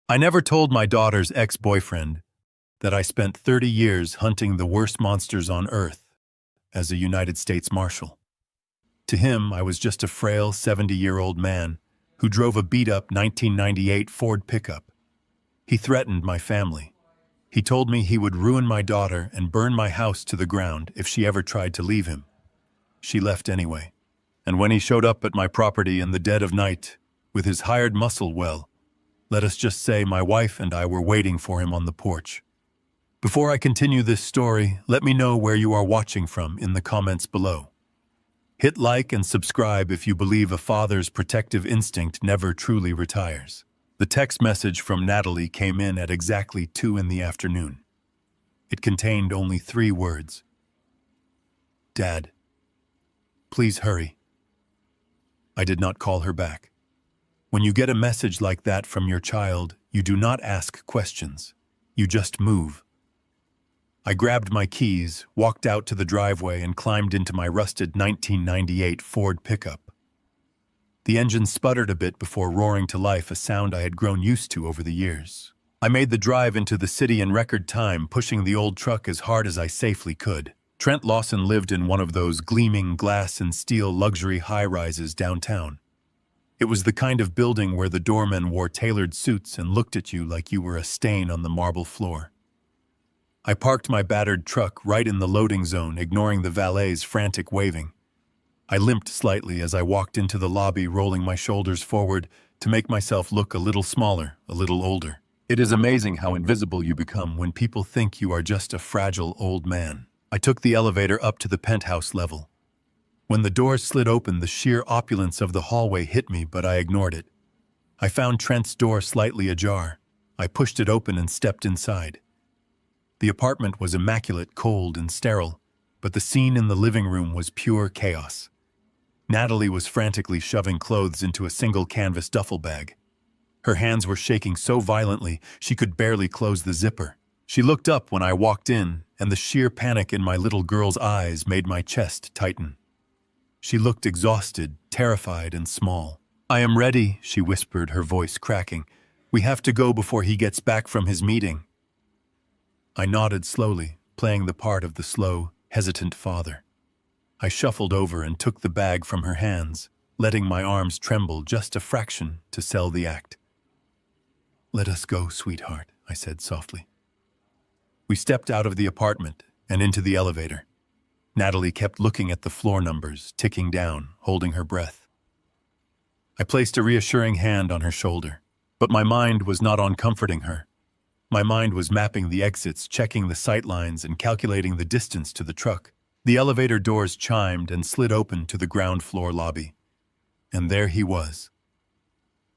I never told my daughter's ex-boyfriend that I spent 30 years hunting the worst monsters on Earth as a United States Marshal. To him, I was just a frail 70-year-old man who drove a beat-up 1998 Ford pickup. He threatened my family. He told me he would ruin my daughter and burn my house to the ground if she ever tried to leave him. She left anyway. And when he showed up at my property in the dead of night with his hired muscle, well, let us just say my wife and I were waiting for him on the porch. Before I continue this story, let me know where you are watching from in the comments below. Hit like and subscribe if you believe a father's protective instinct never truly retires. The text message from Natalie came in at exactly 2 in the afternoon. It contained only 3 words. Dad, please hurry. I did not call her back. When you get a message like that from your child, you do not ask questions. You just move. I grabbed my keys, walked out to the driveway, and climbed into my rusted 1998 Ford pickup. The engine sputtered a bit before roaring to life, a sound I had grown used to over the years. I made the drive into the city in record time, pushing the old truck as hard as I safely could. Trent Lawson lived in one of those gleaming glass and steel luxury high-rises downtown. It was the kind of building where the doormen wore tailored suits and looked at you like you were a stain on the marble floor. I parked my battered truck right in the loading zone, ignoring the valet's frantic waving. I limped slightly as I walked into the lobby, rolling my shoulders forward to make myself look a little smaller, a little older. It is amazing how invisible you become when people think you are just a fragile old man. I took the elevator up to the penthouse level. When the doors slid open, the sheer opulence of the hallway hit me, but I ignored it. I found Trent's door slightly ajar. I pushed it open and stepped inside. The apartment was immaculate, cold, and sterile, but the scene in the living room was pure chaos. Natalie was frantically shoving clothes into a single canvas duffel bag. Her hands were shaking so violently she could barely close the zipper. She looked up when I walked in, and the sheer panic in my little girl's eyes made my chest tighten. She looked exhausted, terrified, and small. "I am ready," she whispered, her voice cracking. "We have to go before he gets back from his meeting." I nodded slowly, playing the part of the slow, hesitant father. I shuffled over and took the bag from her hands, letting my arms tremble just a fraction to sell the act. "Let us go, sweetheart," I said softly. We stepped out of the apartment and into the elevator. Natalie kept looking at the floor numbers, ticking down, holding her breath. I placed a reassuring hand on her shoulder, but my mind was not on comforting her. My mind was mapping the exits, checking the sight lines, and calculating the distance to the truck. The elevator doors chimed and slid open to the ground floor lobby. And there he was.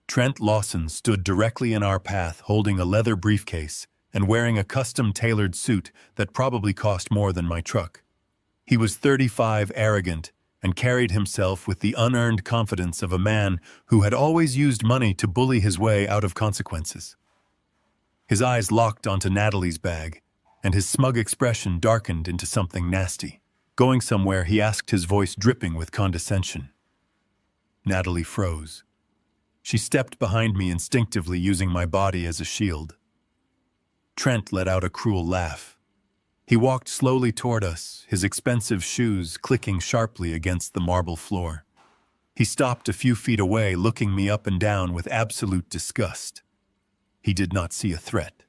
Trent Lawson stood directly in our path, holding a leather briefcase and wearing a custom-tailored suit that probably cost more than my truck. He was 35, arrogant, and carried himself with the unearned confidence of a man who had always used money to bully his way out of consequences. His eyes locked onto Natalie's bag, and his smug expression darkened into something nasty. Going somewhere, he asked, his voice dripping with condescension. Natalie froze. She stepped behind me instinctively, using my body as a shield. Trent let out a cruel laugh. He walked slowly toward us, his expensive shoes clicking sharply against the marble floor. He stopped a few feet away, looking me up and down with absolute disgust. He did not see a threat.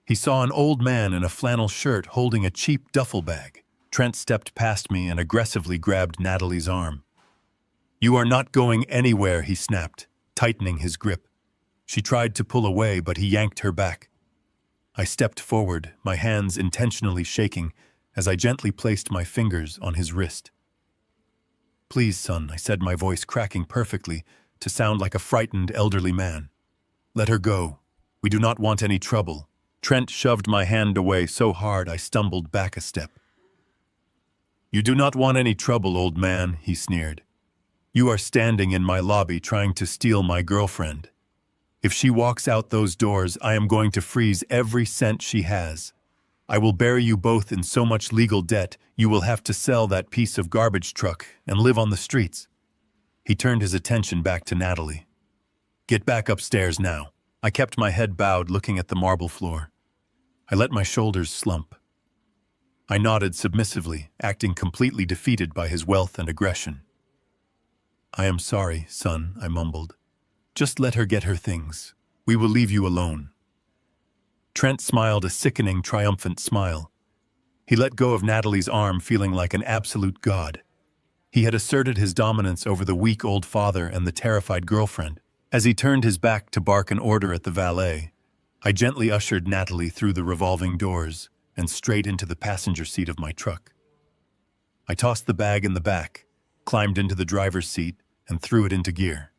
He saw an old man in a flannel shirt holding a cheap duffel bag. Trent stepped past me and aggressively grabbed Natalie's arm. "You are not going anywhere," he snapped, tightening his grip. She tried to pull away, but he yanked her back. I stepped forward, my hands intentionally shaking as I gently placed my fingers on his wrist. "Please, son," I said, my voice cracking perfectly to sound like a frightened elderly man. "Let her go. We do not want any trouble." Trent shoved my hand away so hard I stumbled back a step. "You do not want any trouble, old man," he sneered. "You are standing in my lobby trying to steal my girlfriend. If she walks out those doors, I am going to freeze every cent she has. I will bury you both in so much legal debt, you will have to sell that piece of garbage truck and live on the streets." He turned his attention back to Natalie. "Get back upstairs now. I kept my head bowed, looking at the marble floor. I let my shoulders slump. I nodded submissively, acting completely defeated by his wealth and aggression. "I am sorry, son," I mumbled. "Just let her get her things. We will leave you alone." Trent smiled a sickening, triumphant smile. He let go of Natalie's arm, feeling like an absolute god. He had asserted his dominance over the weak old father and the terrified girlfriend. As he turned his back to bark an order at the valet, I gently ushered Natalie through the revolving doors and straight into the passenger seat of my truck. I tossed the bag in the back, climbed into the driver's seat, and threw it into gear.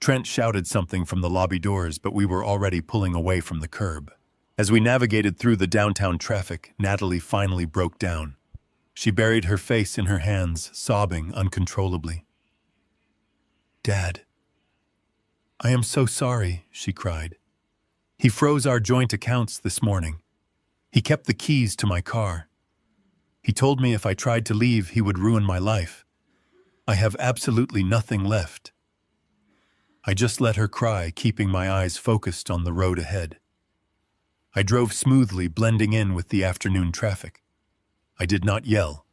Trent shouted something from the lobby doors, but we were already pulling away from the curb. As we navigated through the downtown traffic, Natalie finally broke down. She buried her face in her hands, sobbing uncontrollably. "Dad, I am so sorry," she cried. "He froze our joint accounts this morning. He kept the keys to my car. He told me if I tried to leave, he would ruin my life. I have absolutely nothing left." I just let her cry, keeping my eyes focused on the road ahead. I drove smoothly, blending in with the afternoon traffic. I did not yell.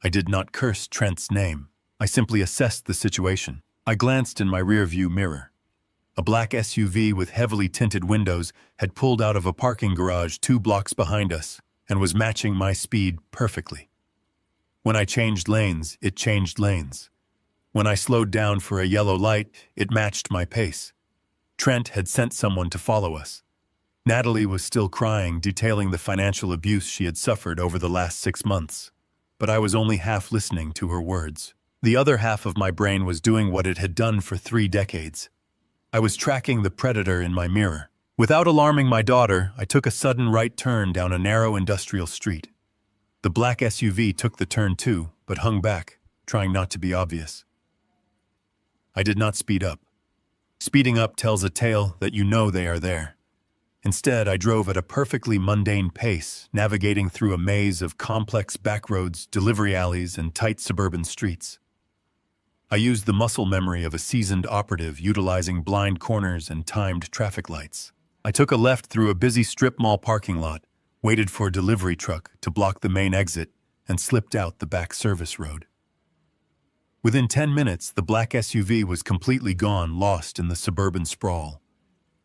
I did not curse Trent's name. I simply assessed the situation. I glanced in my rearview mirror. A black SUV with heavily tinted windows had pulled out of a parking garage 2 blocks behind us and was matching my speed perfectly. When I changed lanes, it changed lanes. When I slowed down for a yellow light, it matched my pace. Trent had sent someone to follow us. Natalie was still crying, detailing the financial abuse she had suffered over the last 6 months. But I was only half listening to her words. The other half of my brain was doing what it had done for 3 decades. I was tracking the predator in my mirror. Without alarming my daughter, I took a sudden right turn down a narrow industrial street. The black SUV took the turn too, but hung back, trying not to be obvious. I did not speed up. Speeding up tells a tale that you know they are there. Instead, I drove at a perfectly mundane pace, navigating through a maze of complex backroads, delivery alleys, and tight suburban streets. I used the muscle memory of a seasoned operative, utilizing blind corners and timed traffic lights. I took a left through a busy strip mall parking lot, waited for a delivery truck to block the main exit, and slipped out the back service road. Within 10 minutes, the black SUV was completely gone, lost in the suburban sprawl.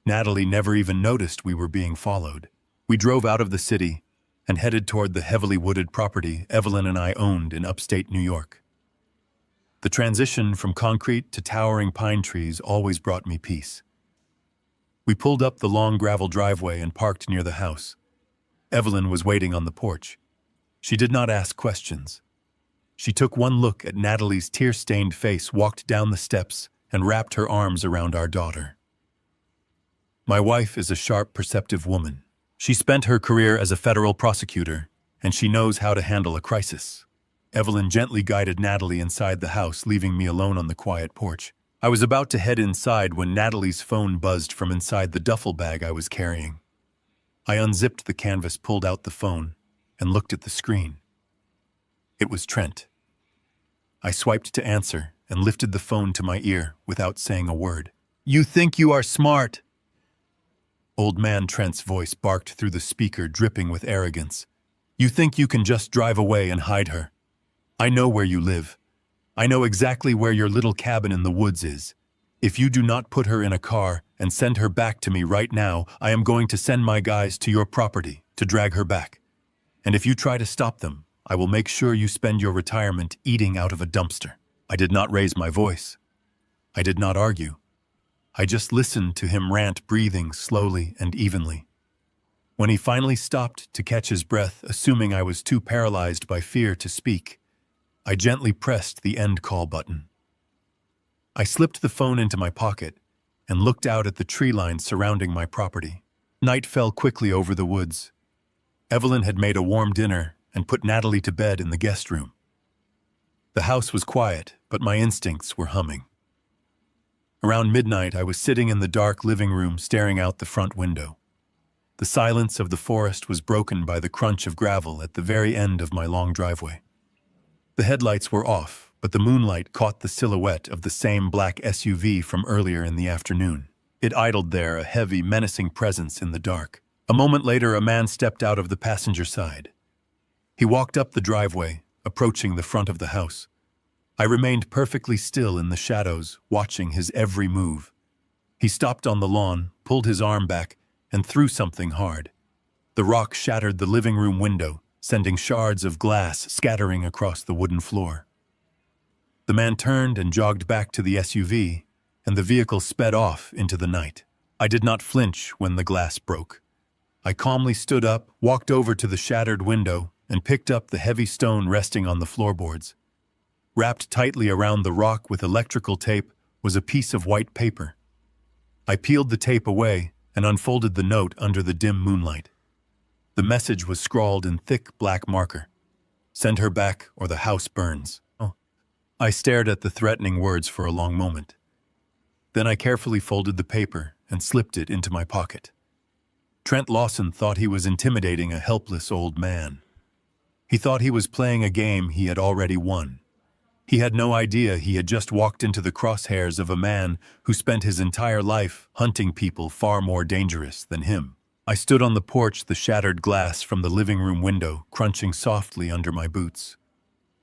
Natalie never even noticed we were being followed. We drove out of the city and headed toward the heavily wooded property Evelyn and I owned in upstate New York. The transition from concrete to towering pine trees always brought me peace. We pulled up the long gravel driveway and parked near the house. Evelyn was waiting on the porch. She did not ask questions. She took one look at Natalie's tear-stained face, walked down the steps, and wrapped her arms around our daughter. My wife is a sharp, perceptive woman. She spent her career as a federal prosecutor, and she knows how to handle a crisis. Evelyn gently guided Natalie inside the house, leaving me alone on the quiet porch. I was about to head inside when Natalie's phone buzzed from inside the duffel bag I was carrying. I unzipped the canvas, pulled out the phone, and looked at the screen. It was Trent. I swiped to answer and lifted the phone to my ear without saying a word. "You think you are smart?" Old man Trent's voice barked through the speaker, dripping with arrogance. "You think you can just drive away and hide her? I know where you live. I know exactly where your little cabin in the woods is. If you do not put her in a car and send her back to me right now, I am going to send my guys to your property to drag her back. And if you try to stop them, I will make sure you spend your retirement eating out of a dumpster." I did not raise my voice. I did not argue. I just listened to him rant, breathing slowly and evenly. When he finally stopped to catch his breath, assuming I was too paralyzed by fear to speak, I gently pressed the end call button. I slipped the phone into my pocket and looked out at the tree line surrounding my property. Night fell quickly over the woods. Evelyn had made a warm dinner and put Natalie to bed in the guest room. The house was quiet, but my instincts were humming. Around midnight, I was sitting in the dark living room, staring out the front window. The silence of the forest was broken by the crunch of gravel at the very end of my long driveway. The headlights were off, but the moonlight caught the silhouette of the same black SUV from earlier in the afternoon. It idled there, a heavy, menacing presence in the dark. A moment later, a man stepped out of the passenger side. He walked up the driveway, approaching the front of the house. I remained perfectly still in the shadows, watching his every move. He stopped on the lawn, pulled his arm back, and threw something hard. The rock shattered the living room window, sending shards of glass scattering across the wooden floor. The man turned and jogged back to the SUV, and the vehicle sped off into the night. I did not flinch when the glass broke. I calmly stood up, walked over to the shattered window, and picked up the heavy stone resting on the floorboards. Wrapped tightly around the rock with electrical tape was a piece of white paper. I peeled the tape away and unfolded the note under the dim moonlight. The message was scrawled in thick black marker. "Send her back or the house burns." I stared at the threatening words for a long moment. Then I carefully folded the paper and slipped it into my pocket. Trent Lawson thought he was intimidating a helpless old man. He thought he was playing a game he had already won. He had no idea he had just walked into the crosshairs of a man who spent his entire life hunting people far more dangerous than him. I stood on the porch, the shattered glass from the living room window crunching softly under my boots.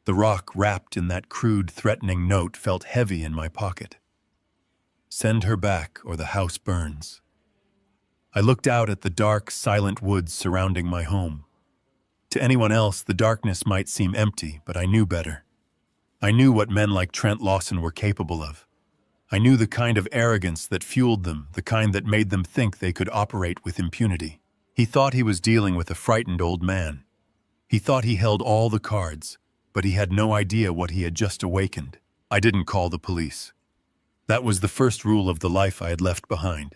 The rock wrapped in that crude, threatening note felt heavy in my pocket. "Send her back or the house burns." I looked out at the dark, silent woods surrounding my home. To anyone else, the darkness might seem empty, but I knew better. I knew what men like Trent Lawson were capable of. I knew the kind of arrogance that fueled them, the kind that made them think they could operate with impunity. He thought he was dealing with a frightened old man. He thought he held all the cards, but he had no idea what he had just awakened. I didn't call the police. That was the first rule of the life I had left behind.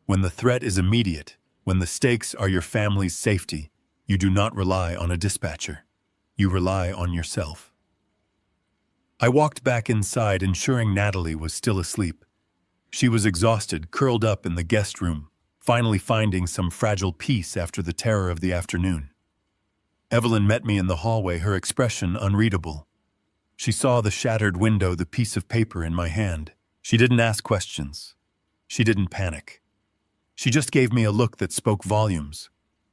When the threat is immediate, when the stakes are your family's safety, you do not rely on a dispatcher. You rely on yourself. I walked back inside, ensuring Natalie was still asleep. She was exhausted, curled up in the guest room, finally finding some fragile peace after the terror of the afternoon. Evelyn met me in the hallway, her expression unreadable. She saw the shattered window, the piece of paper in my hand. She didn't ask questions. She didn't panic. She just gave me a look that spoke volumes,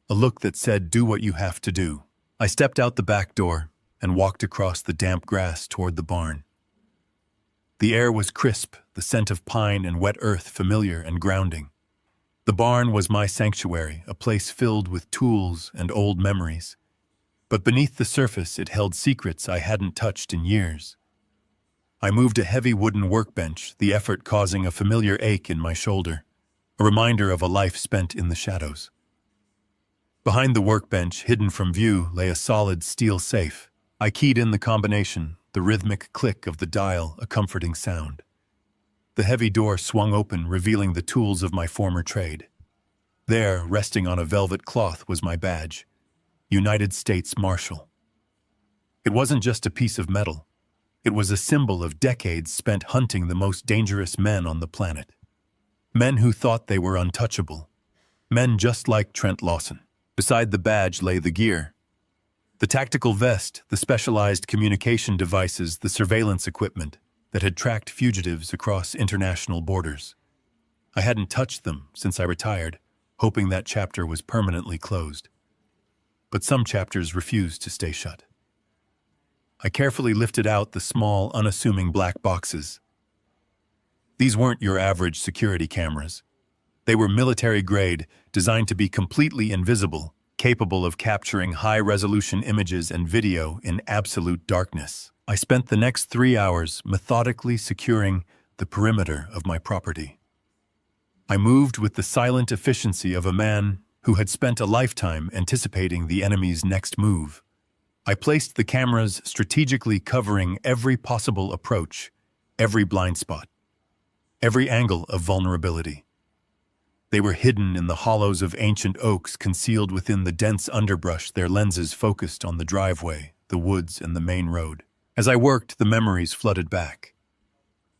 a look that said, "Do what you have to do." I stepped out the back door and walked across the damp grass toward the barn. The air was crisp, the scent of pine and wet earth familiar and grounding. The barn was my sanctuary, a place filled with tools and old memories. But beneath the surface, it held secrets I hadn't touched in years. I moved a heavy wooden workbench, the effort causing a familiar ache in my shoulder, a reminder of a life spent in the shadows. Behind the workbench, hidden from view, lay a solid steel safe. I keyed in the combination, the rhythmic click of the dial, a comforting sound. The heavy door swung open, revealing the tools of my former trade. There, resting on a velvet cloth, was my badge, United States Marshal. It wasn't just a piece of metal. It was a symbol of decades spent hunting the most dangerous men on the planet. Men who thought they were untouchable. Men just like Trent Lawson. Beside the badge lay the gear. The tactical vest, the specialized communication devices, the surveillance equipment that had tracked fugitives across international borders. I hadn't touched them since I retired, hoping that chapter was permanently closed. But some chapters refused to stay shut. I carefully lifted out the small, unassuming black boxes. These weren't your average security cameras. They were military-grade, designed to be completely invisible, capable of capturing high-resolution images and video in absolute darkness. I spent the next 3 hours methodically securing the perimeter of my property. I moved with the silent efficiency of a man who had spent a lifetime anticipating the enemy's next move. I placed the cameras strategically, covering every possible approach, every blind spot, every angle of vulnerability. They were hidden in the hollows of ancient oaks, concealed within the dense underbrush, their lenses focused on the driveway, the woods, and the main road. As I worked, the memories flooded back.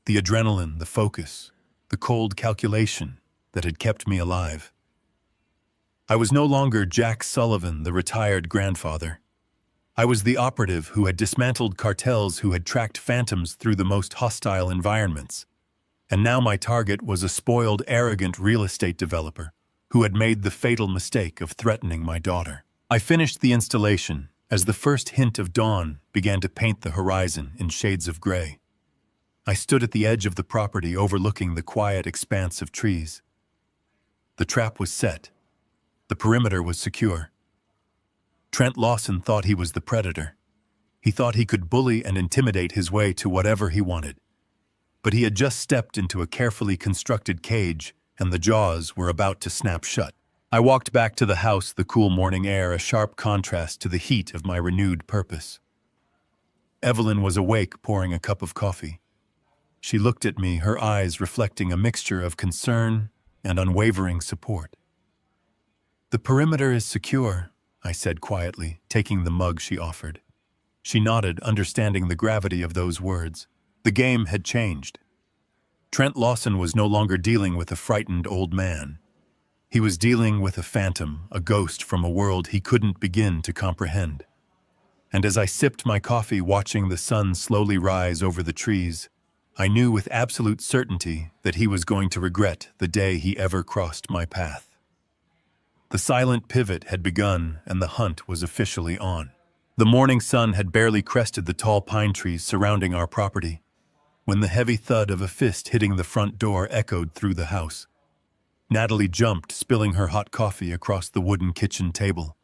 The adrenaline, the focus, the cold calculation that had kept me alive. I was no longer Jack Sullivan, the retired grandfather. I was the operative who had dismantled cartels, who had tracked phantoms through the most hostile environments. And now my target was a spoiled, arrogant real estate developer who had made the fatal mistake of threatening my daughter. I finished the installation as the first hint of dawn began to paint the horizon in shades of gray. I stood at the edge of the property overlooking the quiet expanse of trees. The trap was set. The perimeter was secure. Trent Lawson thought he was the predator. He thought he could bully and intimidate his way to whatever he wanted. But he had just stepped into a carefully constructed cage, and the jaws were about to snap shut. I walked back to the house, the cool morning air a sharp contrast to the heat of my renewed purpose. Evelyn was awake, pouring a cup of coffee. She looked at me, her eyes reflecting a mixture of concern and unwavering support. "The perimeter is secure," I said quietly, taking the mug she offered. She nodded, understanding the gravity of those words. The game had changed. Trent Lawson was no longer dealing with a frightened old man. He was dealing with a phantom, a ghost from a world he couldn't begin to comprehend. And as I sipped my coffee, watching the sun slowly rise over the trees, I knew with absolute certainty that he was going to regret the day he ever crossed my path. The silent pivot had begun, and the hunt was officially on. The morning sun had barely crested the tall pine trees surrounding our property when the heavy thud of a fist hitting the front door echoed through the house. Natalie jumped, spilling her hot coffee across the wooden kitchen table.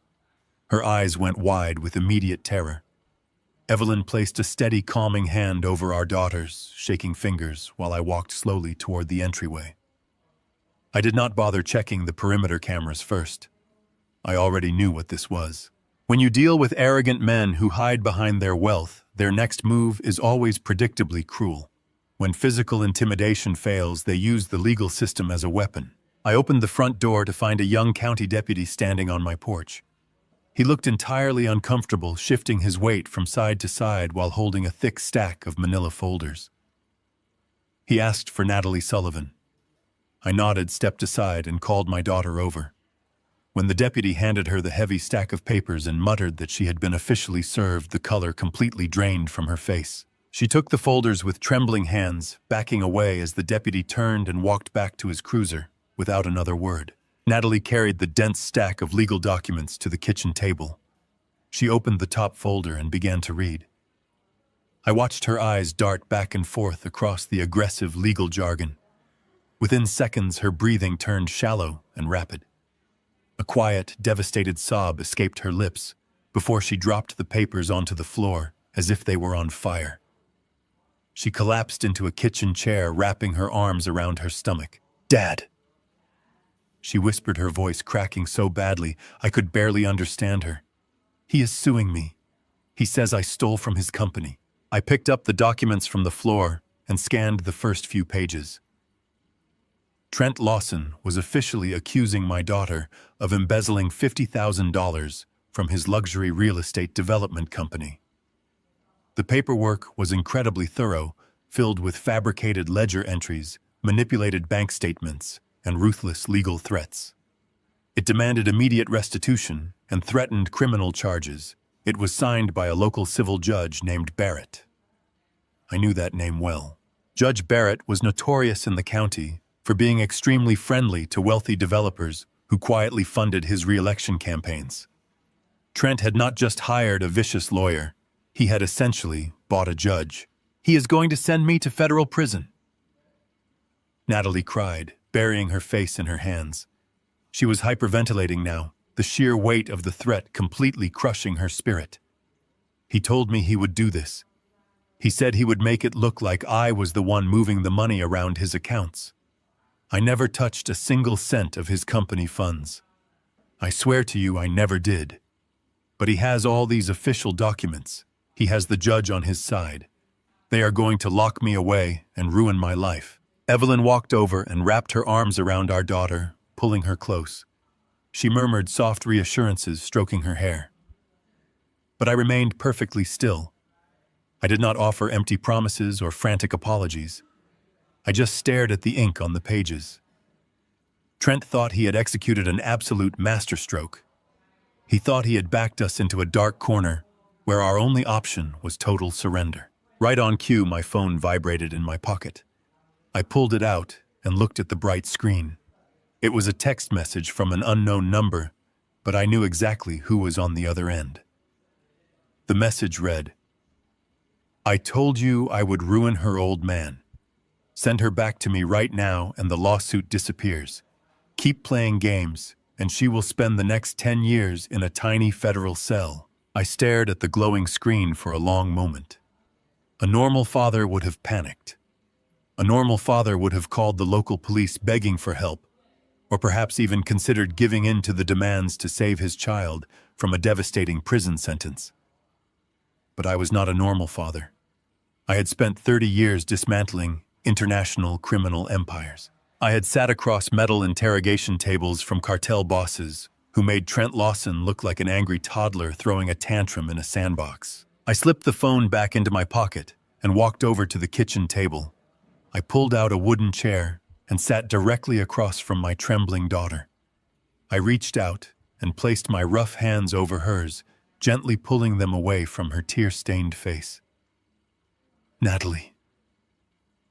Her eyes went wide with immediate terror. Evelyn placed a steady, calming hand over our daughters, shaking fingers while I walked slowly toward the entryway. I did not bother checking the perimeter cameras first. I already knew what this was. When you deal with arrogant men who hide behind their wealth, their next move is always predictably cruel. When physical intimidation fails, they use the legal system as a weapon. I opened the front door to find a young county deputy standing on my porch. He looked entirely uncomfortable, shifting his weight from side to side while holding a thick stack of manila folders. He asked for Natalie Sullivan. I nodded, stepped aside, and called my daughter over. When the deputy handed her the heavy stack of papers and muttered that she had been officially served, the color completely drained from her face. She took the folders with trembling hands, backing away as the deputy turned and walked back to his cruiser, without another word. Natalie carried the dense stack of legal documents to the kitchen table. She opened the top folder and began to read. I watched her eyes dart back and forth across the aggressive legal jargon. Within seconds, her breathing turned shallow and rapid. A quiet, devastated sob escaped her lips before she dropped the papers onto the floor as if they were on fire. She collapsed into a kitchen chair, wrapping her arms around her stomach. "Dad!" She whispered, her voice cracking so badly I could barely understand her. "He is suing me. He says I stole from his company." I picked up the documents from the floor and scanned the first few pages. Trent Lawson was officially accusing my daughter of embezzling $50,000 from his luxury real estate development company. The paperwork was incredibly thorough, filled with fabricated ledger entries, manipulated bank statements, and ruthless legal threats. It demanded immediate restitution and threatened criminal charges. It was signed by a local civil judge named Barrett. I knew that name well. Judge Barrett was notorious in the county for being extremely friendly to wealthy developers who quietly funded his re-election campaigns. Trent had not just hired a vicious lawyer, he had essentially bought a judge. "He is going to send me to federal prison," Natalie cried, burying her face in her hands. She was hyperventilating now, the sheer weight of the threat completely crushing her spirit. "He told me he would do this. He said he would make it look like I was the one moving the money around his accounts. I never touched a single cent of his company funds. I swear to you I never did. But he has all these official documents. He has the judge on his side. They are going to lock me away and ruin my life." Evelyn walked over and wrapped her arms around our daughter, pulling her close. She murmured soft reassurances, stroking her hair. But I remained perfectly still. I did not offer empty promises or frantic apologies. I just stared at the ink on the pages. Trent thought he had executed an absolute masterstroke. He thought he had backed us into a dark corner where our only option was total surrender. Right on cue, my phone vibrated in my pocket. I pulled it out and looked at the bright screen. It was a text message from an unknown number, but I knew exactly who was on the other end. The message read, "I told you I would ruin her, old man. Send her back to me right now and the lawsuit disappears. Keep playing games, and she will spend the next 10 years in a tiny federal cell." I stared at the glowing screen for a long moment. A normal father would have panicked. A normal father would have called the local police begging for help, or perhaps even considered giving in to the demands to save his child from a devastating prison sentence. But I was not a normal father. I had spent 30 years dismantling international criminal empires. I had sat across metal interrogation tables from cartel bosses who made Trent Lawson look like an angry toddler throwing a tantrum in a sandbox. I slipped the phone back into my pocket and walked over to the kitchen table. I pulled out a wooden chair and sat directly across from my trembling daughter. I reached out and placed my rough hands over hers, gently pulling them away from her tear-stained face. "Natalie,"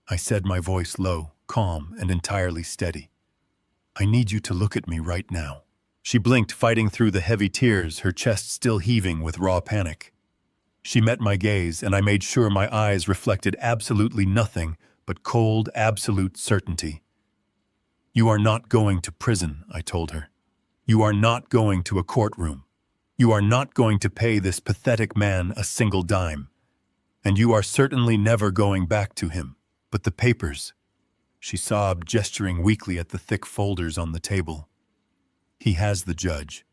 I said, my voice low, calm, and entirely steady. "I need you to look at me right now." She blinked, fighting through the heavy tears, her chest still heaving with raw panic. She met my gaze, and I made sure my eyes reflected absolutely nothing but cold, absolute certainty. "You are not going to prison," I told her. "You are not going to a courtroom. You are not going to pay this pathetic man a single dime. And you are certainly never going back to him. But the papers," she sobbed, gesturing weakly at the thick folders on the table. "He has the judge.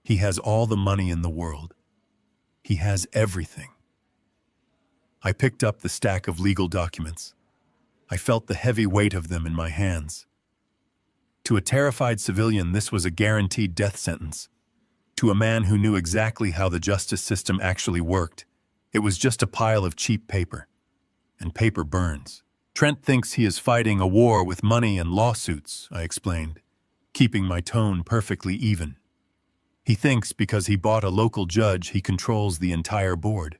He has all the money in the world. He has everything." I picked up the stack of legal documents. I felt the heavy weight of them in my hands. To a terrified civilian, this was a guaranteed death sentence. To a man who knew exactly how the justice system actually worked, it was just a pile of cheap paper. And paper burns. "Trent thinks he is fighting a war with money and lawsuits," I explained, keeping my tone perfectly even. "He thinks because he bought a local judge he controls the entire board.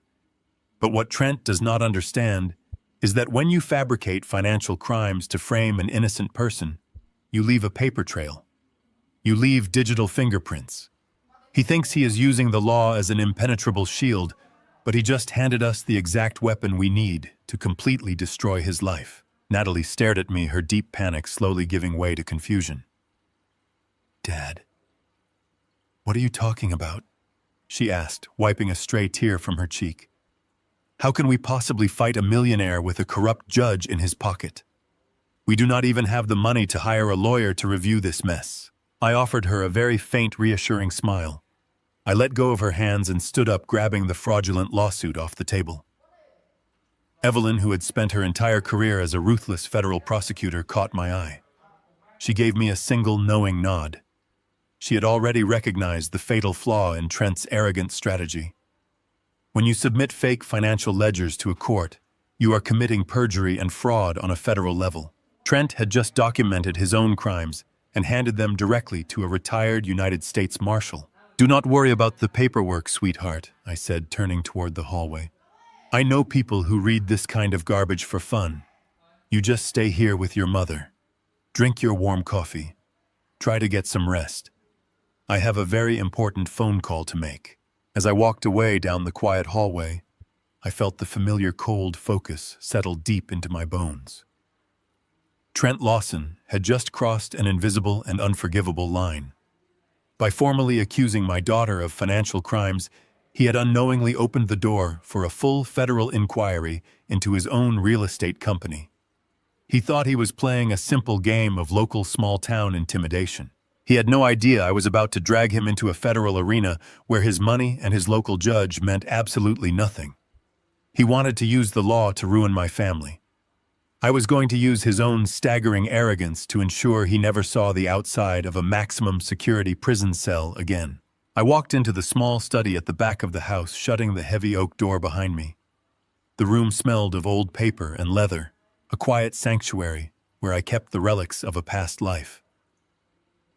But what Trent does not understand is that when you fabricate financial crimes to frame an innocent person, you leave a paper trail. You leave digital fingerprints. He thinks he is using the law as an impenetrable shield, but he just handed us the exact weapon we need to completely destroy his life." Natalie stared at me, her deep panic slowly giving way to confusion. "Dad, what are you talking about?" she asked, wiping a stray tear from her cheek. "How can we possibly fight a millionaire with a corrupt judge in his pocket? We do not even have the money to hire a lawyer to review this mess." I offered her a very faint, reassuring smile. I let go of her hands and stood up, grabbing the fraudulent lawsuit off the table. Evelyn, who had spent her entire career as a ruthless federal prosecutor, caught my eye. She gave me a single knowing nod. She had already recognized the fatal flaw in Trent's arrogant strategy. When you submit fake financial ledgers to a court, you are committing perjury and fraud on a federal level. Trent had just documented his own crimes and handed them directly to a retired United States Marshal. "Do not worry about the paperwork, sweetheart," I said, turning toward the hallway. "I know people who read this kind of garbage for fun. You just stay here with your mother. Drink your warm coffee. Try to get some rest. I have a very important phone call to make." As I walked away down the quiet hallway, I felt the familiar cold focus settle deep into my bones. Trent Lawson had just crossed an invisible and unforgivable line. By formally accusing my daughter of financial crimes, he had unknowingly opened the door for a full federal inquiry into his own real estate company. He thought he was playing a simple game of local small-town intimidation. He had no idea I was about to drag him into a federal arena where his money and his local judge meant absolutely nothing. He wanted to use the law to ruin my family. I was going to use his own staggering arrogance to ensure he never saw the outside of a maximum security prison cell again. I walked into the small study at the back of the house, shutting the heavy oak door behind me. The room smelled of old paper and leather, a quiet sanctuary where I kept the relics of a past life.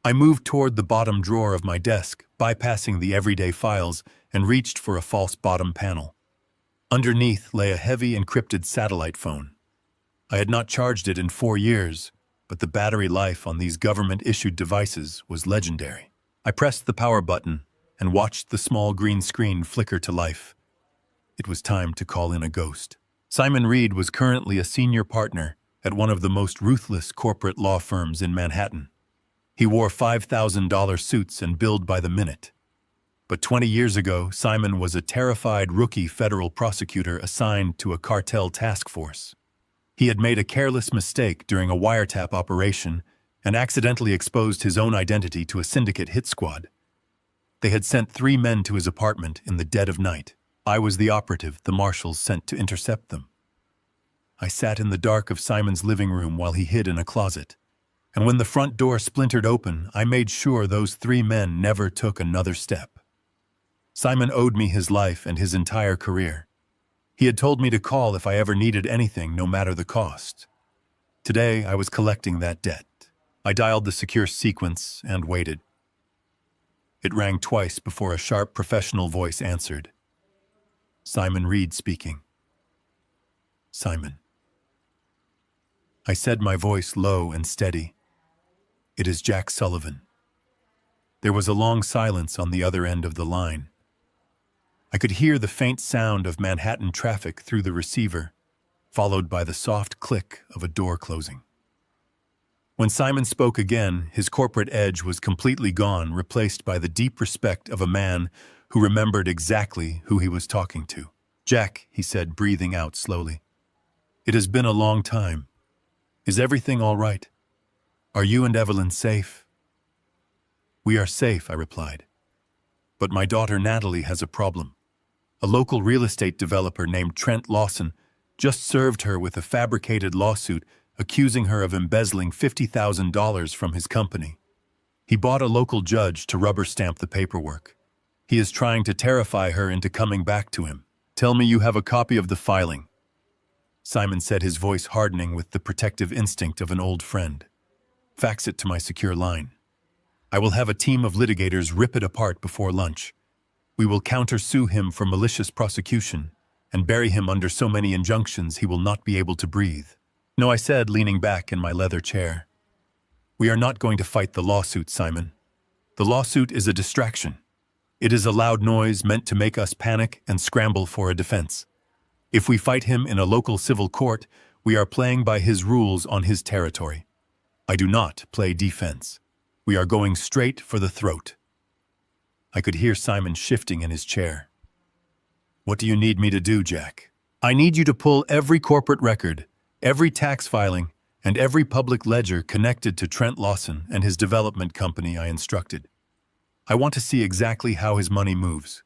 I moved toward the bottom drawer of my desk, bypassing the everyday files, and reached for a false bottom panel. Underneath lay a heavy encrypted satellite phone. I had not charged it in 4 years, but the battery life on these government-issued devices was legendary. I pressed the power button and watched the small green screen flicker to life. It was time to call in a ghost. Simon Reed was currently a senior partner at one of the most ruthless corporate law firms in Manhattan. He wore $5,000 suits and billed by the minute. But 20 years ago, Simon was a terrified rookie federal prosecutor assigned to a cartel task force. He had made a careless mistake during a wiretap operation and accidentally exposed his own identity to a syndicate hit squad. They had sent 3 men to his apartment in the dead of night. I was the operative the Marshals sent to intercept them. I sat in the dark of Simon's living room while he hid in a closet. And when the front door splintered open, I made sure those 3 men never took another step. Simon owed me his life and his entire career. He had told me to call if I ever needed anything, no matter the cost. Today, I was collecting that debt. I dialed the secure sequence and waited. It rang twice before a sharp professional voice answered. Simon Reed speaking. Simon. I said, my voice low and steady. It is Jack Sullivan. There was a long silence on the other end of the line. I could hear the faint sound of Manhattan traffic through the receiver, followed by the soft click of a door closing. When Simon spoke again, his corporate edge was completely gone, replaced by the deep respect of a man who remembered exactly who he was talking to. Jack, he said, breathing out slowly. It has been a long time. Is everything all right? Are you and Evelyn safe? We are safe, I replied. But my daughter Natalie has a problem. A local real estate developer named Trent Lawson just served her with a fabricated lawsuit accusing her of embezzling $50,000 from his company. He bought a local judge to rubber stamp the paperwork. He is trying to terrify her into coming back to him. Tell me you have a copy of the filing. Simon said, his voice hardening with the protective instinct of an old friend. Fax it to my secure line. I will have a team of litigators rip it apart before lunch. We will countersue him for malicious prosecution and bury him under so many injunctions he will not be able to breathe. No, I said, leaning back in my leather chair. We are not going to fight the lawsuit, Simon. The lawsuit is a distraction. It is a loud noise meant to make us panic and scramble for a defense. If we fight him in a local civil court, we are playing by his rules on his territory. I do not play defense. We are going straight for the throat. I could hear Simon shifting in his chair. What do you need me to do, Jack? I need you to pull every corporate record, every tax filing, and every public ledger connected to Trent Lawson and his development company I instructed. I want to see exactly how his money moves.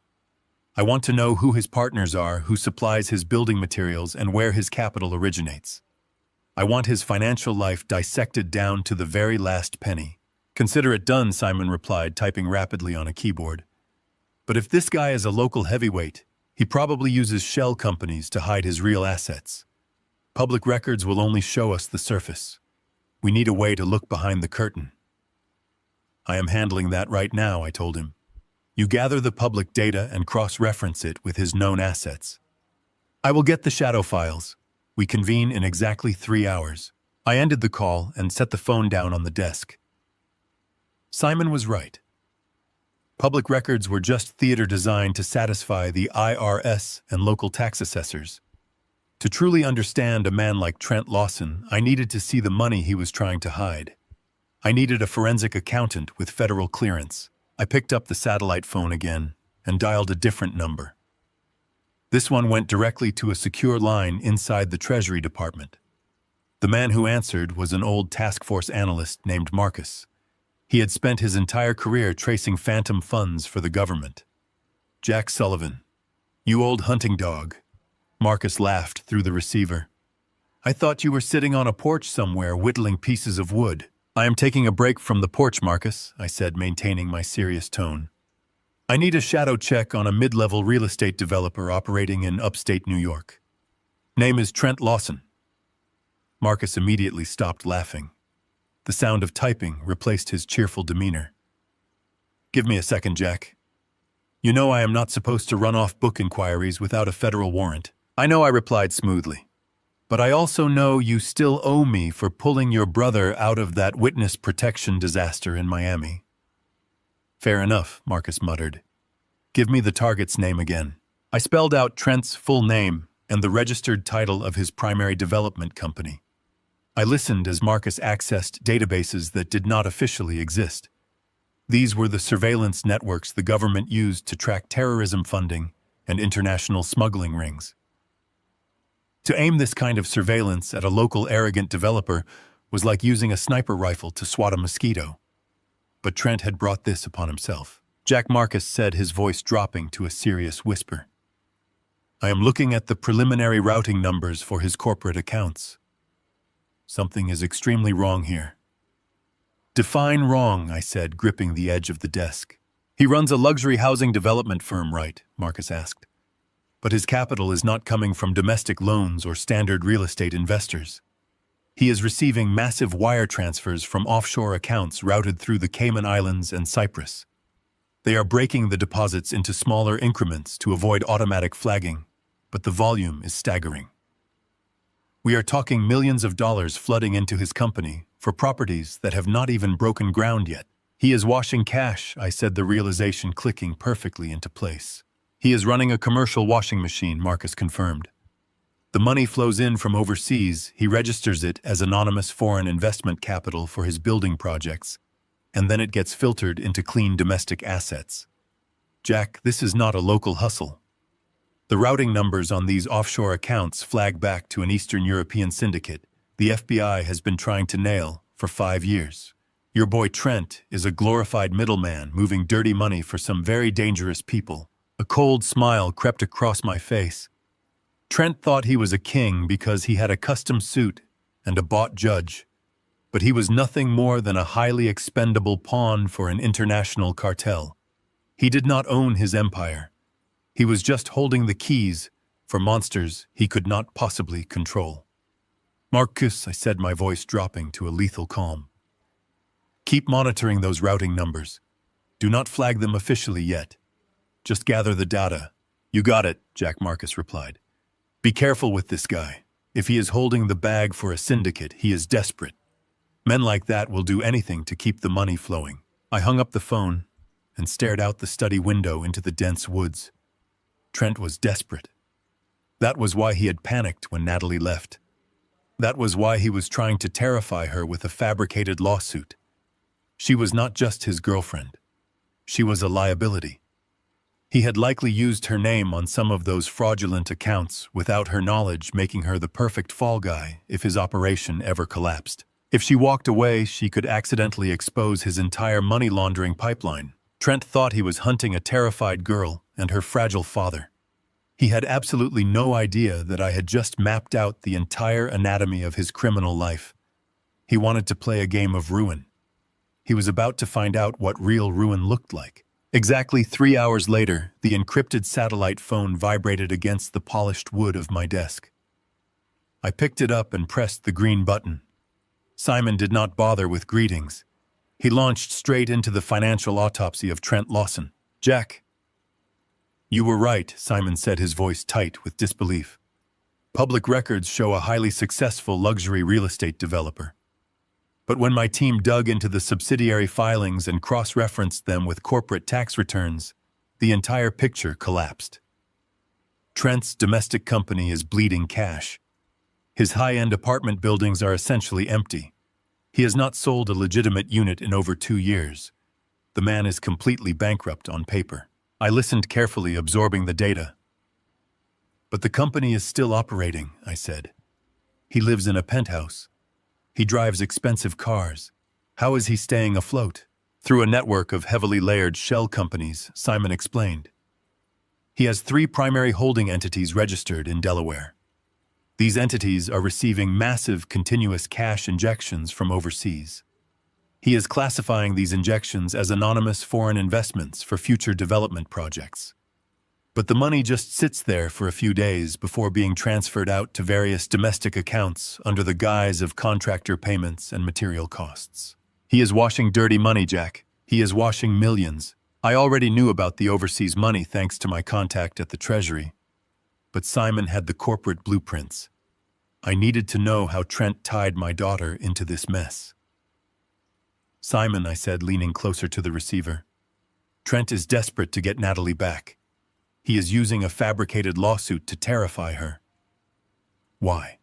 I want to know who his partners are, who supplies his building materials, and where his capital originates. I want his financial life dissected down to the very last penny. Consider it done, Simon replied, typing rapidly on a keyboard. But if this guy is a local heavyweight, he probably uses shell companies to hide his real assets. Public records will only show us the surface. We need a way to look behind the curtain. I am handling that right now, I told him. You gather the public data and cross-reference it with his known assets. I will get the shadow files. We convene in exactly 3 hours. I ended the call and set the phone down on the desk. Simon was right. Public records were just theater designed to satisfy the IRS and local tax assessors. To truly understand a man like Trent Lawson, I needed to see the money he was trying to hide. I needed a forensic accountant with federal clearance. I picked up the satellite phone again and dialed a different number. This one went directly to a secure line inside the Treasury Department. The man who answered was an old task force analyst named Marcus. He had spent his entire career tracing phantom funds for the government. Jack Sullivan, you old hunting dog. Marcus laughed through the receiver. I thought you were sitting on a porch somewhere whittling pieces of wood. I am taking a break from the porch, Marcus, I said, maintaining my serious tone. I need a shadow check on a mid-level real estate developer operating in upstate New York. Name is Trent Lawson. Marcus immediately stopped laughing. The sound of typing replaced his cheerful demeanor. Give me a second, Jack. You know I am not supposed to run off book inquiries without a federal warrant. I know, I replied smoothly. But I also know you still owe me for pulling your brother out of that witness protection disaster in Miami." "Fair enough," Marcus muttered. "Give me the target's name again." I spelled out Trent's full name and the registered title of his primary development company. I listened as Marcus accessed databases that did not officially exist. These were the surveillance networks the government used to track terrorism funding and international smuggling rings. To aim this kind of surveillance at a local arrogant developer was like using a sniper rifle to swat a mosquito. But Trent had brought this upon himself. Jack, Marcus said, his voice dropping to a serious whisper. "I am looking at the preliminary routing numbers for his corporate accounts. Something is extremely wrong here." "Define wrong," I said, gripping the edge of the desk. "He runs a luxury housing development firm, right?" Marcus asked. "But his capital is not coming from domestic loans or standard real estate investors. He is receiving massive wire transfers from offshore accounts routed through the Cayman Islands and Cyprus. They are breaking the deposits into smaller increments to avoid automatic flagging, but the volume is staggering. We are talking millions of dollars flooding into his company for properties that have not even broken ground yet. He is washing cash," I said, the realization clicking perfectly into place. "He is running a commercial washing machine," Marcus confirmed. "The money flows in from overseas, he registers it as anonymous foreign investment capital for his building projects, and then it gets filtered into clean domestic assets. Jack, this is not a local hustle. The routing numbers on these offshore accounts flag back to an Eastern European syndicate the FBI has been trying to nail for 5 years. Your boy Trent is a glorified middleman moving dirty money for some very dangerous people." A cold smile crept across my face. Trent thought he was a king because he had a custom suit and a bought judge, but he was nothing more than a highly expendable pawn for an international cartel. He did not own his empire. He was just holding the keys for monsters he could not possibly control. "Marcus," I said, my voice dropping to a lethal calm. "Keep monitoring those routing numbers. Do not flag them officially yet. Just gather the data." "You got it," Jack, Marcus replied. "Be careful with this guy. If he is holding the bag for a syndicate, he is desperate. Men like that will do anything to keep the money flowing." I hung up the phone and stared out the study window into the dense woods. Trent was desperate. That was why he had panicked when Natalie left. That was why he was trying to terrify her with a fabricated lawsuit. She was not just his girlfriend. She was a liability. He had likely used her name on some of those fraudulent accounts without her knowledge, making her the perfect fall guy if his operation ever collapsed. If she walked away, she could accidentally expose his entire money laundering pipeline. Trent thought he was hunting a terrified girl and her fragile father. He had absolutely no idea that I had just mapped out the entire anatomy of his criminal life. He wanted to play a game of ruin. He was about to find out what real ruin looked like. Exactly 3 hours later, the encrypted satellite phone vibrated against the polished wood of my desk. I picked it up and pressed the green button. Simon did not bother with greetings. He launched straight into the financial autopsy of Trent Lawson. "Jack." "You were right," Simon said, his voice tight with disbelief. "Public records show a highly successful luxury real estate developer. But when my team dug into the subsidiary filings and cross-referenced them with corporate tax returns, the entire picture collapsed. Trent's domestic company is bleeding cash. His high-end apartment buildings are essentially empty. He has not sold a legitimate unit in over 2 years. The man is completely bankrupt on paper." I listened carefully, absorbing the data. "But the company is still operating," I said. "He lives in a penthouse. He drives expensive cars. How is he staying afloat?" "Through a network of heavily layered shell companies," Simon explained. "He has 3 primary holding entities registered in Delaware. These entities are receiving massive continuous cash injections from overseas. He is classifying these injections as anonymous foreign investments for future development projects. But the money just sits there for a few days before being transferred out to various domestic accounts under the guise of contractor payments and material costs. He is washing dirty money, Jack. He is washing millions. I already knew about the overseas money thanks to my contact at the Treasury. But Simon had the corporate blueprints. I needed to know how Trent tied my daughter into this mess. Simon, I said, leaning closer to the receiver. Trent is desperate to get Natalie back. He is using a fabricated lawsuit to terrify her. Why?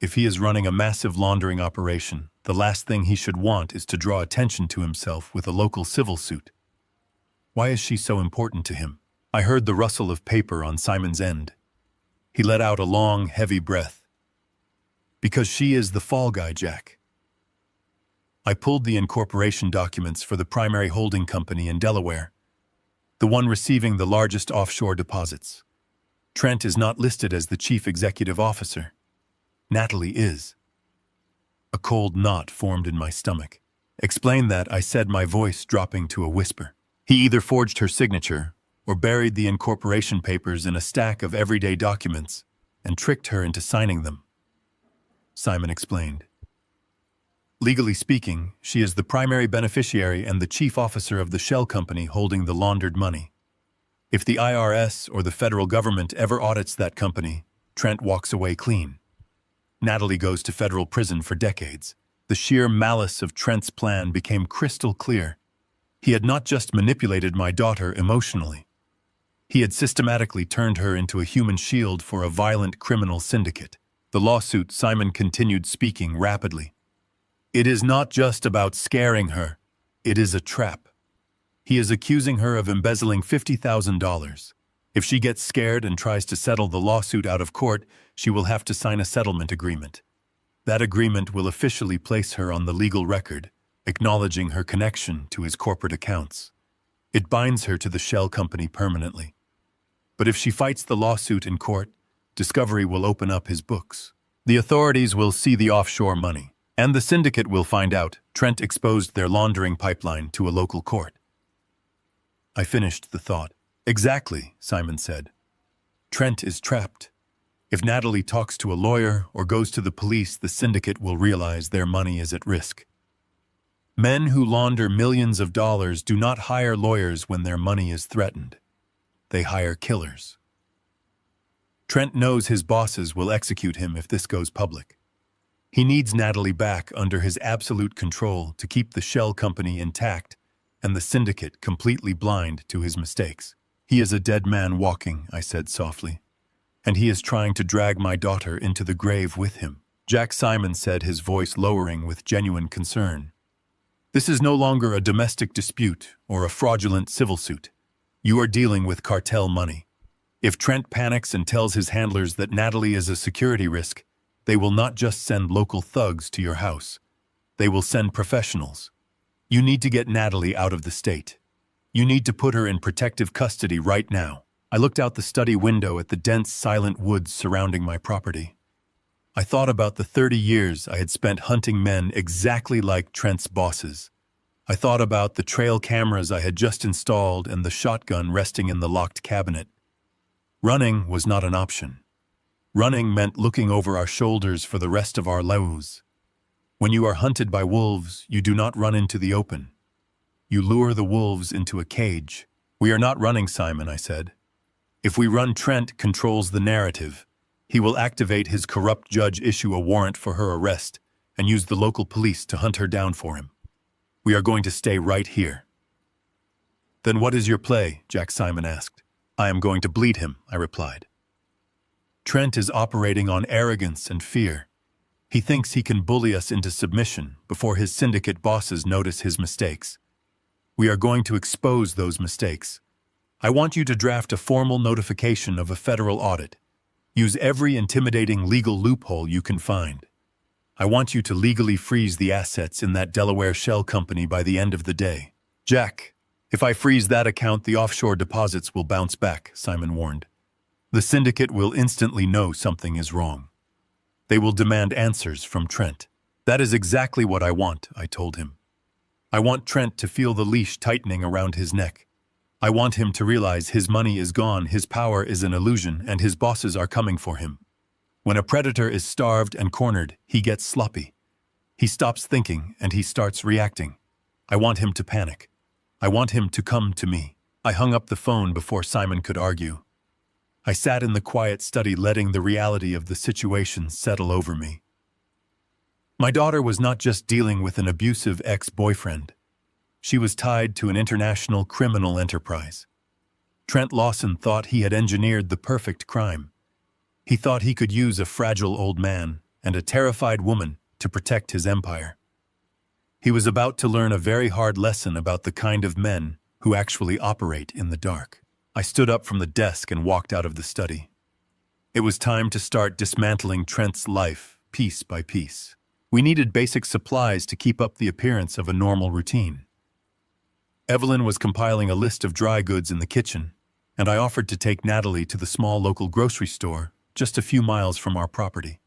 If he is running a massive laundering operation, the last thing he should want is to draw attention to himself with a local civil suit. Why is she so important to him? I heard the rustle of paper on Simon's end. He let out a long, heavy breath. Because she is the fall guy, Jack. I pulled the incorporation documents for the primary holding company in Delaware, the one receiving the largest offshore deposits. Trent is not listed as the chief executive officer. Natalie is. A cold knot formed in my stomach. Explain that, I said, my voice dropping to a whisper. He either forged her signature or buried the incorporation papers in a stack of everyday documents and tricked her into signing them. Simon explained. Legally speaking, she is the primary beneficiary and the chief officer of the shell company holding the laundered money. If the IRS or the federal government ever audits that company, Trent walks away clean. Natalie goes to federal prison for decades. The sheer malice of Trent's plan became crystal clear. He had not just manipulated my daughter emotionally. He had systematically turned her into a human shield for a violent criminal syndicate. The lawsuit, Simon continued, speaking rapidly. It is not just about scaring her. It is a trap. He is accusing her of embezzling $50,000. If she gets scared and tries to settle the lawsuit out of court, she will have to sign a settlement agreement. That agreement will officially place her on the legal record, acknowledging her connection to his corporate accounts. It binds her to the shell company permanently. But if she fights the lawsuit in court, discovery will open up his books. The authorities will see the offshore money, and the syndicate will find out Trent exposed their laundering pipeline to a local court. I finished the thought. Exactly, Simon said. Trent is trapped. If Natalie talks to a lawyer or goes to the police, the syndicate will realize their money is at risk. Men who launder millions of dollars do not hire lawyers when their money is threatened. They hire killers. Trent knows his bosses will execute him if this goes public. He needs Natalie back under his absolute control to keep the shell company intact and the syndicate completely blind to his mistakes. He is a dead man walking, I said softly, and he is trying to drag my daughter into the grave with him. Jack, Simon said, his voice lowering with genuine concern. This is no longer a domestic dispute or a fraudulent civil suit. You are dealing with cartel money. If Trent panics and tells his handlers that Natalie is a security risk, they will not just send local thugs to your house. They will send professionals. You need to get Natalie out of the state. You need to put her in protective custody right now. I looked out the study window at the dense, silent woods surrounding my property. I thought about the 30 years I had spent hunting men exactly like Trent's bosses. I thought about the trail cameras I had just installed and the shotgun resting in the locked cabinet. Running was not an option. Running meant looking over our shoulders for the rest of our lives. When you are hunted by wolves, you do not run into the open. You lure the wolves into a cage. We are not running, Simon, I said. If we run, Trent controls the narrative. He will activate his corrupt judge, issue a warrant for her arrest, and use the local police to hunt her down for him. We are going to stay right here. Then what is your play? Jack Simon asked. I am going to bleed him, I replied. Trent is operating on arrogance and fear. He thinks he can bully us into submission before his syndicate bosses notice his mistakes. We are going to expose those mistakes. I want you to draft a formal notification of a federal audit. Use every intimidating legal loophole you can find. I want you to legally freeze the assets in that Delaware shell company by the end of the day. Jack, if I freeze that account, the offshore deposits will bounce back, Simon warned. The syndicate will instantly know something is wrong. They will demand answers from Trent. That is exactly what I want, I told him. I want Trent to feel the leash tightening around his neck. I want him to realize his money is gone, his power is an illusion, and his bosses are coming for him. When a predator is starved and cornered, he gets sloppy. He stops thinking and he starts reacting. I want him to panic. I want him to come to me. I hung up the phone before Simon could argue. I sat in the quiet study, letting the reality of the situation settle over me. My daughter was not just dealing with an abusive ex-boyfriend. She was tied to an international criminal enterprise. Trent Lawson thought he had engineered the perfect crime. He thought he could use a fragile old man and a terrified woman to protect his empire. He was about to learn a very hard lesson about the kind of men who actually operate in the dark. I stood up from the desk and walked out of the study. It was time to start dismantling Trent's life, piece by piece. We needed basic supplies to keep up the appearance of a normal routine. Evelyn was compiling a list of dry goods in the kitchen, and I offered to take Natalie to the small local grocery store just a few miles from our property.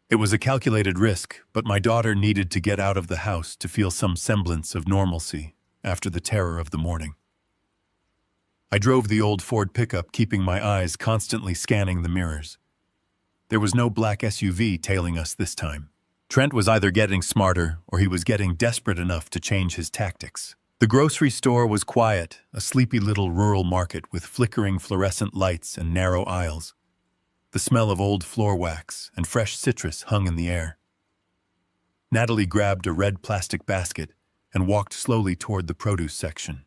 It was a calculated risk, but my daughter needed to get out of the house to feel some semblance of normalcy after the terror of the morning. I drove the old Ford pickup, keeping my eyes constantly scanning the mirrors. There was no black SUV tailing us this time. Trent was either getting smarter or he was getting desperate enough to change his tactics. The grocery store was quiet, a sleepy little rural market with flickering fluorescent lights and narrow aisles. The smell of old floor wax and fresh citrus hung in the air. Natalie grabbed a red plastic basket and walked slowly toward the produce section.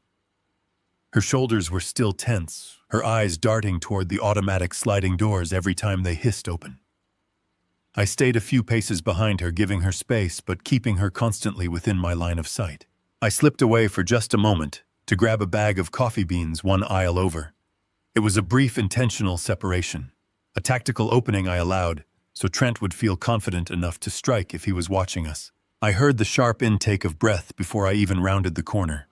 Her shoulders were still tense, her eyes darting toward the automatic sliding doors every time they hissed open. I stayed a few paces behind her, giving her space but keeping her constantly within my line of sight. I slipped away for just a moment to grab a bag of coffee beans one aisle over. It was a brief intentional separation, a tactical opening I allowed so Trent would feel confident enough to strike if he was watching us. I heard the sharp intake of breath before I even rounded the corner.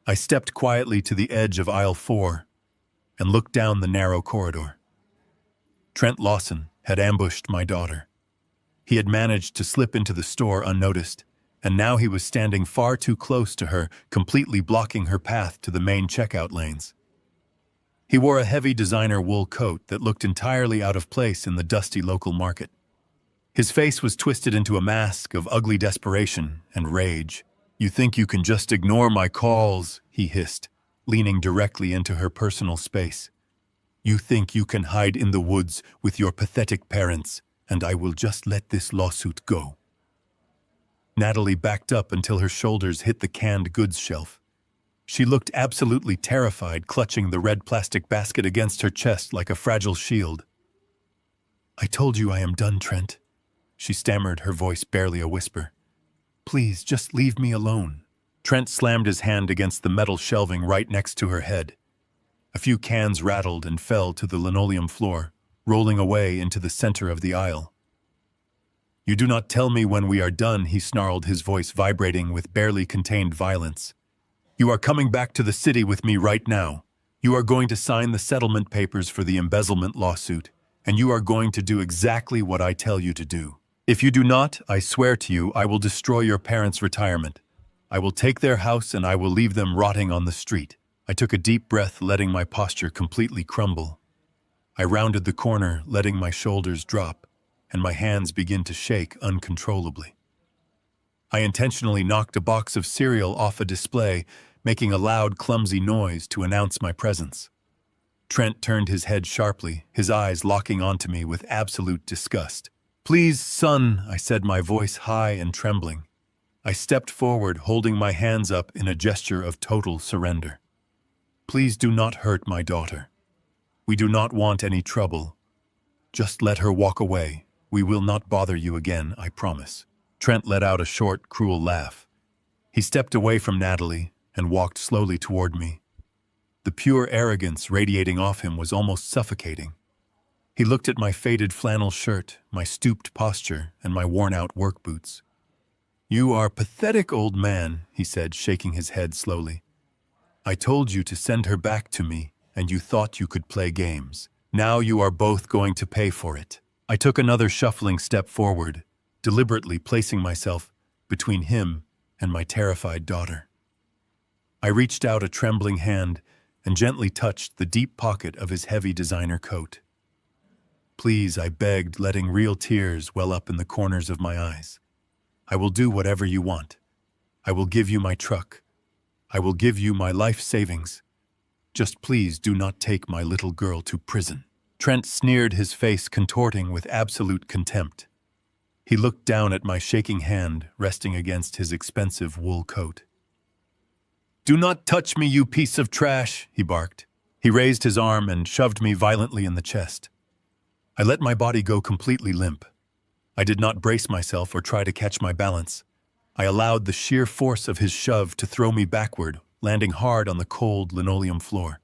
I stepped quietly to the edge of aisle 4 and looked down the narrow corridor. Trent Lawson had ambushed my daughter. He had managed to slip into the store unnoticed, and now he was standing far too close to her, completely blocking her path to the main checkout lanes. He wore a heavy designer wool coat that looked entirely out of place in the dusty local market. His face was twisted into a mask of ugly desperation and rage. "You think you can just ignore my calls," he hissed, leaning directly into her personal space. "You think you can hide in the woods with your pathetic parents, and I will just let this lawsuit go." Natalie backed up until her shoulders hit the canned goods shelf. She looked absolutely terrified, clutching the red plastic basket against her chest like a fragile shield. "I told you I am done, Trent," she stammered, her voice barely a whisper. "Please, just leave me alone." Trent slammed his hand against the metal shelving right next to her head. A few cans rattled and fell to the linoleum floor, rolling away into the center of the aisle. "You do not tell me when we are done," he snarled, his voice vibrating with barely contained violence. "You are coming back to the city with me right now. You are going to sign the settlement papers for the embezzlement lawsuit, and you are going to do exactly what I tell you to do. If you do not, I swear to you, I will destroy your parents' retirement. I will take their house and I will leave them rotting on the street." I took a deep breath, letting my posture completely crumble. I rounded the corner, letting my shoulders drop, and my hands begin to shake uncontrollably. I intentionally knocked a box of cereal off a display, making a loud, clumsy noise to announce my presence. Trent turned his head sharply, his eyes locking onto me with absolute disgust. "Please, son," I said, my voice high and trembling. I stepped forward, holding my hands up in a gesture of total surrender. "Please do not hurt my daughter. We do not want any trouble. Just let her walk away. We will not bother you again, I promise." Trent let out a short, cruel laugh. He stepped away from Natalie and walked slowly toward me. The pure arrogance radiating off him was almost suffocating. He looked at my faded flannel shirt, my stooped posture, and my worn-out work boots. "You are pathetic, old man," he said, shaking his head slowly. "I told you to send her back to me, and you thought you could play games. Now you are both going to pay for it." I took another shuffling step forward, deliberately placing myself between him and my terrified daughter. I reached out a trembling hand and gently touched the deep pocket of his heavy designer coat. "Please," I begged, letting real tears well up in the corners of my eyes. "I will do whatever you want. I will give you my truck. I will give you my life savings. Just please do not take my little girl to prison." Trent sneered, his face contorting with absolute contempt. He looked down at my shaking hand resting against his expensive wool coat. "Do not touch me, you piece of trash," he barked. He raised his arm and shoved me violently in the chest. I let my body go completely limp. I did not brace myself or try to catch my balance. I allowed the sheer force of his shove to throw me backward, landing hard on the cold linoleum floor.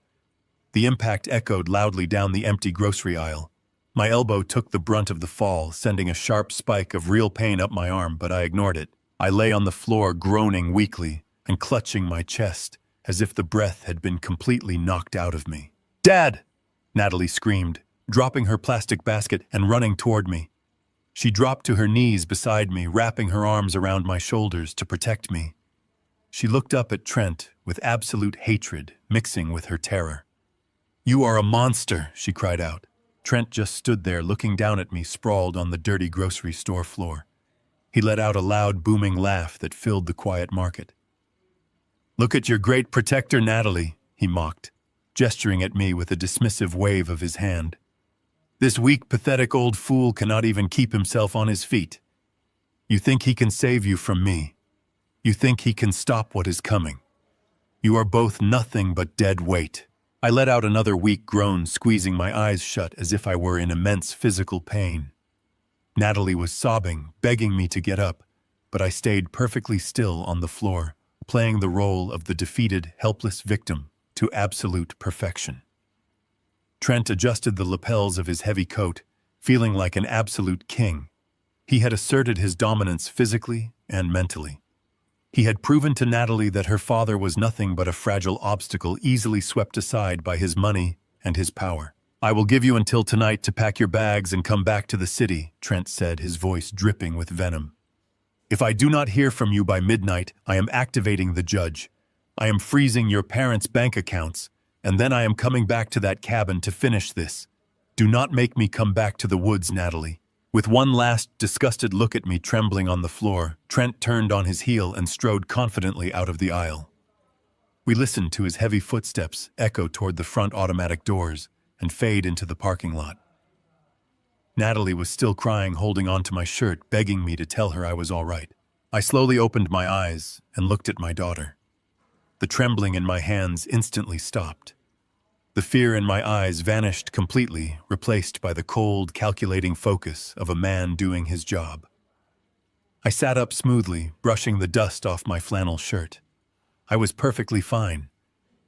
The impact echoed loudly down the empty grocery aisle. My elbow took the brunt of the fall, sending a sharp spike of real pain up my arm, but I ignored it. I lay on the floor groaning weakly and clutching my chest, as if the breath had been completely knocked out of me. "Dad!" Natalie screamed, dropping her plastic basket and running toward me. She dropped to her knees beside me, wrapping her arms around my shoulders to protect me. She looked up at Trent with absolute hatred mixing with her terror. "You are a monster," she cried out. Trent just stood there looking down at me, sprawled on the dirty grocery store floor. He let out a loud, booming laugh that filled the quiet market. "Look at your great protector, Natalie," he mocked, gesturing at me with a dismissive wave of his hand. "This weak, pathetic old fool cannot even keep himself on his feet. You think he can save you from me. You think he can stop what is coming. You are both nothing but dead weight." I let out another weak groan, squeezing my eyes shut as if I were in immense physical pain. Natalie was sobbing, begging me to get up, but I stayed perfectly still on the floor, playing the role of the defeated, helpless victim to absolute perfection. Trent adjusted the lapels of his heavy coat, feeling like an absolute king. He had asserted his dominance physically and mentally. He had proven to Natalie that her father was nothing but a fragile obstacle easily swept aside by his money and his power. "I will give you until tonight to pack your bags and come back to the city," Trent said, his voice dripping with venom. "If I do not hear from you by midnight, I am activating the judge. I am freezing your parents' bank accounts, and then I am coming back to that cabin to finish this. Do not make me come back to the woods, Natalie." With one last disgusted look at me trembling on the floor, Trent turned on his heel and strode confidently out of the aisle. We listened to his heavy footsteps echo toward the front automatic doors and fade into the parking lot. Natalie was still crying, holding onto my shirt, begging me to tell her I was all right. I slowly opened my eyes and looked at my daughter. The trembling in my hands instantly stopped. The fear in my eyes vanished completely, replaced by the cold, calculating focus of a man doing his job. I sat up smoothly, brushing the dust off my flannel shirt. I was perfectly fine.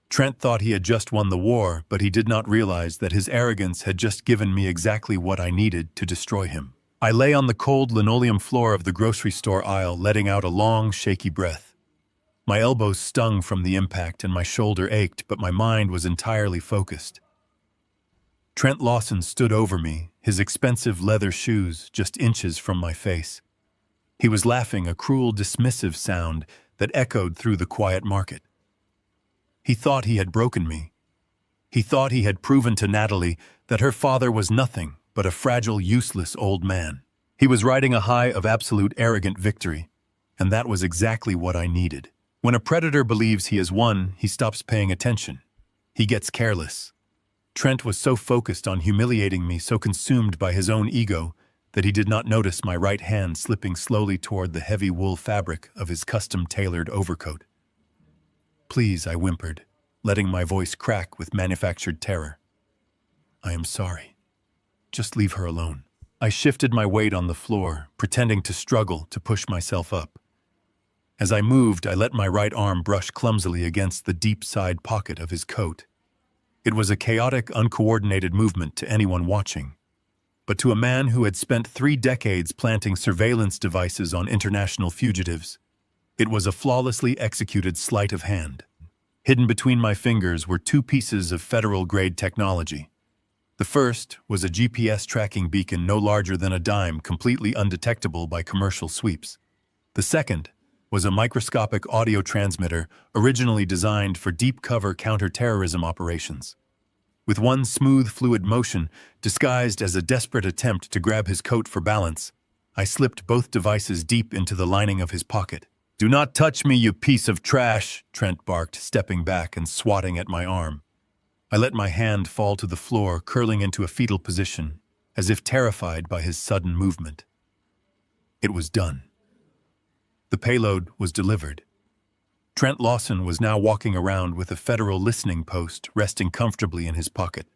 Trent thought he had just won the war, but he did not realize that his arrogance had just given me exactly what I needed to destroy him. I lay on the cold linoleum floor of the grocery store aisle, letting out a long, shaky breath. My elbows stung from the impact and my shoulder ached, but my mind was entirely focused. Trent Lawson stood over me, his expensive leather shoes just inches from my face. He was laughing, a cruel, dismissive sound that echoed through the quiet market. He thought he had broken me. He thought he had proven to Natalie that her father was nothing but a fragile, useless old man. He was riding a high of absolute arrogant victory, and that was exactly what I needed. When a predator believes he has won, he stops paying attention. He gets careless. Trent was so focused on humiliating me, so consumed by his own ego, that he did not notice my right hand slipping slowly toward the heavy wool fabric of his custom-tailored overcoat. "Please," I whimpered, letting my voice crack with manufactured terror. "I am sorry. Just leave her alone." I shifted my weight on the floor, pretending to struggle to push myself up. As I moved, I let my right arm brush clumsily against the deep side pocket of his coat. It was a chaotic, uncoordinated movement to anyone watching. But to a man who had spent 3 decades planting surveillance devices on international fugitives, it was a flawlessly executed sleight of hand. Hidden between my fingers were 2 pieces of federal-grade technology. The first was a GPS tracking beacon no larger than a dime, completely undetectable by commercial sweeps. The second was a microscopic audio transmitter originally designed for deep-cover counter-terrorism operations. With one smooth, fluid motion, disguised as a desperate attempt to grab his coat for balance, I slipped both devices deep into the lining of his pocket. "Do not touch me, you piece of trash," Trent barked, stepping back and swatting at my arm. I let my hand fall to the floor, curling into a fetal position, as if terrified by his sudden movement. It was done. The payload was delivered. Trent Lawson was now walking around with a federal listening post resting comfortably in his pocket.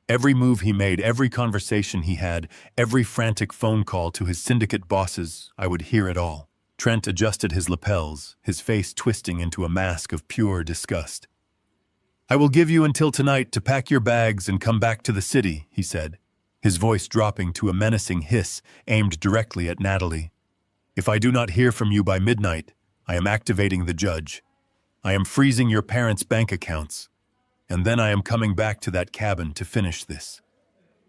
Every move he made, every conversation he had, every frantic phone call to his syndicate bosses, I would hear it all. Trent adjusted his lapels, his face twisting into a mask of pure disgust. "I will give you until tonight to pack your bags and come back to the city," he said, his voice dropping to a menacing hiss aimed directly at Natalie. "If I do not hear from you by midnight, I am activating the judge. I am freezing your parents' bank accounts, and then I am coming back to that cabin to finish this.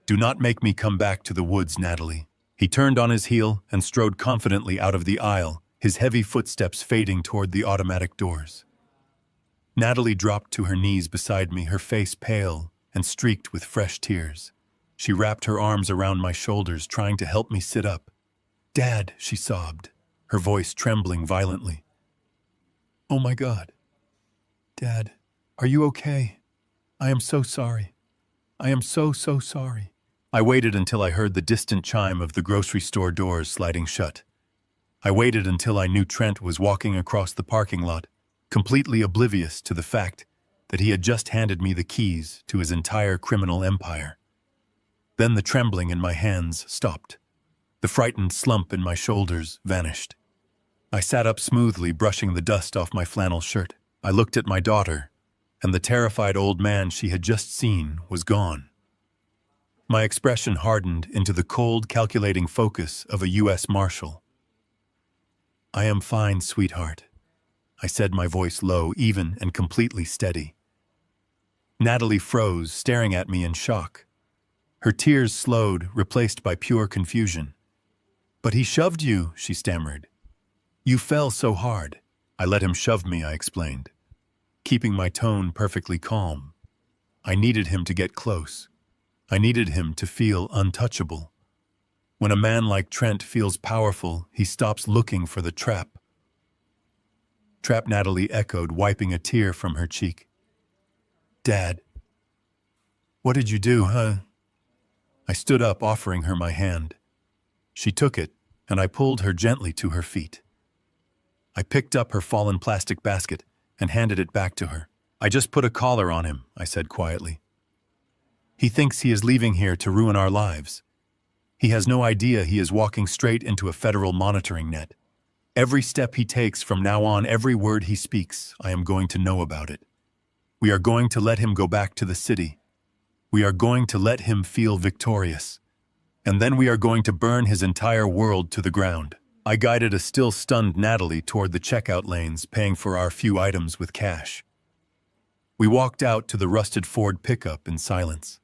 Do not make me come back to the woods, Natalie." He turned on his heel and strode confidently out of the aisle, his heavy footsteps fading toward the automatic doors. Natalie dropped to her knees beside me, her face pale and streaked with fresh tears. She wrapped her arms around my shoulders, trying to help me sit up. "Dad," she sobbed, her voice trembling violently. "Oh my God. Dad, are you okay? I am so sorry. I am so sorry." I waited until I heard the distant chime of the grocery store doors sliding shut. I waited until I knew Trent was walking across the parking lot, completely oblivious to the fact that he had just handed me the keys to his entire criminal empire. Then the trembling in my hands stopped. The frightened slump in my shoulders vanished. I sat up smoothly, brushing the dust off my flannel shirt. I looked at my daughter, and the terrified old man she had just seen was gone. My expression hardened into the cold, calculating focus of a U.S. Marshal. "I am fine, sweetheart," I said, my voice low, even and completely steady. Natalie froze, staring at me in shock. Her tears slowed, replaced by pure confusion. "But he shoved you," she stammered. "You fell so hard." "I let him shove me," I explained, keeping my tone perfectly calm. I needed him to get close. I needed him to feel untouchable. When a man like Trent feels powerful, he stops looking for the trap. "Trap," Natalie echoed, wiping a tear from her cheek. "Dad, what did you do, huh?" I stood up, offering her my hand. She took it, and I pulled her gently to her feet. I picked up her fallen plastic basket and handed it back to her. "I just put a collar on him," I said quietly. "He thinks he is leaving here to ruin our lives. He has no idea he is walking straight into a federal monitoring net. Every step he takes from now on, every word he speaks, I am going to know about it. We are going to let him go back to the city. We are going to let him feel victorious. And then we are going to burn his entire world to the ground." I guided a still stunned Natalie toward the checkout lanes, paying for our few items with cash. We walked out to the rusted Ford pickup in silence.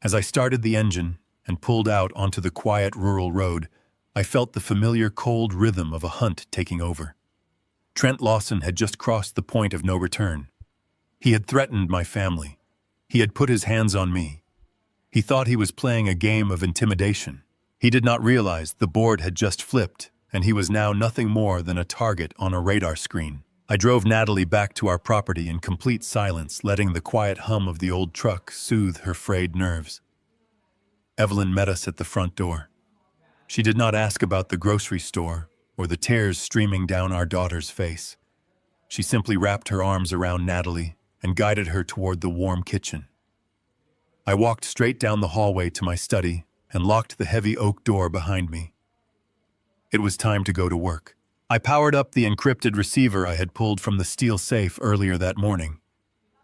As I started the engine and pulled out onto the quiet rural road, I felt the familiar cold rhythm of a hunt taking over. Trent Lawson had just crossed the point of no return. He had threatened my family. He had put his hands on me. He thought he was playing a game of intimidation. He did not realize the board had just flipped, and he was now nothing more than a target on a radar screen. I drove Natalie back to our property in complete silence, letting the quiet hum of the old truck soothe her frayed nerves. Evelyn met us at the front door. She did not ask about the grocery store or the tears streaming down our daughter's face. She simply wrapped her arms around Natalie and guided her toward the warm kitchen. I walked straight down the hallway to my study and locked the heavy oak door behind me. It was time to go to work. I powered up the encrypted receiver I had pulled from the steel safe earlier that morning.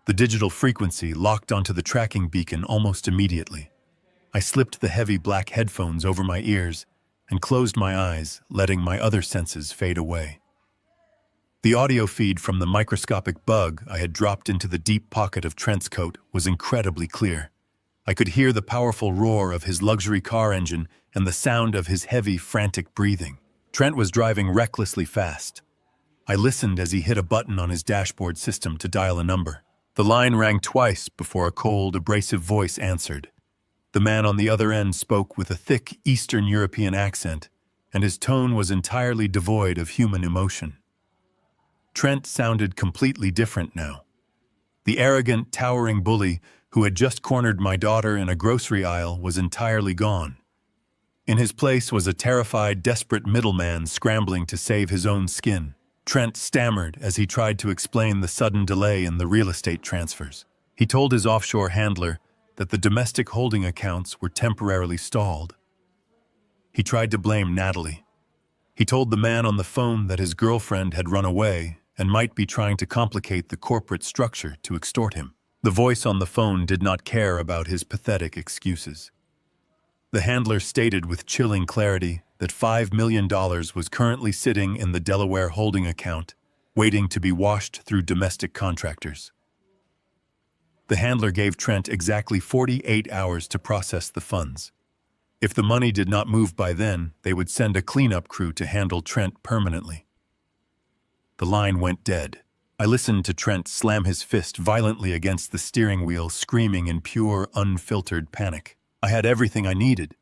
The digital frequency locked onto the tracking beacon almost immediately. I slipped the heavy black headphones over my ears and closed my eyes, letting my other senses fade away. The audio feed from the microscopic bug I had dropped into the deep pocket of Trent's coat was incredibly clear. I could hear the powerful roar of his luxury car engine and the sound of his heavy, frantic breathing. Trent was driving recklessly fast. I listened as he hit a button on his dashboard system to dial a number. The line rang twice before a cold, abrasive voice answered. The man on the other end spoke with a thick Eastern European accent, and his tone was entirely devoid of human emotion. Trent sounded completely different now. The arrogant, towering bully who had just cornered my daughter in a grocery aisle was entirely gone. In his place was a terrified, desperate middleman scrambling to save his own skin. Trent stammered as he tried to explain the sudden delay in the real estate transfers. He told his offshore handler that the domestic holding accounts were temporarily stalled. He tried to blame Natalie. He told the man on the phone that his girlfriend had run away and might be trying to complicate the corporate structure to extort him. The voice on the phone did not care about his pathetic excuses. The handler stated with chilling clarity that $5 million was currently sitting in the Delaware holding account, waiting to be washed through domestic contractors. The handler gave Trent exactly 48 hours to process the funds. If the money did not move by then, they would send a cleanup crew to handle Trent permanently. The line went dead. I listened to Trent slam his fist violently against the steering wheel, screaming in pure, unfiltered panic. I had everything I needed.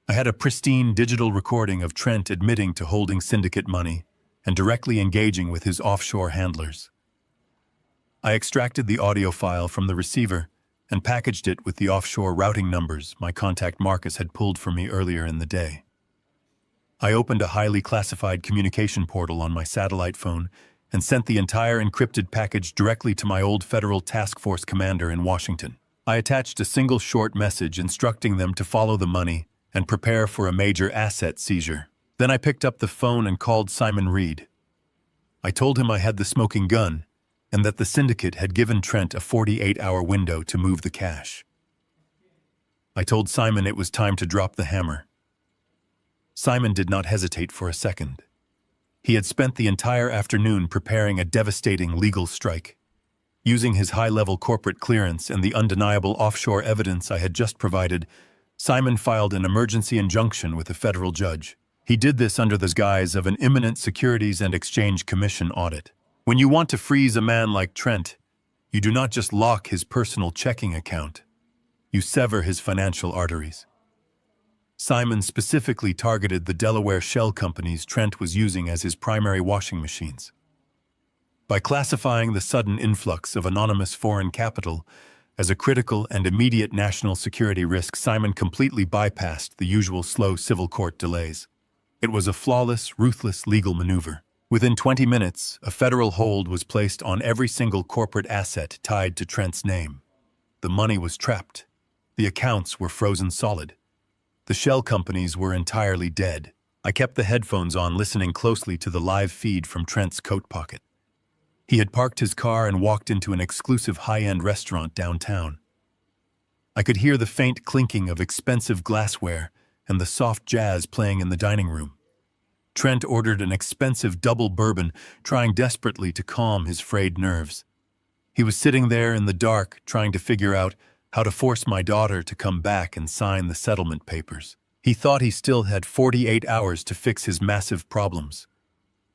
I had a pristine digital recording of Trent admitting to holding syndicate money and directly engaging with his offshore handlers. I extracted the audio file from the receiver and packaged it with the offshore routing numbers my contact Marcus had pulled for me earlier in the day. I opened a highly classified communication portal on my satellite phone and sent the entire encrypted package directly to my old federal task force commander in Washington. I attached a single short message instructing them to follow the money and prepare for a major asset seizure. Then I picked up the phone and called Simon Reed. I told him I had the smoking gun and that the syndicate had given Trent a 48-hour window to move the cash. I told Simon it was time to drop the hammer. Simon did not hesitate for a second. He had spent the entire afternoon preparing a devastating legal strike. Using his high-level corporate clearance and the undeniable offshore evidence I had just provided, Simon filed an emergency injunction with a federal judge. He did this under the guise of an imminent Securities and Exchange Commission audit. When you want to freeze a man like Trent, you do not just lock his personal checking account. You sever his financial arteries. Simon specifically targeted the Delaware shell companies Trent was using as his primary washing machines. By classifying the sudden influx of anonymous foreign capital as a critical and immediate national security risk, Simon completely bypassed the usual slow civil court delays. It was a flawless, ruthless legal maneuver. Within 20 minutes, a federal hold was placed on every single corporate asset tied to Trent's name. The money was trapped. The accounts were frozen solid. The shell companies were entirely dead. I kept the headphones on, listening closely to the live feed from Trent's coat pocket. He had parked his car and walked into an exclusive high-end restaurant downtown. I could hear the faint clinking of expensive glassware and the soft jazz playing in the dining room. Trent ordered an expensive double bourbon, trying desperately to calm his frayed nerves. He was sitting there in the dark, trying to figure out how to force my daughter to come back and sign the settlement papers. He thought he still had 48 hours to fix his massive problems.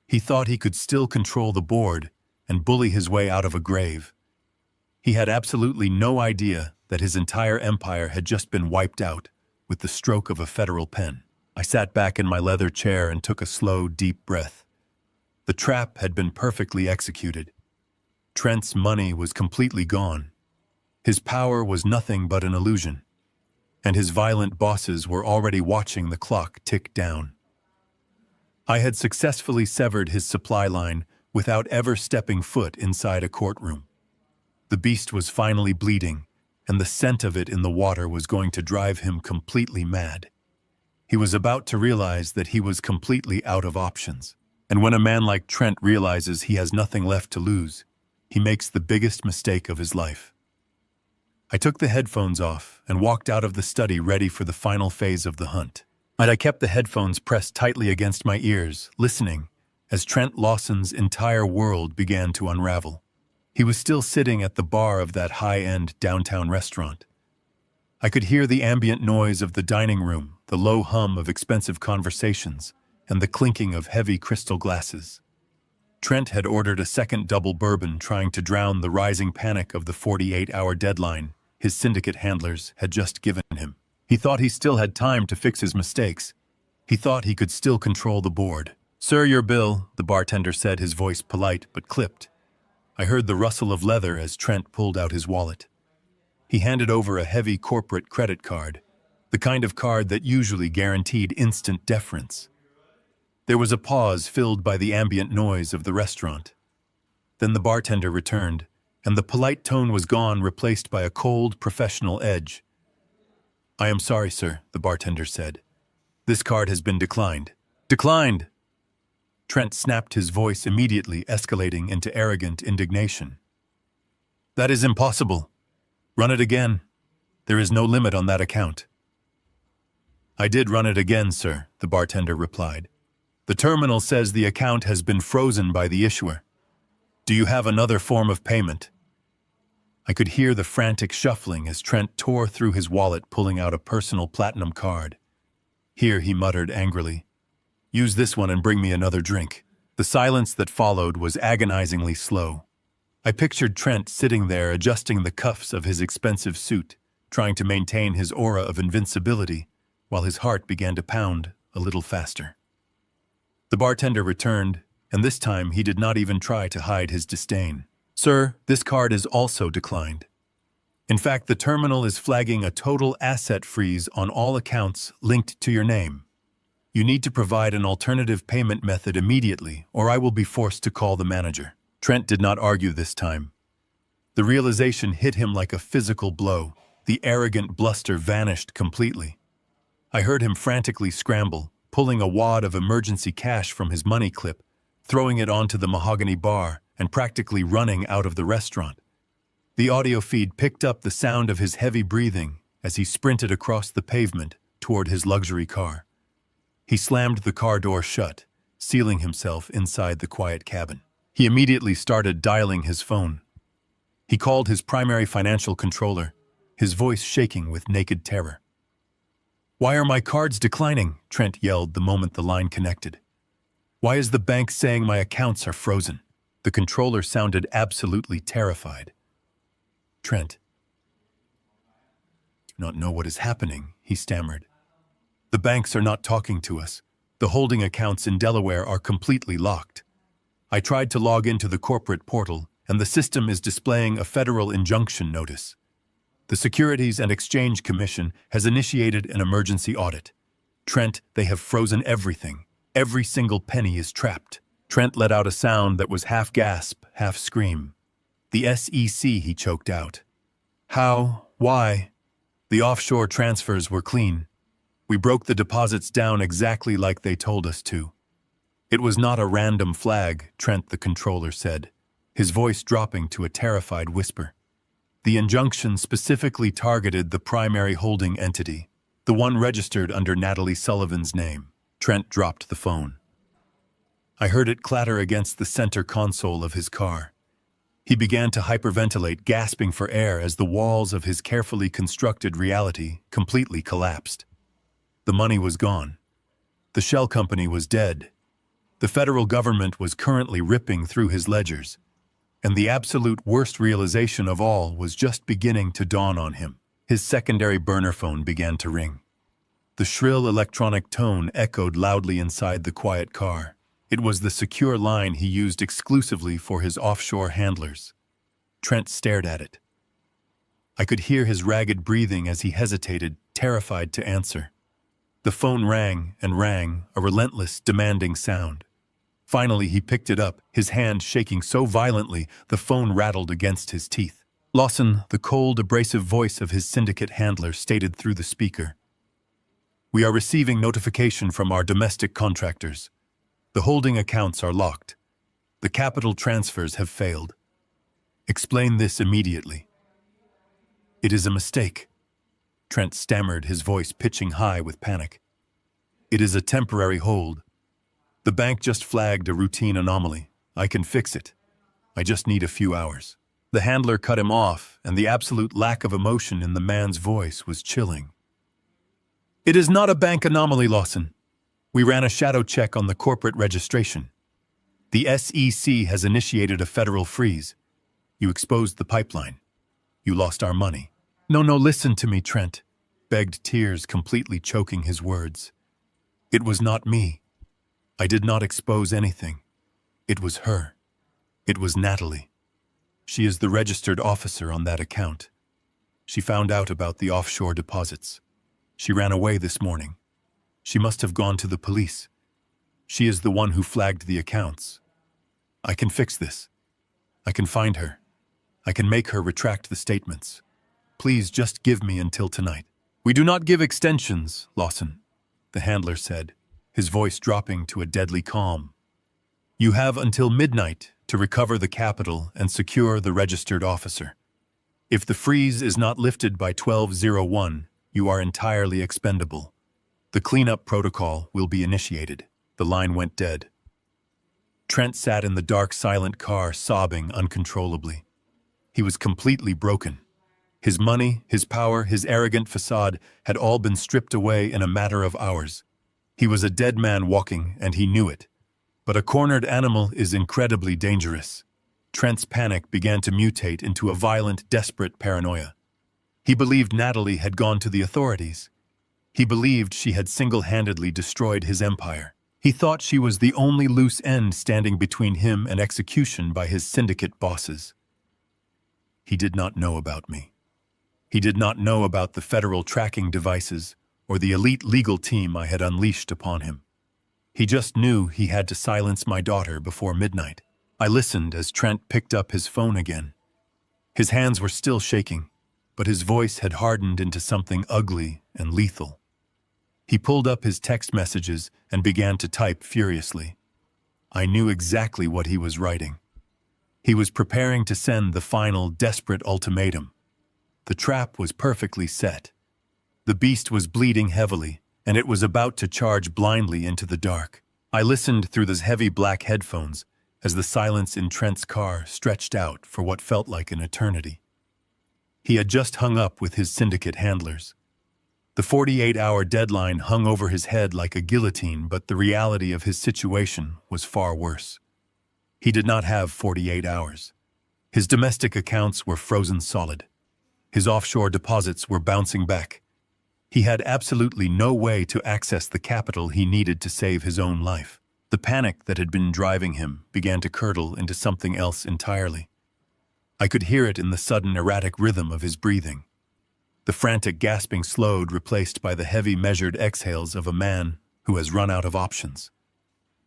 He thought he could still control the board and bully his way out of a grave. He had absolutely no idea that his entire empire had just been wiped out with the stroke of a federal pen. I sat back in my leather chair and took a slow, deep breath. The trap had been perfectly executed. Trent's money was completely gone. His power was nothing but an illusion, and his violent bosses were already watching the clock tick down. I had successfully severed his supply line without ever stepping foot inside a courtroom. The beast was finally bleeding, and the scent of it in the water was going to drive him completely mad. He was about to realize that he was completely out of options. And when a man like Trent realizes he has nothing left to lose, he makes the biggest mistake of his life. I took the headphones off and walked out of the study, ready for the final phase of the hunt. And I kept the headphones pressed tightly against my ears, listening as Trent Lawson's entire world began to unravel. He was still sitting at the bar of that high-end downtown restaurant. I could hear the ambient noise of the dining room, the low hum of expensive conversations, and the clinking of heavy crystal glasses. Trent had ordered a second double bourbon, trying to drown the rising panic of the 48-hour deadline his syndicate handlers had just given him. He thought he still had time to fix his mistakes. He thought he could still control the board. "Sir, your bill," the bartender said, his voice polite but clipped. I heard the rustle of leather as Trent pulled out his wallet. He handed over a heavy corporate credit card, the kind of card that usually guaranteed instant deference. There was a pause filled by the ambient noise of the restaurant. Then the bartender returned, and the polite tone was gone, replaced by a cold, professional edge. "I am sorry, sir," the bartender said. "This card has been declined." "Declined!" Trent snapped, his voice immediately escalating into arrogant indignation. "That is impossible. Run it again. There is no limit on that account." "I did run it again, sir," the bartender replied. "The terminal says the account has been frozen by the issuer. Do you have another form of payment?" I could hear the frantic shuffling as Trent tore through his wallet, pulling out a personal platinum card. "Here," he muttered angrily. "Use this one and bring me another drink." The silence that followed was agonizingly slow. I pictured Trent sitting there adjusting the cuffs of his expensive suit, trying to maintain his aura of invincibility, while his heart began to pound a little faster. The bartender returned, and this time he did not even try to hide his disdain. "Sir, this card is also declined. In fact, the terminal is flagging a total asset freeze on all accounts linked to your name. You need to provide an alternative payment method immediately, or I will be forced to call the manager." Trent did not argue this time. The realization hit him like a physical blow. The arrogant bluster vanished completely. I heard him frantically scramble, pulling a wad of emergency cash from his money clip, throwing it onto the mahogany bar, and practically running out of the restaurant. The audio feed picked up the sound of his heavy breathing as he sprinted across the pavement toward his luxury car. He slammed the car door shut, sealing himself inside the quiet cabin. He immediately started dialing his phone. He called his primary financial controller, his voice shaking with naked terror. "Why are my cards declining?" Trent yelled the moment the line connected. "Why is the bank saying my accounts are frozen?" The controller sounded absolutely terrified. "Trent, I do not know what is happening," he stammered. "The banks are not talking to us. The holding accounts in Delaware are completely locked. I tried to log into the corporate portal, and the system is displaying a federal injunction notice. The Securities and Exchange Commission has initiated an emergency audit. Trent, they have frozen everything. Every single penny is trapped." Trent let out a sound that was half gasp, half scream. "The SEC," he choked out. "How? Why?" "The offshore transfers were clean. We broke the deposits down exactly like they told us to." "It was not a random flag," Trent the controller said, his voice dropping to a terrified whisper. "The injunction specifically targeted the primary holding entity, the one registered under Natalie Sullivan's name." Trent dropped the phone. I heard it clatter against the center console of his car. He began to hyperventilate, gasping for air as the walls of his carefully constructed reality completely collapsed. The money was gone. The shell company was dead. The federal government was currently ripping through his ledgers. And the absolute worst realization of all was just beginning to dawn on him. His secondary burner phone began to ring. The shrill electronic tone echoed loudly inside the quiet car. It was the secure line he used exclusively for his offshore handlers. Trent stared at it. I could hear his ragged breathing as he hesitated, terrified to answer. The phone rang and rang, a relentless, demanding sound. Finally, he picked it up, his hand shaking so violently the phone rattled against his teeth. "Lawson," the cold, abrasive voice of his syndicate handler stated through the speaker. "We are receiving notification from our domestic contractors. The holding accounts are locked. The capital transfers have failed. Explain this immediately." "It is a mistake," Trent stammered, his voice pitching high with panic. "It is a temporary hold. The bank just flagged a routine anomaly. I can fix it. I just need a few hours." The handler cut him off, and the absolute lack of emotion in the man's voice was chilling. "It is not a bank anomaly, Lawson. We ran a shadow check on the corporate registration. The SEC has initiated a federal freeze. You exposed the pipeline. You lost our money." No, listen to me, Trent," begged, tears completely choking his words. "It was not me. I did not expose anything. It was her. It was Natalie. She is the registered officer on that account. She found out about the offshore deposits. She ran away this morning. She must have gone to the police. She is the one who flagged the accounts. I can fix this. I can find her. I can make her retract the statements. Please just give me until tonight. We do not give extensions, Lawson, the handler said, his voice dropping to a deadly calm. You have until midnight to recover the capital and secure the registered officer. If the freeze is not lifted by 12:01, you are entirely expendable. The cleanup protocol will be initiated. The line went dead. Trent sat in the dark, silent car, sobbing uncontrollably. He was completely broken. His money, his power, his arrogant facade had all been stripped away in a matter of hours. He was a dead man walking, and he knew it. But a cornered animal is incredibly dangerous. Trent's panic began to mutate into a violent, desperate paranoia. He believed Natalie had gone to the authorities. He believed she had single-handedly destroyed his empire. He thought she was the only loose end standing between him and execution by his syndicate bosses. He did not know about me. He did not know about the federal tracking devices or the elite legal team I had unleashed upon him. He just knew he had to silence my daughter before midnight. I listened as Trent picked up his phone again. His hands were still shaking, but his voice had hardened into something ugly and lethal. He pulled up his text messages and began to type furiously. I knew exactly what he was writing. He was preparing to send the final, desperate ultimatum. The trap was perfectly set. The beast was bleeding heavily, and it was about to charge blindly into the dark. I listened through those heavy black headphones as the silence in Trent's car stretched out for what felt like an eternity. He had just hung up with his syndicate handlers. The 48-hour deadline hung over his head like a guillotine, but the reality of his situation was far worse. He did not have 48 hours. His domestic accounts were frozen solid. His offshore deposits were bouncing back. He had absolutely no way to access the capital he needed to save his own life. The panic that had been driving him began to curdle into something else entirely. I could hear it in the sudden erratic rhythm of his breathing. The frantic gasping slowed, replaced by the heavy measured exhales of a man who has run out of options.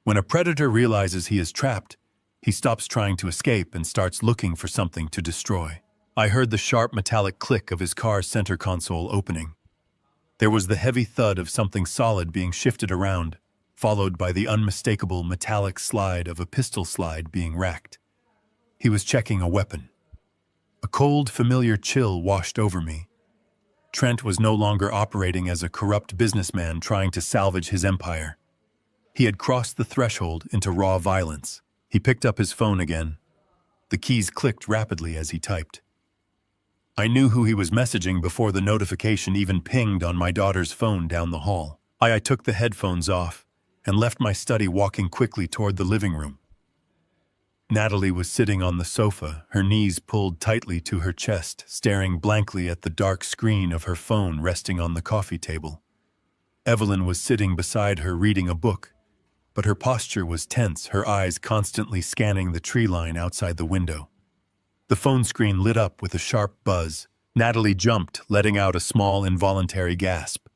When a predator realizes he is trapped, he stops trying to escape and starts looking for something to destroy. I heard the sharp metallic click of his car's center console opening. There was the heavy thud of something solid being shifted around, followed by the unmistakable metallic slide of a pistol slide being racked. He was checking a weapon. A cold, familiar chill washed over me. Trent was no longer operating as a corrupt businessman trying to salvage his empire. He had crossed the threshold into raw violence. He picked up his phone again. The keys clicked rapidly as he typed. I knew who he was messaging before the notification even pinged on my daughter's phone down the hall. I took the headphones off and left my study, walking quickly toward the living room. Natalie was sitting on the sofa, her knees pulled tightly to her chest, staring blankly at the dark screen of her phone resting on the coffee table. Evelyn was sitting beside her reading a book, but her posture was tense, her eyes constantly scanning the tree line outside the window. The phone screen lit up with a sharp buzz. Natalie jumped, letting out a small, involuntary gasp.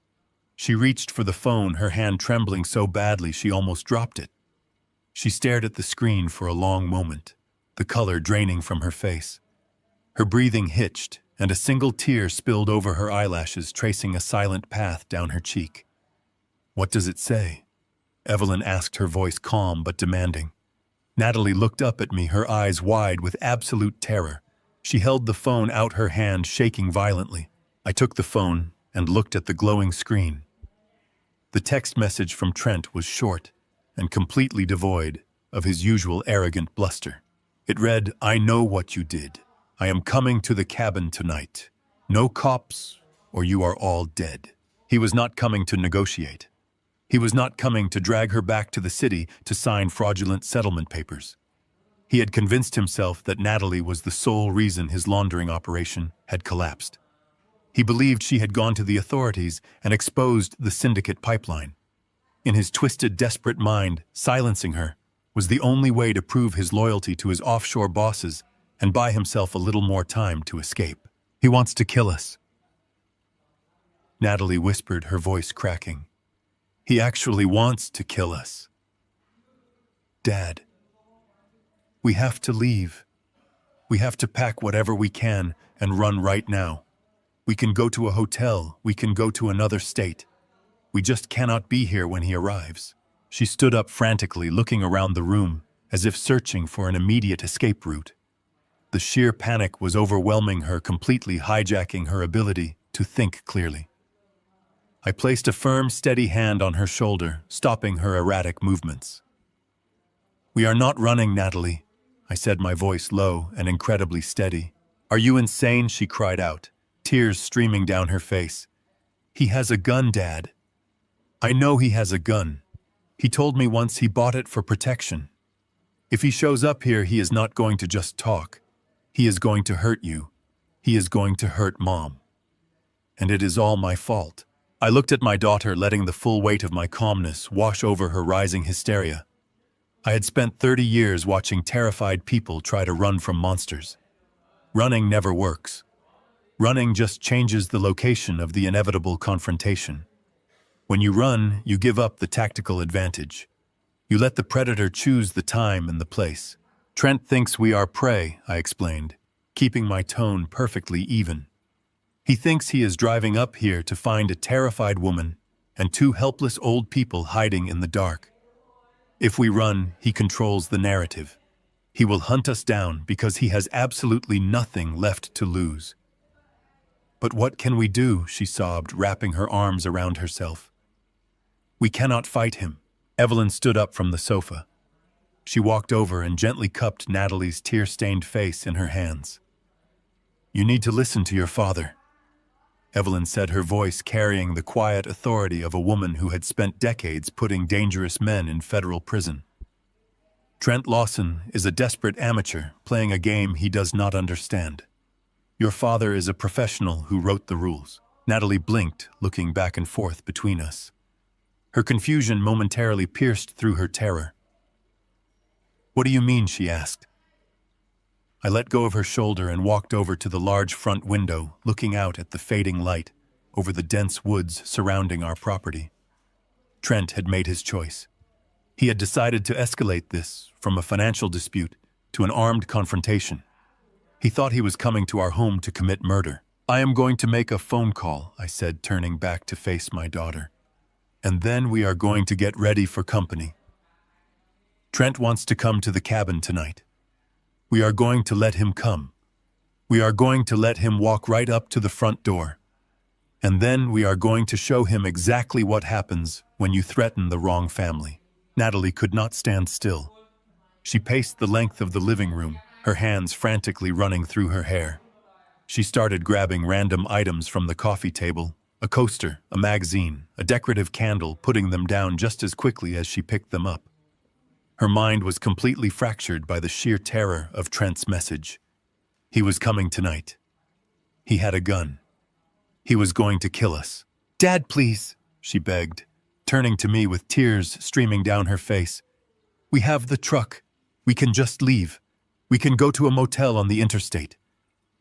She reached for the phone, her hand trembling so badly she almost dropped it. She stared at the screen for a long moment, the color draining from her face. Her breathing hitched, and a single tear spilled over her eyelashes, tracing a silent path down her cheek. What does it say? Evelyn asked, her voice calm but demanding. Natalie looked up at me, her eyes wide with absolute terror. She held the phone out, her hand shaking violently. I took the phone and looked at the glowing screen. The text message from Trent was short and completely devoid of his usual arrogant bluster. It read, I know what you did. I am coming to the cabin tonight. No cops, or you are all dead. He was not coming to negotiate. He was not coming to drag her back to the city to sign fraudulent settlement papers. He had convinced himself that Natalie was the sole reason his laundering operation had collapsed. He believed she had gone to the authorities and exposed the syndicate pipeline. In his twisted, desperate mind, silencing her was the only way to prove his loyalty to his offshore bosses and buy himself a little more time to escape. He wants to kill us. Natalie whispered, her voice cracking. He actually wants to kill us. Dad, we have to leave. We have to pack whatever we can and run right now. We can go to a hotel. We can go to another state. We just cannot be here when he arrives. She stood up frantically, looking around the room, as if searching for an immediate escape route. The sheer panic was overwhelming her, completely hijacking her ability to think clearly. I placed a firm, steady hand on her shoulder, stopping her erratic movements. We are not running, Natalie, I said, my voice low and incredibly steady. Are you insane? She cried out, tears streaming down her face. He has a gun, Dad. I know he has a gun. He told me once he bought it for protection. If he shows up here, he is not going to just talk. He is going to hurt you. He is going to hurt Mom. And it is all my fault. I looked at my daughter, letting the full weight of my calmness wash over her rising hysteria. I had spent 30 years watching terrified people try to run from monsters. Running never works. Running just changes the location of the inevitable confrontation. When you run, you give up the tactical advantage. You let the predator choose the time and the place. Trent thinks we are prey, I explained, keeping my tone perfectly even. He thinks he is driving up here to find a terrified woman and two helpless old people hiding in the dark. If we run, he controls the narrative. He will hunt us down because he has absolutely nothing left to lose. But what can we do? She sobbed, wrapping her arms around herself. We cannot fight him. Evelyn stood up from the sofa. She walked over and gently cupped Natalie's tear-stained face in her hands. You need to listen to your father, Evelyn said, her voice carrying the quiet authority of a woman who had spent decades putting dangerous men in federal prison. Trent Lawson is a desperate amateur playing a game he does not understand. Your father is a professional who wrote the rules. Natalie blinked, looking back and forth between us. Her confusion momentarily pierced through her terror. What do you mean? She asked. I let go of her shoulder and walked over to the large front window, looking out at the fading light over the dense woods surrounding our property. Trent had made his choice. He had decided to escalate this from a financial dispute to an armed confrontation. He thought he was coming to our home to commit murder. I am going to make a phone call, I said, turning back to face my daughter. And then we are going to get ready for company. Trent wants to come to the cabin tonight. We are going to let him come. We are going to let him walk right up to the front door. And then we are going to show him exactly what happens when you threaten the wrong family. Natalie could not stand still. She paced the length of the living room, her hands frantically running through her hair. She started grabbing random items from the coffee table, a coaster, a magazine, a decorative candle, putting them down just as quickly as she picked them up. Her mind was completely fractured by the sheer terror of Trent's message. He was coming tonight. He had a gun. He was going to kill us. Dad, please, she begged, turning to me with tears streaming down her face. We have the truck. We can just leave. We can go to a motel on the interstate.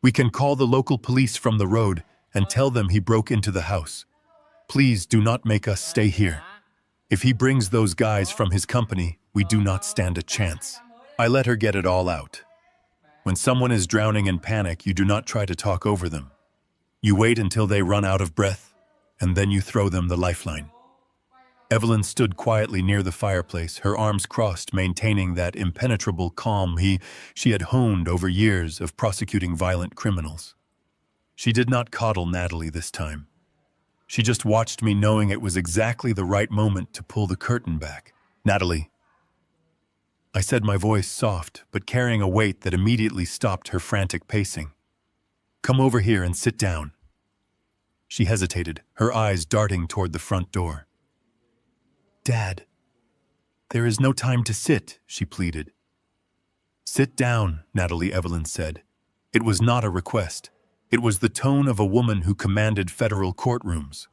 We can call the local police from the road and tell them he broke into the house. Please do not make us stay here. If he brings those guys from his company, we do not stand a chance. I let her get it all out. When someone is drowning in panic, you do not try to talk over them. You wait until they run out of breath, and then you throw them the lifeline. Evelyn stood quietly near the fireplace, her arms crossed, maintaining that impenetrable calm she had honed over years of prosecuting violent criminals. She did not coddle Natalie this time. She just watched me, knowing it was exactly the right moment to pull the curtain back. Natalie, I said, my voice soft, but carrying a weight that immediately stopped her frantic pacing. Come over here and sit down. She hesitated, her eyes darting toward the front door. Dad, there is no time to sit, she pleaded. Sit down, Natalie, Evelyn said. It was not a request. It was the tone of a woman who commanded federal courtrooms.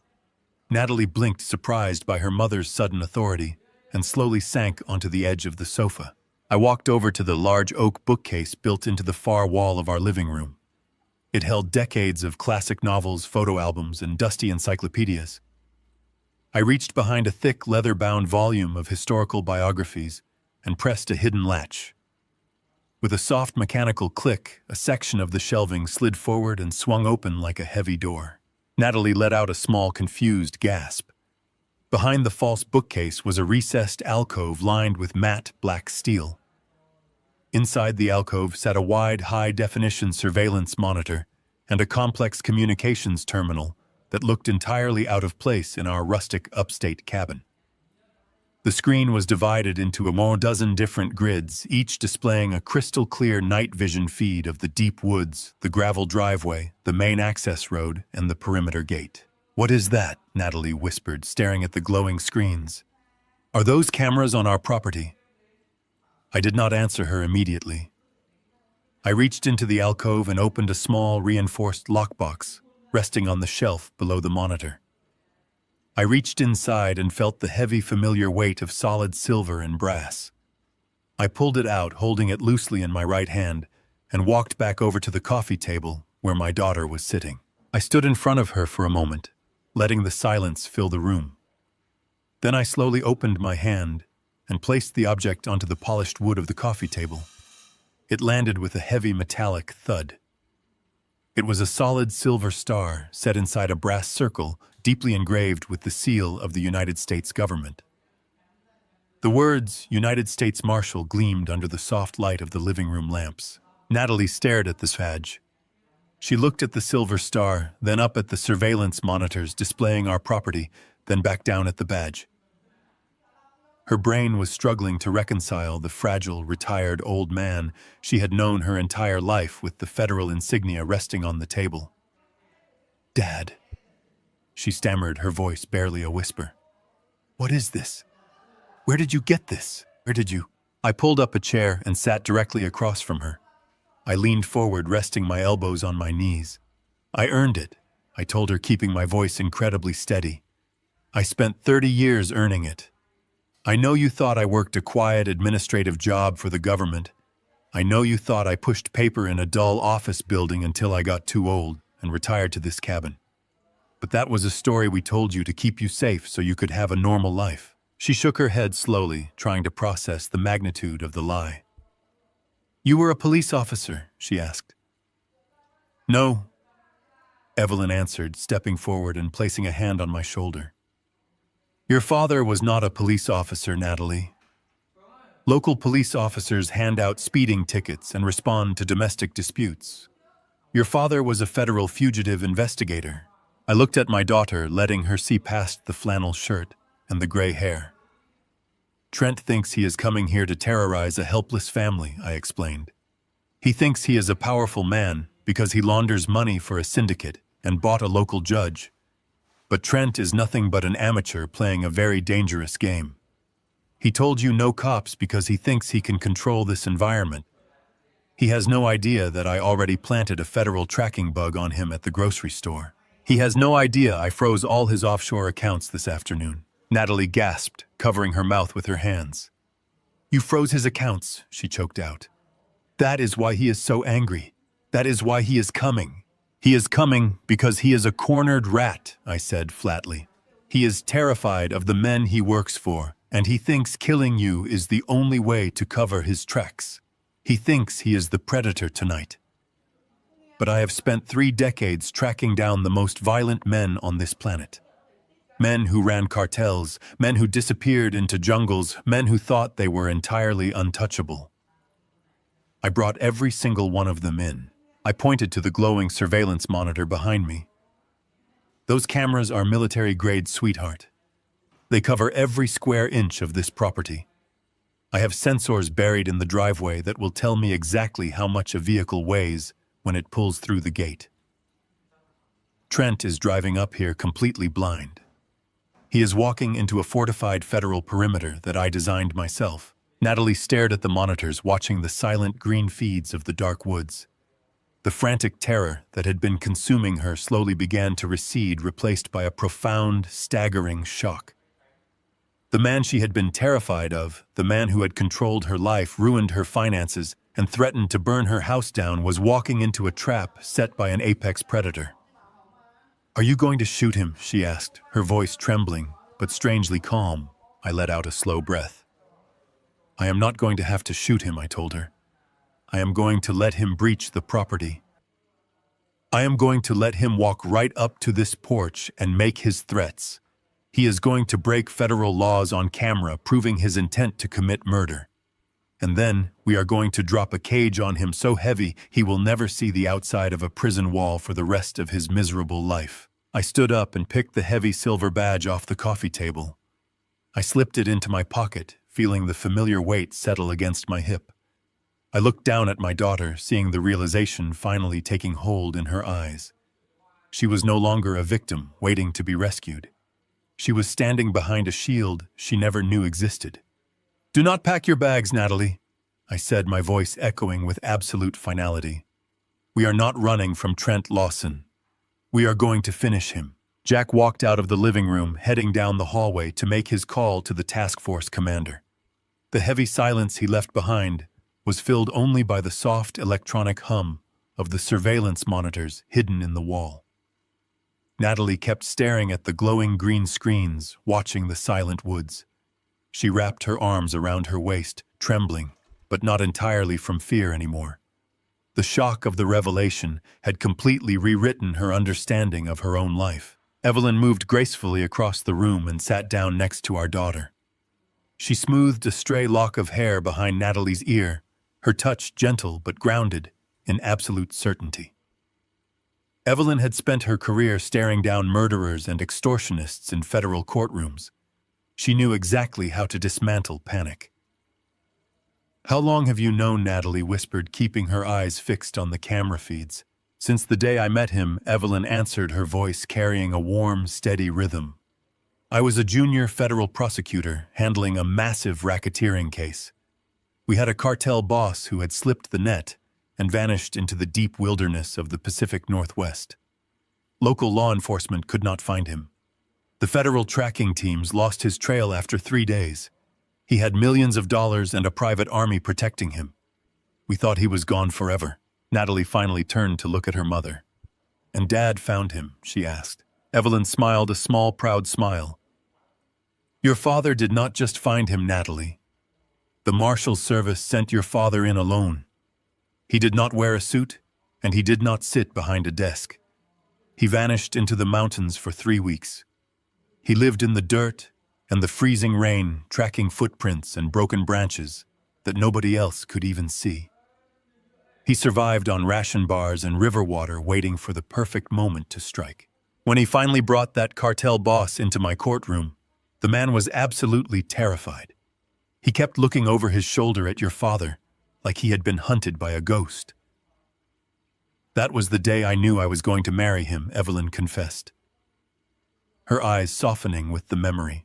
Natalie blinked, surprised by her mother's sudden authority, and slowly sank onto the edge of the sofa. I walked over to the large oak bookcase built into the far wall of our living room. It held decades of classic novels, photo albums, and dusty encyclopedias. I reached behind a thick, leather-bound volume of historical biographies and pressed a hidden latch. With a soft mechanical click, a section of the shelving slid forward and swung open like a heavy door. Natalie let out a small, confused gasp. Behind the false bookcase was a recessed alcove lined with matte black steel. Inside the alcove sat a wide, high-definition surveillance monitor and a complex communications terminal that looked entirely out of place in our rustic upstate cabin. The screen was divided into a dozen different grids, each displaying a crystal-clear night vision feed of the deep woods, the gravel driveway, the main access road, and the perimeter gate. "What is that?" Natalie whispered, staring at the glowing screens. "Are those cameras on our property?" I did not answer her immediately. I reached into the alcove and opened a small, reinforced lockbox, resting on the shelf below the monitor. I reached inside and felt the heavy, familiar weight of solid silver and brass. I pulled it out, holding it loosely in my right hand, and walked back over to the coffee table where my daughter was sitting. I stood in front of her for a moment, letting the silence fill the room. Then I slowly opened my hand and placed the object onto the polished wood of the coffee table. It landed with a heavy metallic thud. It was a solid silver star set inside a brass circle deeply engraved with the seal of the United States government. The words United States Marshal gleamed under the soft light of the living room lamps. Natalie stared at this badge. She looked at the silver star, then up at the surveillance monitors displaying our property, then back down at the badge. Her brain was struggling to reconcile the fragile, retired old man she had known her entire life with the federal insignia resting on the table. "Dad," she stammered, her voice barely a whisper. "What is this? Where did you get this? Where did you—" I pulled up a chair and sat directly across from her. I leaned forward, resting my elbows on my knees. "I earned it," I told her, keeping my voice incredibly steady. "I spent 30 years earning it. I know you thought I worked a quiet administrative job for the government. I know you thought I pushed paper in a dull office building until I got too old and retired to this cabin. But that was a story we told you to keep you safe so you could have a normal life." She shook her head slowly, trying to process the magnitude of the lie. "You were a police officer?" she asked. "No," Evelyn answered, stepping forward and placing a hand on my shoulder. "Your father was not a police officer, Natalie. Local police officers hand out speeding tickets and respond to domestic disputes. Your father was a federal fugitive investigator." I looked at my daughter, letting her see past the flannel shirt and the gray hair. "Trent thinks he is coming here to terrorize a helpless family," I explained. "He thinks he is a powerful man because he launders money for a syndicate and bought a local judge. But Trent is nothing but an amateur playing a very dangerous game. He told you no cops because he thinks he can control this environment. He has no idea that I already planted a federal tracking bug on him at the grocery store. He has no idea I froze all his offshore accounts this afternoon." Natalie gasped, covering her mouth with her hands. "You froze his accounts," she choked out. "That is why he is so angry. That is why he is coming." "He is coming because he is a cornered rat," I said flatly. "He is terrified of the men he works for, and he thinks killing you is the only way to cover his tracks. He thinks he is the predator tonight. But I have spent 3 decades tracking down the most violent men on this planet. Men who ran cartels, men who disappeared into jungles, men who thought they were entirely untouchable. I brought every single one of them in." I pointed to the glowing surveillance monitor behind me. "Those cameras are military-grade, sweetheart. They cover every square inch of this property. I have sensors buried in the driveway that will tell me exactly how much a vehicle weighs when it pulls through the gate. Trent is driving up here completely blind. He is walking into a fortified federal perimeter that I designed myself." Natalie stared at the monitors, watching the silent green feeds of the dark woods. The frantic terror that had been consuming her slowly began to recede, replaced by a profound, staggering shock. The man she had been terrified of, the man who had controlled her life, ruined her finances, and threatened to burn her house down, was walking into a trap set by an apex predator. "Are you going to shoot him?" she asked, her voice trembling, but strangely calm. I let out a slow breath. "I am not going to have to shoot him," I told her. "I am going to let him breach the property. I am going to let him walk right up to this porch and make his threats. He is going to break federal laws on camera, proving his intent to commit murder. And then we are going to drop a cage on him so heavy he will never see the outside of a prison wall for the rest of his miserable life." I stood up and picked the heavy silver badge off the coffee table. I slipped it into my pocket, feeling the familiar weight settle against my hip. I looked down at my daughter, seeing the realization finally taking hold in her eyes. She was no longer a victim waiting to be rescued. She was standing behind a shield she never knew existed. "Do not pack your bags, Natalie," I said, my voice echoing with absolute finality. "We are not running from Trent Lawson. We are going to finish him." Jack walked out of the living room, heading down the hallway to make his call to the task force commander. The heavy silence he left behind was filled only by the soft electronic hum of the surveillance monitors hidden in the wall. Natalie kept staring at the glowing green screens, watching the silent woods. She wrapped her arms around her waist, trembling, but not entirely from fear anymore. The shock of the revelation had completely rewritten her understanding of her own life. Evelyn moved gracefully across the room and sat down next to our daughter. She smoothed a stray lock of hair behind Natalie's ear, her touch gentle but grounded in absolute certainty. Evelyn had spent her career staring down murderers and extortionists in federal courtrooms. She knew exactly how to dismantle panic. "How long have you known?" Natalie whispered, keeping her eyes fixed on the camera feeds. "Since the day I met him," Evelyn answered, her voice carrying a warm, steady rhythm. "I was a junior federal prosecutor handling a massive racketeering case. We had a cartel boss who had slipped the net and vanished into the deep wilderness of the Pacific Northwest. Local law enforcement could not find him. The federal tracking teams lost his trail after 3 days. He had millions of dollars and a private army protecting him. We thought he was gone forever." Natalie finally turned to look at her mother. "And Dad found him?" she asked. Evelyn smiled a small, proud smile. "Your father did not just find him, Natalie. The Marshal service sent your father in alone. He did not wear a suit, and he did not sit behind a desk. He vanished into the mountains for 3 weeks. He lived in the dirt and the freezing rain, tracking footprints and broken branches that nobody else could even see. He survived on ration bars and river water, waiting for the perfect moment to strike. When he finally brought that cartel boss into my courtroom, the man was absolutely terrified. He kept looking over his shoulder at your father, like he had been hunted by a ghost. That was the day I knew I was going to marry him," Evelyn confessed, her eyes softening with the memory.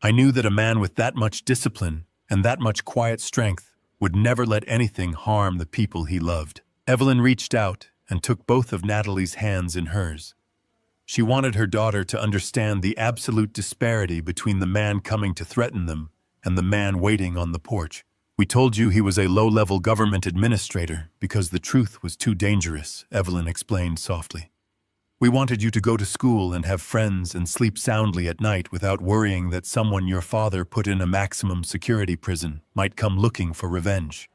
"I knew that a man with that much discipline and that much quiet strength would never let anything harm the people he loved." Evelyn reached out and took both of Natalie's hands in hers. She wanted her daughter to understand the absolute disparity between the man coming to threaten them and the man waiting on the porch. "We told you he was a low-level government administrator because the truth was too dangerous," Evelyn explained softly. "We wanted you to go to school and have friends and sleep soundly at night without worrying that someone your father put in a maximum security prison might come looking for revenge.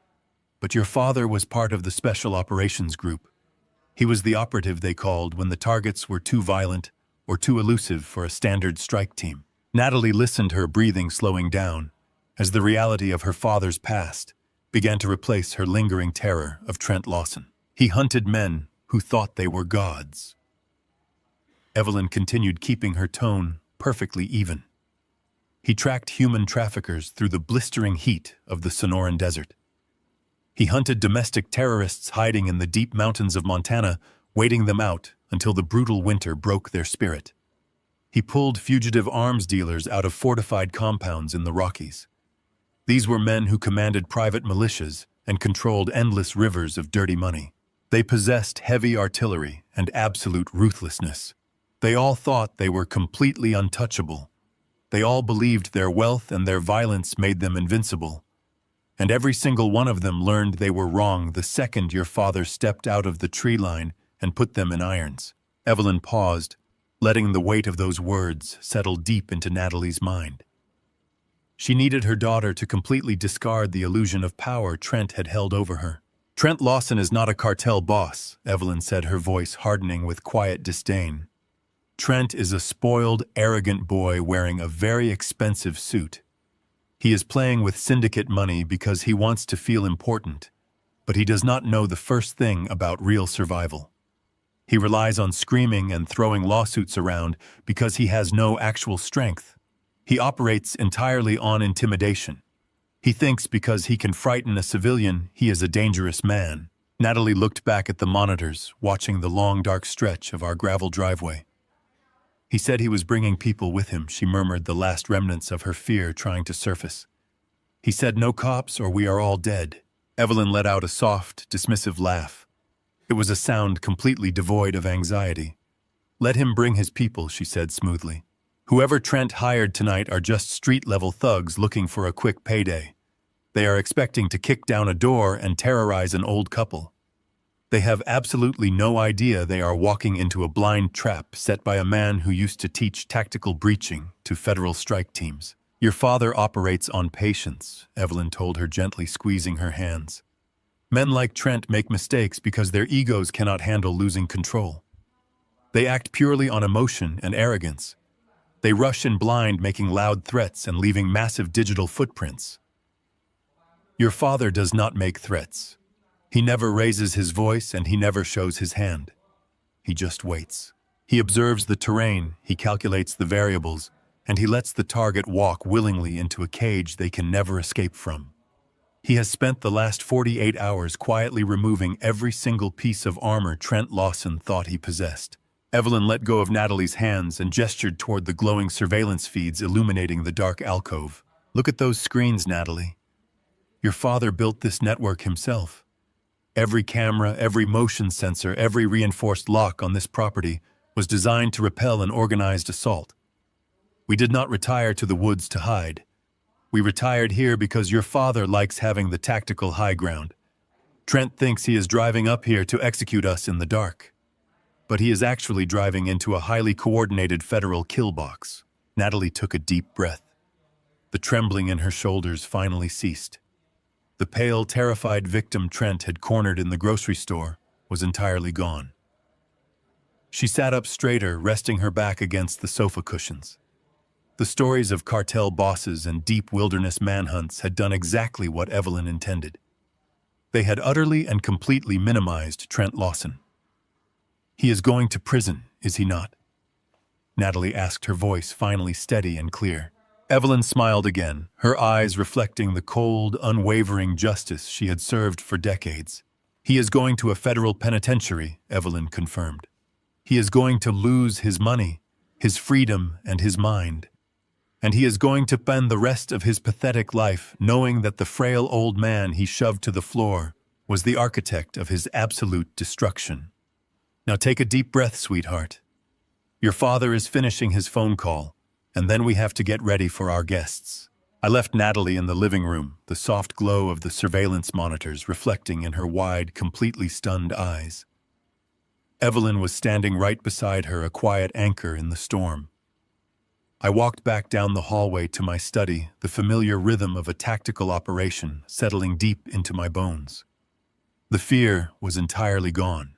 But your father was part of the Special Operations Group. He was the operative they called when the targets were too violent or too elusive for a standard strike team." Natalie listened, her breathing slowing down, as the reality of her father's past began to replace her lingering terror of Trent Lawson. "He hunted men who thought they were gods." Evelyn continued, keeping her tone perfectly even. "He tracked human traffickers through the blistering heat of the Sonoran Desert. He hunted domestic terrorists hiding in the deep mountains of Montana, waiting them out until the brutal winter broke their spirit. He pulled fugitive arms dealers out of fortified compounds in the Rockies. These were men who commanded private militias and controlled endless rivers of dirty money. They possessed heavy artillery and absolute ruthlessness. They all thought they were completely untouchable, They all believed their wealth and their violence made them invincible. And every single one of them learned they were wrong the second your father stepped out of the tree line and put them in irons. Evelyn paused, letting the weight of those words settle deep into Natalie's mind. She needed her daughter to completely discard the illusion of power Trent had held over her. "Trent Lawson is not a cartel boss," Evelyn said, her voice hardening with quiet disdain. "Trent is a spoiled, arrogant boy wearing a very expensive suit. He is playing with syndicate money because he wants to feel important, but he does not know the first thing about real survival. He relies on screaming and throwing lawsuits around because he has no actual strength. He operates entirely on intimidation. He thinks because he can frighten a civilian, he is a dangerous man." Natalie looked back at the monitors, watching the long, dark stretch of our gravel driveway. "He said he was bringing people with him," she murmured, the last remnants of her fear trying to surface. "He said no cops or we are all dead." Evelyn let out a soft, dismissive laugh. It was a sound completely devoid of anxiety. "Let him bring his people," she said smoothly. "Whoever Trent hired tonight are just street-level thugs looking for a quick payday. They are expecting to kick down a door and terrorize an old couple. They have absolutely no idea they are walking into a blind trap set by a man who used to teach tactical breaching to federal strike teams." "Your father operates on patience," Evelyn told her, gently squeezing her hands. "Men like Trent make mistakes because their egos cannot handle losing control. They act purely on emotion and arrogance. They rush in blind, making loud threats and leaving massive digital footprints. Your father does not make threats. He never raises his voice and he never shows his hand. He just waits. He observes the terrain, he calculates the variables, and he lets the target walk willingly into a cage they can never escape from. He has spent the last 48 hours quietly removing every single piece of armor Trent Lawson thought he possessed." Evelyn let go of Natalie's hands and gestured toward the glowing surveillance feeds illuminating the dark alcove. "Look at those screens, Natalie. Your father built this network himself. Every camera, every motion sensor, every reinforced lock on this property was designed to repel an organized assault. We did not retire to the woods to hide. We retired here because your father likes having the tactical high ground. Trent thinks he is driving up here to execute us in the dark. But he is actually driving into a highly coordinated federal kill box." Natalie took a deep breath. The trembling in her shoulders finally ceased. The pale, terrified victim Trent had cornered in the grocery store was entirely gone. She sat up straighter, resting her back against the sofa cushions. The stories of cartel bosses and deep wilderness manhunts had done exactly what Evelyn intended. They had utterly and completely minimized Trent Lawson. "He is going to prison, is he not?" Natalie asked, her voice finally steady and clear. Evelyn smiled again, her eyes reflecting the cold, unwavering justice she had served for decades. "He is going to a federal penitentiary," Evelyn confirmed. "He is going to lose his money, his freedom, and his mind. And he is going to spend the rest of his pathetic life knowing that the frail old man he shoved to the floor was the architect of his absolute destruction. Now take a deep breath, sweetheart. Your father is finishing his phone call, and then we have to get ready for our guests." I left Natalie in the living room, the soft glow of the surveillance monitors reflecting in her wide, completely stunned eyes. Evelyn was standing right beside her, a quiet anchor in the storm. I walked back down the hallway to my study, the familiar rhythm of a tactical operation settling deep into my bones. The fear was entirely gone.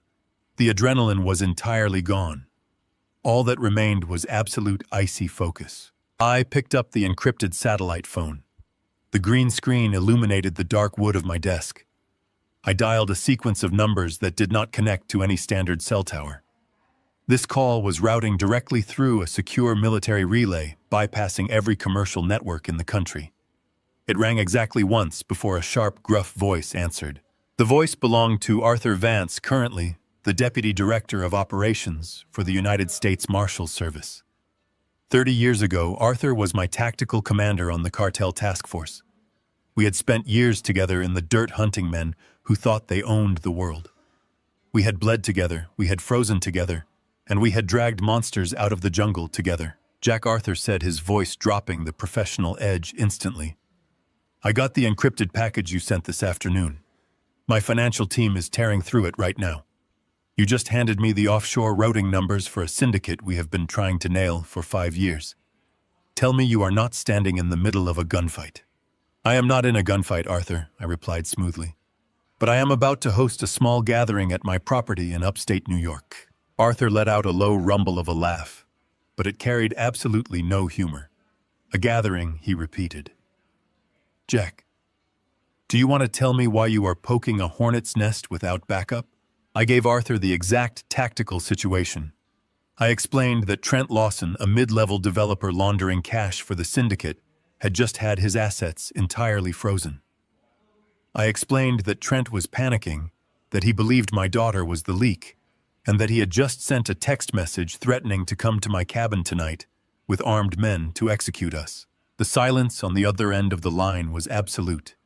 The adrenaline was entirely gone. All that remained was absolute icy focus. I picked up the encrypted satellite phone. The green screen illuminated the dark wood of my desk. I dialed a sequence of numbers that did not connect to any standard cell tower. This call was routing directly through a secure military relay, bypassing every commercial network in the country. It rang exactly once before a sharp, gruff voice answered. The voice belonged to Arthur Vance, currently the Deputy Director of Operations for the United States Marshal Service. 30 years ago, Arthur was my tactical commander on the cartel task force. We had spent years together in the dirt hunting men who thought they owned the world. We had bled together, we had frozen together, and we had dragged monsters out of the jungle together. Jack, Arthur said, his voice dropping the professional edge instantly. I got the encrypted package you sent this afternoon. My financial team is tearing through it right now. You just handed me the offshore routing numbers for a syndicate we have been trying to nail for 5 years. Tell me you are not standing in the middle of a gunfight. I am not in a gunfight, Arthur, I replied smoothly. But I am about to host a small gathering at my property in upstate New York. Arthur let out a low rumble of a laugh, but it carried absolutely no humor. A gathering, he repeated. Jack, do you want to tell me why you are poking a hornet's nest without backup? I gave Arthur the exact tactical situation. I explained that Trent Lawson, a mid-level developer laundering cash for the syndicate, had just had his assets entirely frozen. I explained that Trent was panicking, that he believed my daughter was the leak, and that he had just sent a text message threatening to come to my cabin tonight with armed men to execute us. The silence on the other end of the line was absolute.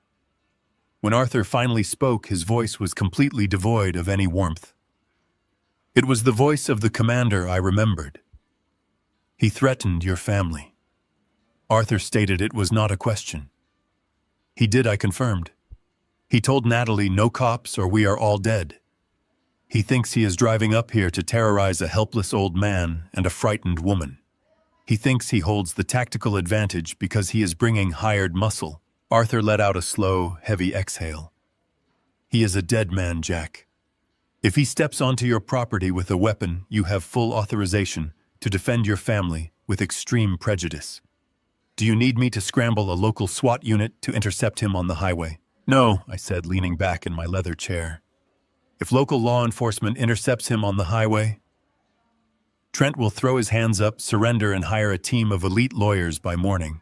When Arthur finally spoke, his voice was completely devoid of any warmth. It was the voice of the commander I remembered. He threatened your family. Arthur stated it was not a question. He did, I confirmed. He told Natalie, no cops or we are all dead. He thinks he is driving up here to terrorize a helpless old man and a frightened woman. He thinks he holds the tactical advantage because he is bringing hired muscle. Arthur let out a slow, heavy exhale. He is a dead man, Jack. If he steps onto your property with a weapon, you have full authorization to defend your family with extreme prejudice. Do you need me to scramble a local SWAT unit to intercept him on the highway? No, I said, leaning back in my leather chair. If local law enforcement intercepts him on the highway, Trent will throw his hands up, surrender, and hire a team of elite lawyers by morning.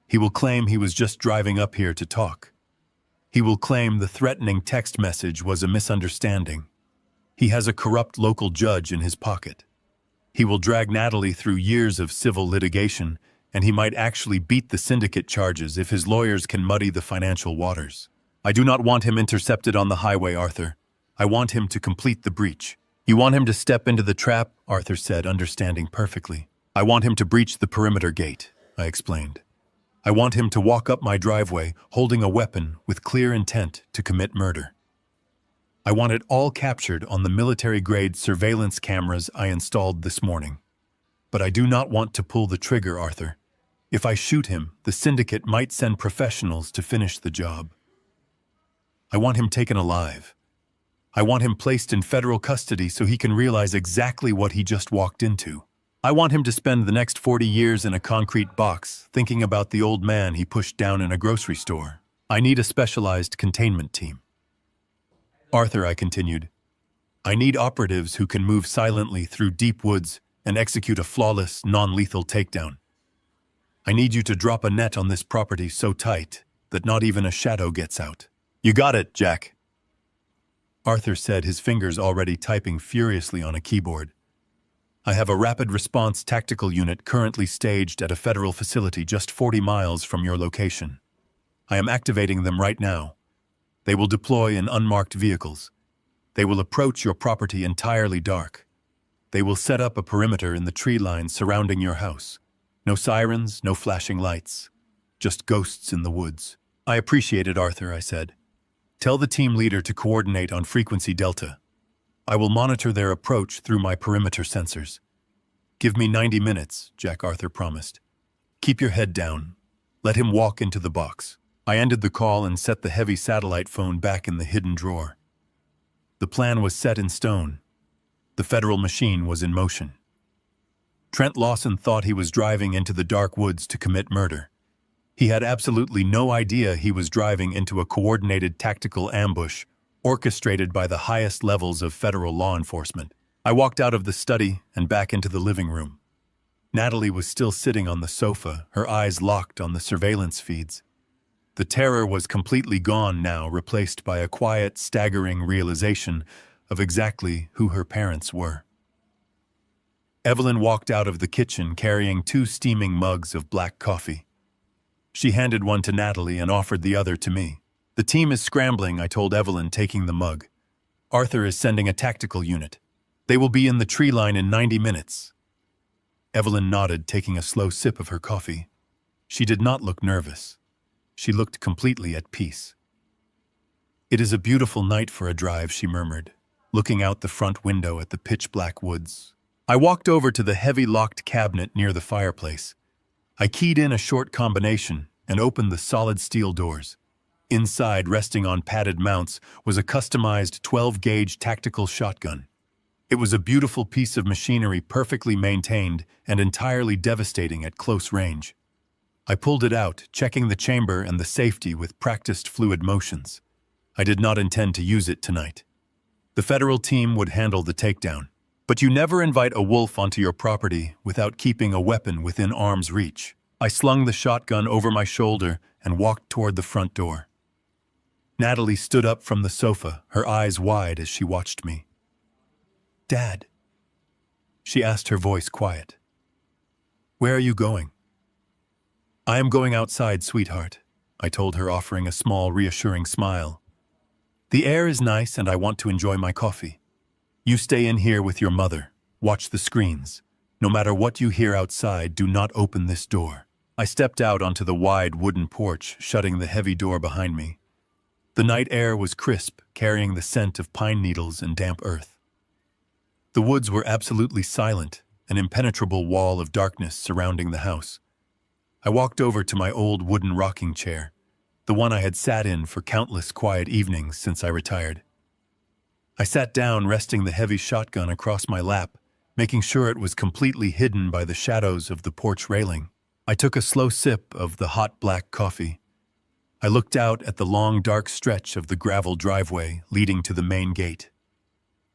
He will claim he was just driving up here to talk. He will claim the threatening text message was a misunderstanding. He has a corrupt local judge in his pocket. He will drag Natalie through years of civil litigation, and he might actually beat the syndicate charges if his lawyers can muddy the financial waters. I do not want him intercepted on the highway, Arthur. I want him to complete the breach. You want him to step into the trap, Arthur said, understanding perfectly. I want him to breach the perimeter gate, I explained. I want him to walk up my driveway holding a weapon with clear intent to commit murder. I want it all captured on the military-grade surveillance cameras I installed this morning. But I do not want to pull the trigger, Arthur. If I shoot him, the syndicate might send professionals to finish the job. I want him taken alive. I want him placed in federal custody so he can realize exactly what he just walked into. I want him to spend the next 40 years in a concrete box, thinking about the old man he pushed down in a grocery store. I need a specialized containment team. Arthur, I continued, I need operatives who can move silently through deep woods and execute a flawless, non-lethal takedown. I need you to drop a net on this property so tight that not even a shadow gets out. You got it, Jack. Arthur said, his fingers already typing furiously on a keyboard. I have a rapid response tactical unit currently staged at a federal facility just 40 miles from your location. I am activating them right now. They will deploy in unmarked vehicles. They will approach your property entirely dark. They will set up a perimeter in the tree line surrounding your house. No sirens, no flashing lights. Just ghosts in the woods. I appreciate it, Arthur, I said. Tell the team leader to coordinate on frequency delta. I will monitor their approach through my perimeter sensors. Give me 90 minutes, Jack, Arthur promised. Keep your head down. Let him walk into the box. I ended the call and set the heavy satellite phone back in the hidden drawer. The plan was set in stone. The federal machine was in motion. Trent Lawson thought he was driving into the dark woods to commit murder. He had absolutely no idea he was driving into a coordinated tactical ambush orchestrated by the highest levels of federal law enforcement. I walked out of the study and back into the living room. Natalie was still sitting on the sofa, her eyes locked on the surveillance feeds. The terror was completely gone now, replaced by a quiet, staggering realization of exactly who her parents were. Evelyn walked out of the kitchen carrying 2 steaming mugs of black coffee. She handed one to Natalie and offered the other to me. The team is scrambling, I told Evelyn, taking the mug. Arthur is sending a tactical unit. They will be in the tree line in 90 minutes. Evelyn nodded, taking a slow sip of her coffee. She did not look nervous. She looked completely at peace. "It is a beautiful night for a drive," she murmured, looking out the front window at the pitch-black woods. I walked over to the heavy locked cabinet near the fireplace. I keyed in a short combination and opened the solid steel doors. Inside, resting on padded mounts, was a customized 12-gauge tactical shotgun. It was a beautiful piece of machinery, perfectly maintained and entirely devastating at close range. I pulled it out, checking the chamber and the safety with practiced fluid motions. I did not intend to use it tonight. The federal team would handle the takedown. But you never invite a wolf onto your property without keeping a weapon within arm's reach. I slung the shotgun over my shoulder and walked toward the front door. Natalie stood up from the sofa, her eyes wide as she watched me. "Dad," she asked, her voice quiet. "Where are you going?" "I am going outside, sweetheart," I told her, offering a small, reassuring smile. "The air is nice and I want to enjoy my coffee. You stay in here with your mother. Watch the screens. No matter what you hear outside, do not open this door." I stepped out onto the wide wooden porch, shutting the heavy door behind me. The night air was crisp, carrying the scent of pine needles and damp earth. The woods were absolutely silent, an impenetrable wall of darkness surrounding the house. I walked over to my old wooden rocking chair, the one I had sat in for countless quiet evenings since I retired. I sat down, resting the heavy shotgun across my lap, making sure it was completely hidden by the shadows of the porch railing. I took a slow sip of the hot black coffee. I looked out at the long, dark stretch of the gravel driveway leading to the main gate.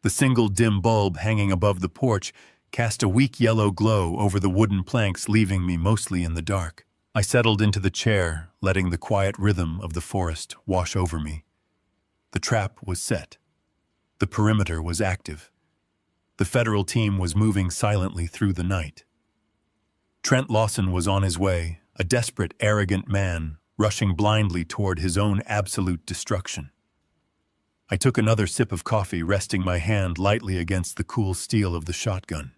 The single dim bulb hanging above the porch cast a weak yellow glow over the wooden planks, leaving me mostly in the dark. I settled into the chair, letting the quiet rhythm of the forest wash over me. The trap was set. The perimeter was active. The federal team was moving silently through the night. Trent Lawson was on his way, a desperate, arrogant man, rushing blindly toward his own absolute destruction. I took another sip of coffee, resting my hand lightly against the cool steel of the shotgun.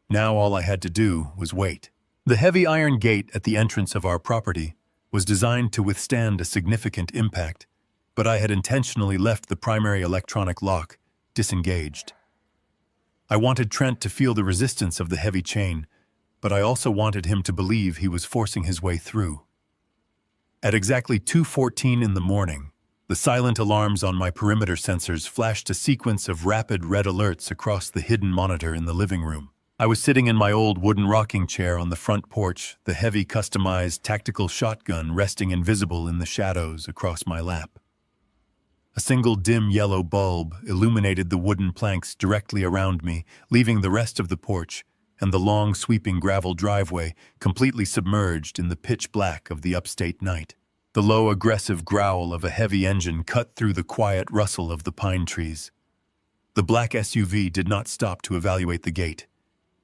Now all I had to do was wait. The heavy iron gate at the entrance of our property was designed to withstand a significant impact, but I had intentionally left the primary electronic lock disengaged. I wanted Trent to feel the resistance of the heavy chain, but I also wanted him to believe he was forcing his way through. At exactly 2:14 in the morning, the silent alarms on my perimeter sensors flashed a sequence of rapid red alerts across the hidden monitor in the living room. I was sitting in my old wooden rocking chair on the front porch, the heavy customized tactical shotgun resting invisible in the shadows across my lap. A single dim yellow bulb illuminated the wooden planks directly around me, leaving the rest of the porch and the long sweeping gravel driveway completely submerged in the pitch black of the upstate night. The low, aggressive growl of a heavy engine cut through the quiet rustle of the pine trees. The black SUV did not stop to evaluate the gate.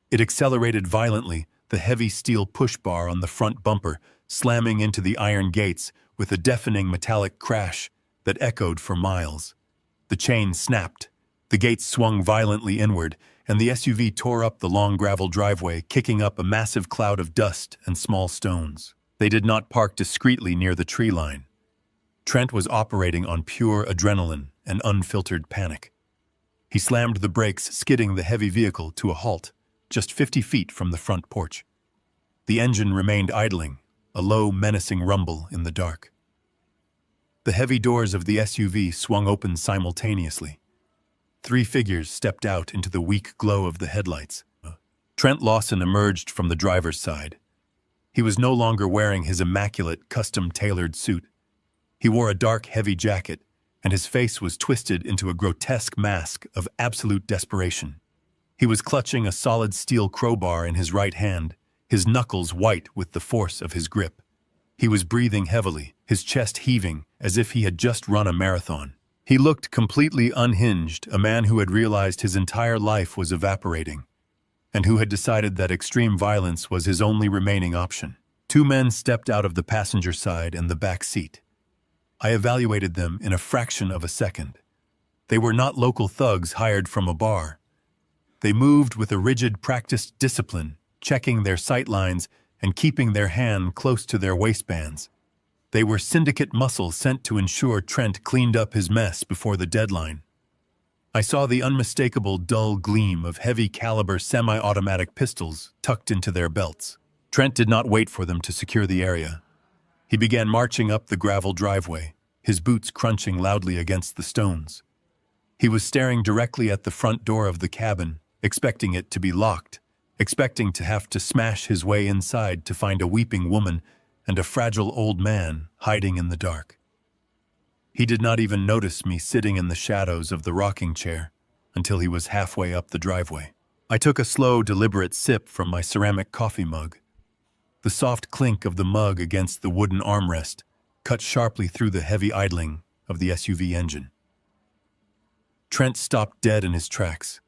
It accelerated violently, the heavy steel push bar on the front bumper slamming into the iron gates with a deafening metallic crash that echoed for miles. The chain snapped, the gates swung violently inward, and the SUV tore up the long gravel driveway, kicking up a massive cloud of dust and small stones. They did not park discreetly near the tree line. Trent was operating on pure adrenaline and unfiltered panic. He slammed the brakes, skidding the heavy vehicle to a halt, just 50 feet from the front porch. The engine remained idling, a low, menacing rumble in the dark. The heavy doors of the SUV swung open simultaneously. 3 figures stepped out into the weak glow of the headlights. Trent Lawson emerged from the driver's side. He was no longer wearing his immaculate, custom-tailored suit. He wore a dark, heavy jacket, and his face was twisted into a grotesque mask of absolute desperation. He was clutching a solid steel crowbar in his right hand, his knuckles white with the force of his grip. He was breathing heavily, his chest heaving as if he had just run a marathon. He looked completely unhinged, a man who had realized his entire life was evaporating, and who had decided that extreme violence was his only remaining option. 2 men stepped out of the passenger side and the back seat. I evaluated them in a fraction of a second. They were not local thugs hired from a bar. They moved with a rigid, practiced discipline checking their sightlines and keeping their hand close to their waistbands. They were syndicate muscle sent to ensure Trent cleaned up his mess before the deadline. I saw the unmistakable dull gleam of heavy-caliber semi-automatic pistols tucked into their belts. Trent did not wait for them to secure the area. He began marching up the gravel driveway, his boots crunching loudly against the stones. He was staring directly at the front door of the cabin, expecting it to be locked, expecting to have to smash his way inside to find a weeping woman and a fragile old man hiding in the dark. He did not even notice me sitting in the shadows of the rocking chair until he was halfway up the driveway. I took a slow, deliberate sip from my ceramic coffee mug. The soft clink of the mug against the wooden armrest cut sharply through the heavy idling of the SUV engine. Trent stopped dead in his tracks.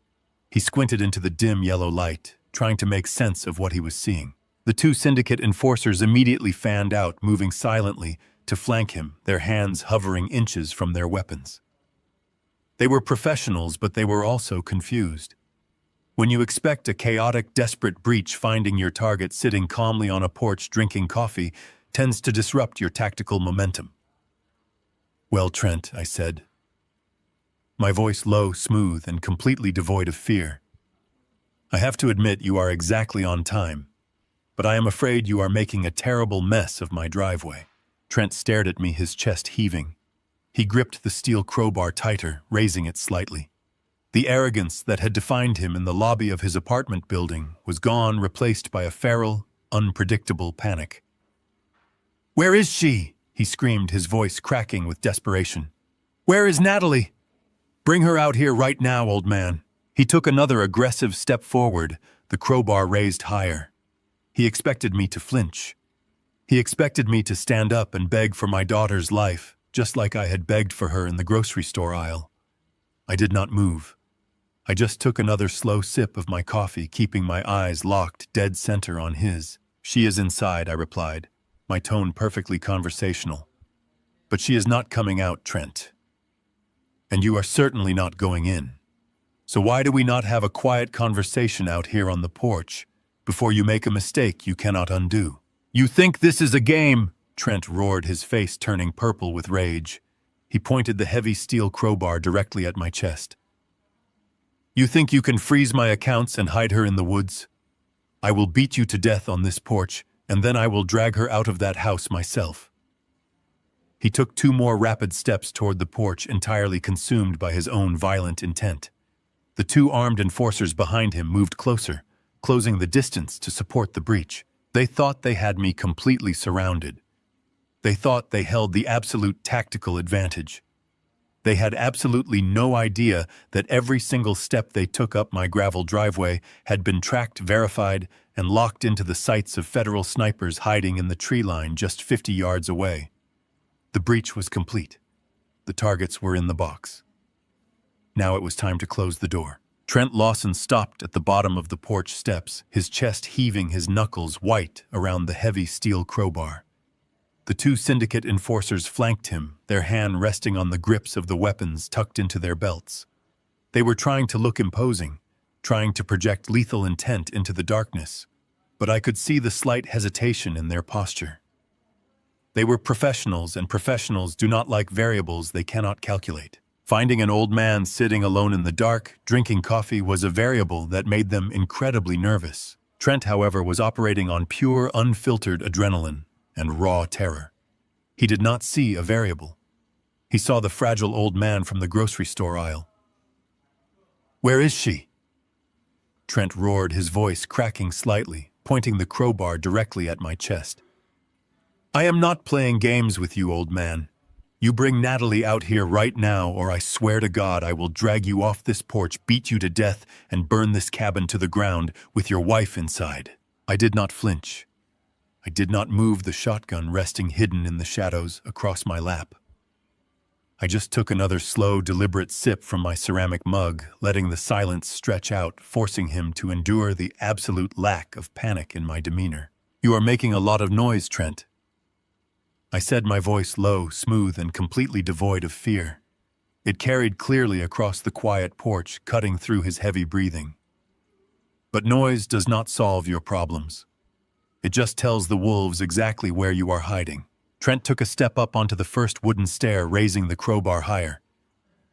He squinted into the dim yellow light, trying to make sense of what he was seeing. The two syndicate enforcers immediately fanned out, moving silently to flank him, their hands hovering inches from their weapons. They were professionals, but they were also confused. When you expect a chaotic, desperate breach, finding your target sitting calmly on a porch drinking coffee tends to disrupt your tactical momentum. "Well, Trent," I said, my voice low, smooth, and completely devoid of fear. "I have to admit you are exactly on time, but I am afraid you are making a terrible mess of my driveway." Trent stared at me, his chest heaving. He gripped the steel crowbar tighter, raising it slightly. The arrogance that had defined him in the lobby of his apartment building was gone, replaced by a feral, unpredictable panic. "Where is she?" he screamed, his voice cracking with desperation. "Where is Natalie? Bring her out here right now, old man." He took another aggressive step forward, the crowbar raised higher. He expected me to flinch. He expected me to stand up and beg for my daughter's life, just like I had begged for her in the grocery store aisle. I did not move. I just took another slow sip of my coffee, keeping my eyes locked dead center on his. "She is inside," I replied, my tone perfectly conversational. "But she is not coming out, Trent. And you are certainly not going in. So why do we not have a quiet conversation out here on the porch before you make a mistake you cannot undo?" "You think this is a game?" Trent roared, his face turning purple with rage. He pointed the heavy steel crowbar directly at my chest. "You think you can freeze my accounts and hide her in the woods? I will beat you to death on this porch, and then I will drag her out of that house myself." He took 2 more rapid steps toward the porch, entirely consumed by his own violent intent. The 2 armed enforcers behind him moved closer, closing the distance to support the breach. They thought they had me completely surrounded. They thought they held the absolute tactical advantage. They had absolutely no idea that every single step they took up my gravel driveway had been tracked, verified, and locked into the sights of federal snipers hiding in the tree line just 50 yards away. The breach was complete. The targets were in the box. Now it was time to close the door. Trent Lawson stopped at the bottom of the porch steps, his chest heaving, his knuckles white around the heavy steel crowbar. The 2 syndicate enforcers flanked him, their hand resting on the grips of the weapons tucked into their belts. They were trying to look imposing, trying to project lethal intent into the darkness, but I could see the slight hesitation in their posture. They were professionals, and professionals do not like variables they cannot calculate. Finding an old man sitting alone in the dark, drinking coffee, was a variable that made them incredibly nervous. Trent, however, was operating on pure, unfiltered adrenaline and raw terror. He did not see a variable. He saw the fragile old man from the grocery store aisle. "Where is she?" Trent roared, his voice cracking slightly, pointing the crowbar directly at my chest. "I am not playing games with you, old man. You bring Natalie out here right now, or I swear to God I will drag you off this porch, beat you to death, and burn this cabin to the ground with your wife inside." I did not flinch. I did not move the shotgun resting hidden in the shadows across my lap. I just took another slow, deliberate sip from my ceramic mug, letting the silence stretch out, forcing him to endure the absolute lack of panic in my demeanor. "You are making a lot of noise, Trent," I said, my voice low, smooth, and completely devoid of fear. It carried clearly across the quiet porch, cutting through his heavy breathing. But noise does not solve your problems. It just tells the wolves exactly where you are hiding. Trent took a step up onto the first wooden stair, raising the crowbar higher.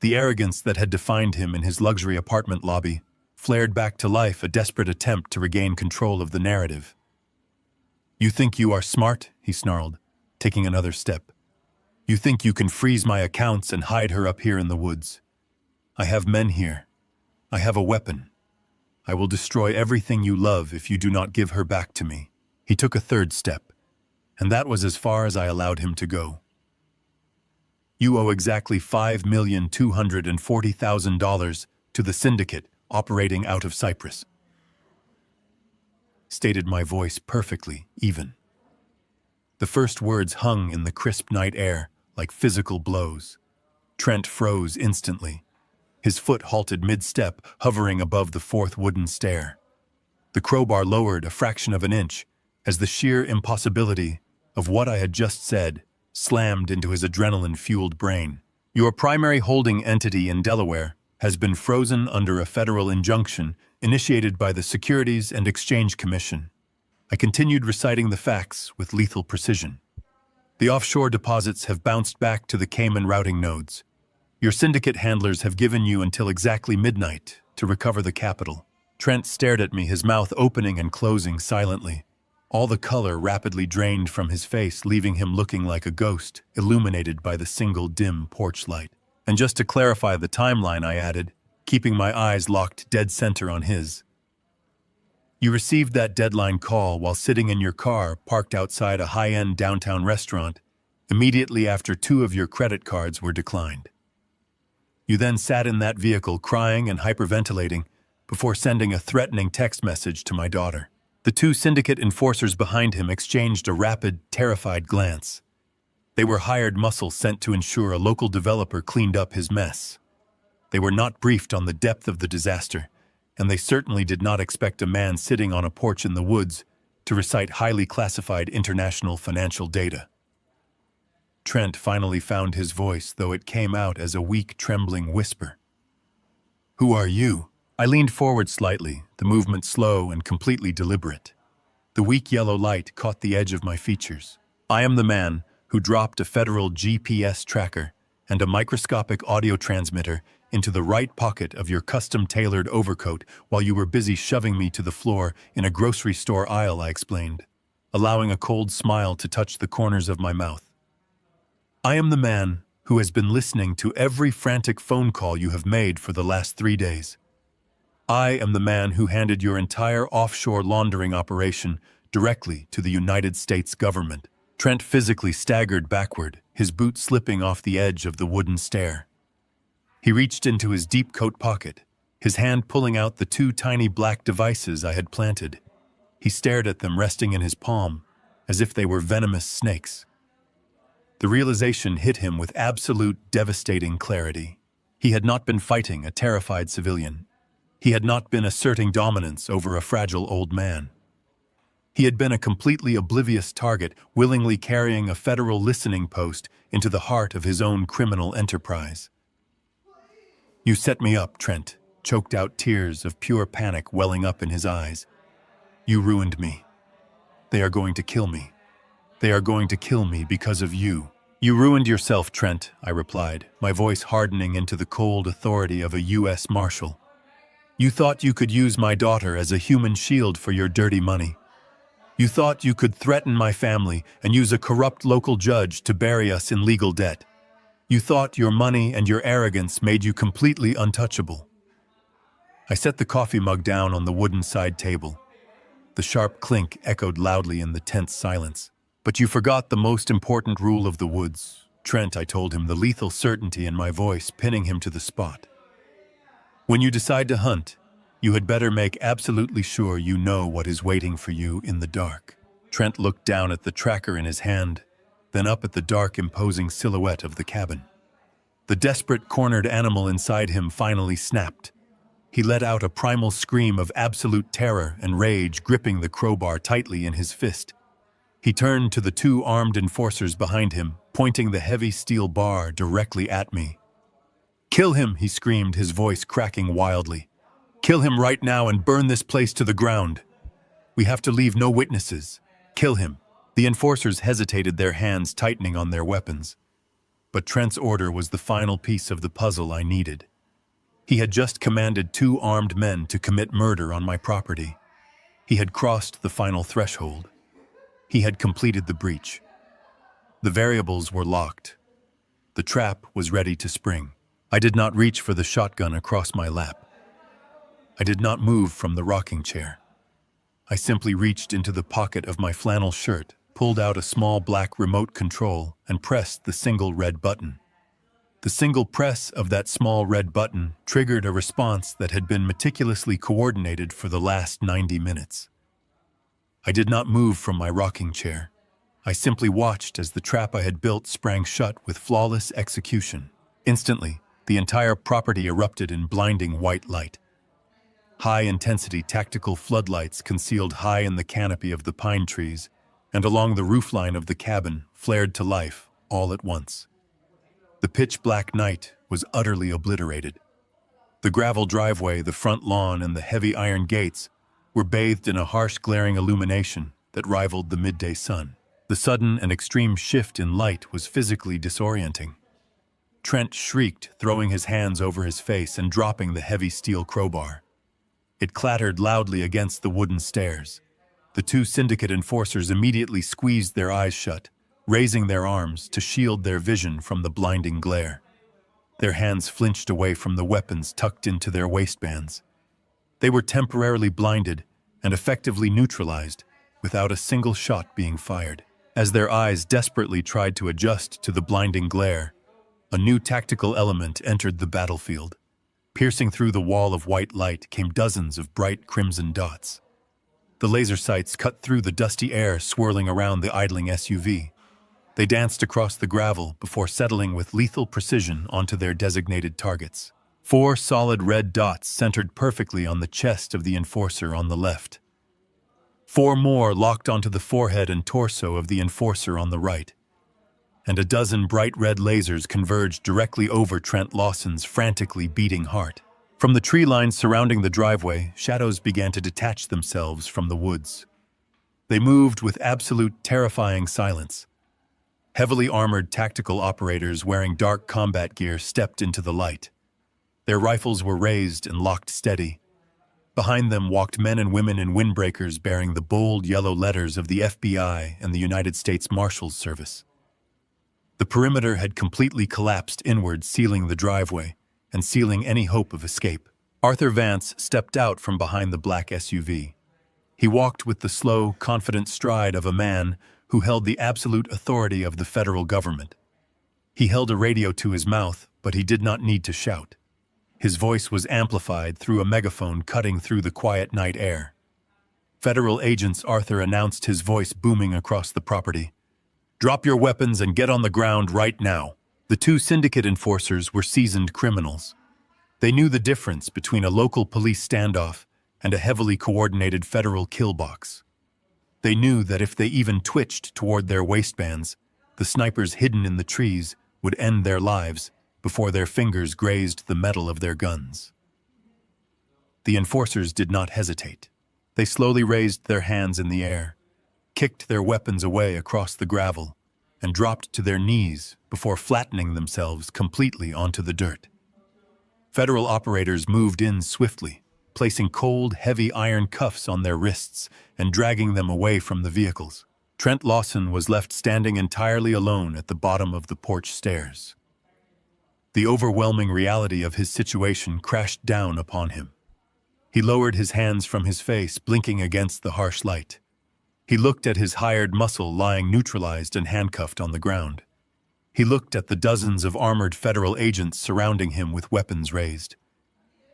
The arrogance that had defined him in his luxury apartment lobby flared back to life, a desperate attempt to regain control of the narrative. "You think you are smart?" he snarled, taking another step. "You think you can freeze my accounts and hide her up here in the woods? I have men here. I have a weapon. I will destroy everything you love if you do not give her back to me." He took a third step, and that was as far as I allowed him to go. "You owe exactly $5,240,000 to the syndicate operating out of Cyprus," stated my voice perfectly even. The first words hung in the crisp night air like physical blows. Trent froze instantly. His foot halted mid-step, hovering above the fourth wooden stair. The crowbar lowered a fraction of an inch as the sheer impossibility of what I had just said slammed into his adrenaline-fueled brain. "Your primary holding entity in Delaware has been frozen under a federal injunction initiated by the Securities and Exchange Commission." I continued reciting the facts with lethal precision. "The offshore deposits have bounced back to the Cayman routing nodes. Your syndicate handlers have given you until exactly midnight to recover the capital." Trent stared at me, his mouth opening and closing silently. All the color rapidly drained from his face, leaving him looking like a ghost, illuminated by the single dim porch light. "And just to clarify the timeline," I added, keeping my eyes locked dead center on his. "You received that deadline call while sitting in your car parked outside a high-end downtown restaurant immediately after 2 of your credit cards were declined. You then sat in that vehicle crying and hyperventilating before sending a threatening text message to my daughter." The 2 syndicate enforcers behind him exchanged a rapid, terrified glance. They were hired muscle sent to ensure a local developer cleaned up his mess. They were not briefed on the depth of the disaster, and they certainly did not expect a man sitting on a porch in the woods to recite highly classified international financial data. Trent finally found his voice, though it came out as a weak, trembling whisper. "Who are you?" I leaned forward slightly, the movement slow and completely deliberate. The weak yellow light caught the edge of my features. "I am the man who dropped a federal GPS tracker and a microscopic audio transmitter into the right pocket of your custom-tailored overcoat while you were busy shoving me to the floor in a grocery store aisle," I explained, allowing a cold smile to touch the corners of my mouth. "I am the man who has been listening to every frantic phone call you have made for the last 3 days. I am the man who handed your entire offshore laundering operation directly to the United States government." Trent physically staggered backward, his boot slipping off the edge of the wooden stair. He reached into his deep coat pocket, his hand pulling out the 2 tiny black devices I had planted. He stared at them resting in his palm, as if they were venomous snakes. The realization hit him with absolute devastating clarity. He had not been fighting a terrified civilian. He had not been asserting dominance over a fragile old man. He had been a completely oblivious target, willingly carrying a federal listening post into the heart of his own criminal enterprise. "You set me up," Trent choked out, tears of pure panic welling up in his eyes. "You ruined me. They are going to kill me. They are going to kill me because of you." "You ruined yourself, Trent," I replied, my voice hardening into the cold authority of a U.S. Marshal. "You thought you could use my daughter as a human shield for your dirty money. You thought you could threaten my family and use a corrupt local judge to bury us in legal debt. You thought your money and your arrogance made you completely untouchable." I set the coffee mug down on the wooden side table. The sharp clink echoed loudly in the tense silence. "But you forgot the most important rule of the woods, Trent," I told him, the lethal certainty in my voice pinning him to the spot. "When you decide to hunt, you had better make absolutely sure you know what is waiting for you in the dark." Trent looked down at the tracker in his hand, then up at the dark, imposing silhouette of the cabin. The desperate, cornered animal inside him finally snapped. He let out a primal scream of absolute terror and rage, gripping the crowbar tightly in his fist. He turned to the 2 armed enforcers behind him, pointing the heavy steel bar directly at me. "Kill him!" he screamed, his voice cracking wildly. Kill him right now and burn this place to the ground. We have to leave no witnesses. Kill him. The enforcers hesitated, their hands tightening on their weapons. But Trent's order was the final piece of the puzzle I needed. He had just commanded 2 armed men to commit murder on my property. He had crossed the final threshold. He had completed the breach. The variables were locked. The trap was ready to spring. I did not reach for the shotgun across my lap. I did not move from the rocking chair. I simply reached into the pocket of my flannel shirt, pulled out a small black remote control, and pressed the single red button. The single press of that small red button triggered a response that had been meticulously coordinated for the last 90 minutes. I did not move from my rocking chair. I simply watched as the trap I had built sprang shut with flawless execution. Instantly, the entire property erupted in blinding white light. High-intensity tactical floodlights concealed high in the canopy of the pine trees and along the roofline of the cabin flared to life all at once. The pitch-black night was utterly obliterated. The gravel driveway, the front lawn, and the heavy iron gates were bathed in a harsh, glaring illumination that rivaled the midday sun. The sudden and extreme shift in light was physically disorienting. Trent shrieked, throwing his hands over his face and dropping the heavy steel crowbar. It clattered loudly against the wooden stairs. The 2 syndicate enforcers immediately squeezed their eyes shut, raising their arms to shield their vision from the blinding glare. Their hands flinched away from the weapons tucked into their waistbands. They were temporarily blinded and effectively neutralized without a single shot being fired. As their eyes desperately tried to adjust to the blinding glare, a new tactical element entered the battlefield. Piercing through the wall of white light came dozens of bright crimson dots. The laser sights cut through the dusty air swirling around the idling SUV. They danced across the gravel before settling with lethal precision onto their designated targets. 4 solid red dots centered perfectly on the chest of the enforcer on the left. 4 more locked onto the forehead and torso of the enforcer on the right. And a dozen bright red lasers converged directly over Trent Lawson's frantically beating heart. From the tree lines surrounding the driveway, shadows began to detach themselves from the woods. They moved with absolute terrifying silence. Heavily armored tactical operators wearing dark combat gear stepped into the light. Their rifles were raised and locked steady. Behind them walked men and women in windbreakers bearing the bold yellow letters of the FBI and the United States Marshal's Service. The perimeter had completely collapsed inward, sealing the driveway and sealing any hope of escape. Arthur Vance stepped out from behind the black SUV. He walked with the slow, confident stride of a man who held the absolute authority of the federal government. He held a radio to his mouth, but he did not need to shout. His voice was amplified through a megaphone cutting through the quiet night air. Federal agents, Arthur announced, his voice booming across the property. "Drop your weapons and get on the ground right now." The 2 syndicate enforcers were seasoned criminals. They knew the difference between a local police standoff and a heavily coordinated federal kill box. They knew that if they even twitched toward their waistbands, the snipers hidden in the trees would end their lives before their fingers grazed the metal of their guns. The enforcers did not hesitate. They slowly raised their hands in the air, kicked their weapons away across the gravel, and dropped to their knees before flattening themselves completely onto the dirt. Federal operators moved in swiftly, placing cold, heavy iron cuffs on their wrists and dragging them away from the vehicles. Trent Lawson was left standing entirely alone at the bottom of the porch stairs. The overwhelming reality of his situation crashed down upon him. He lowered his hands from his face, blinking against the harsh light. He looked at his hired muscle lying neutralized and handcuffed on the ground. He looked at the dozens of armored federal agents surrounding him with weapons raised.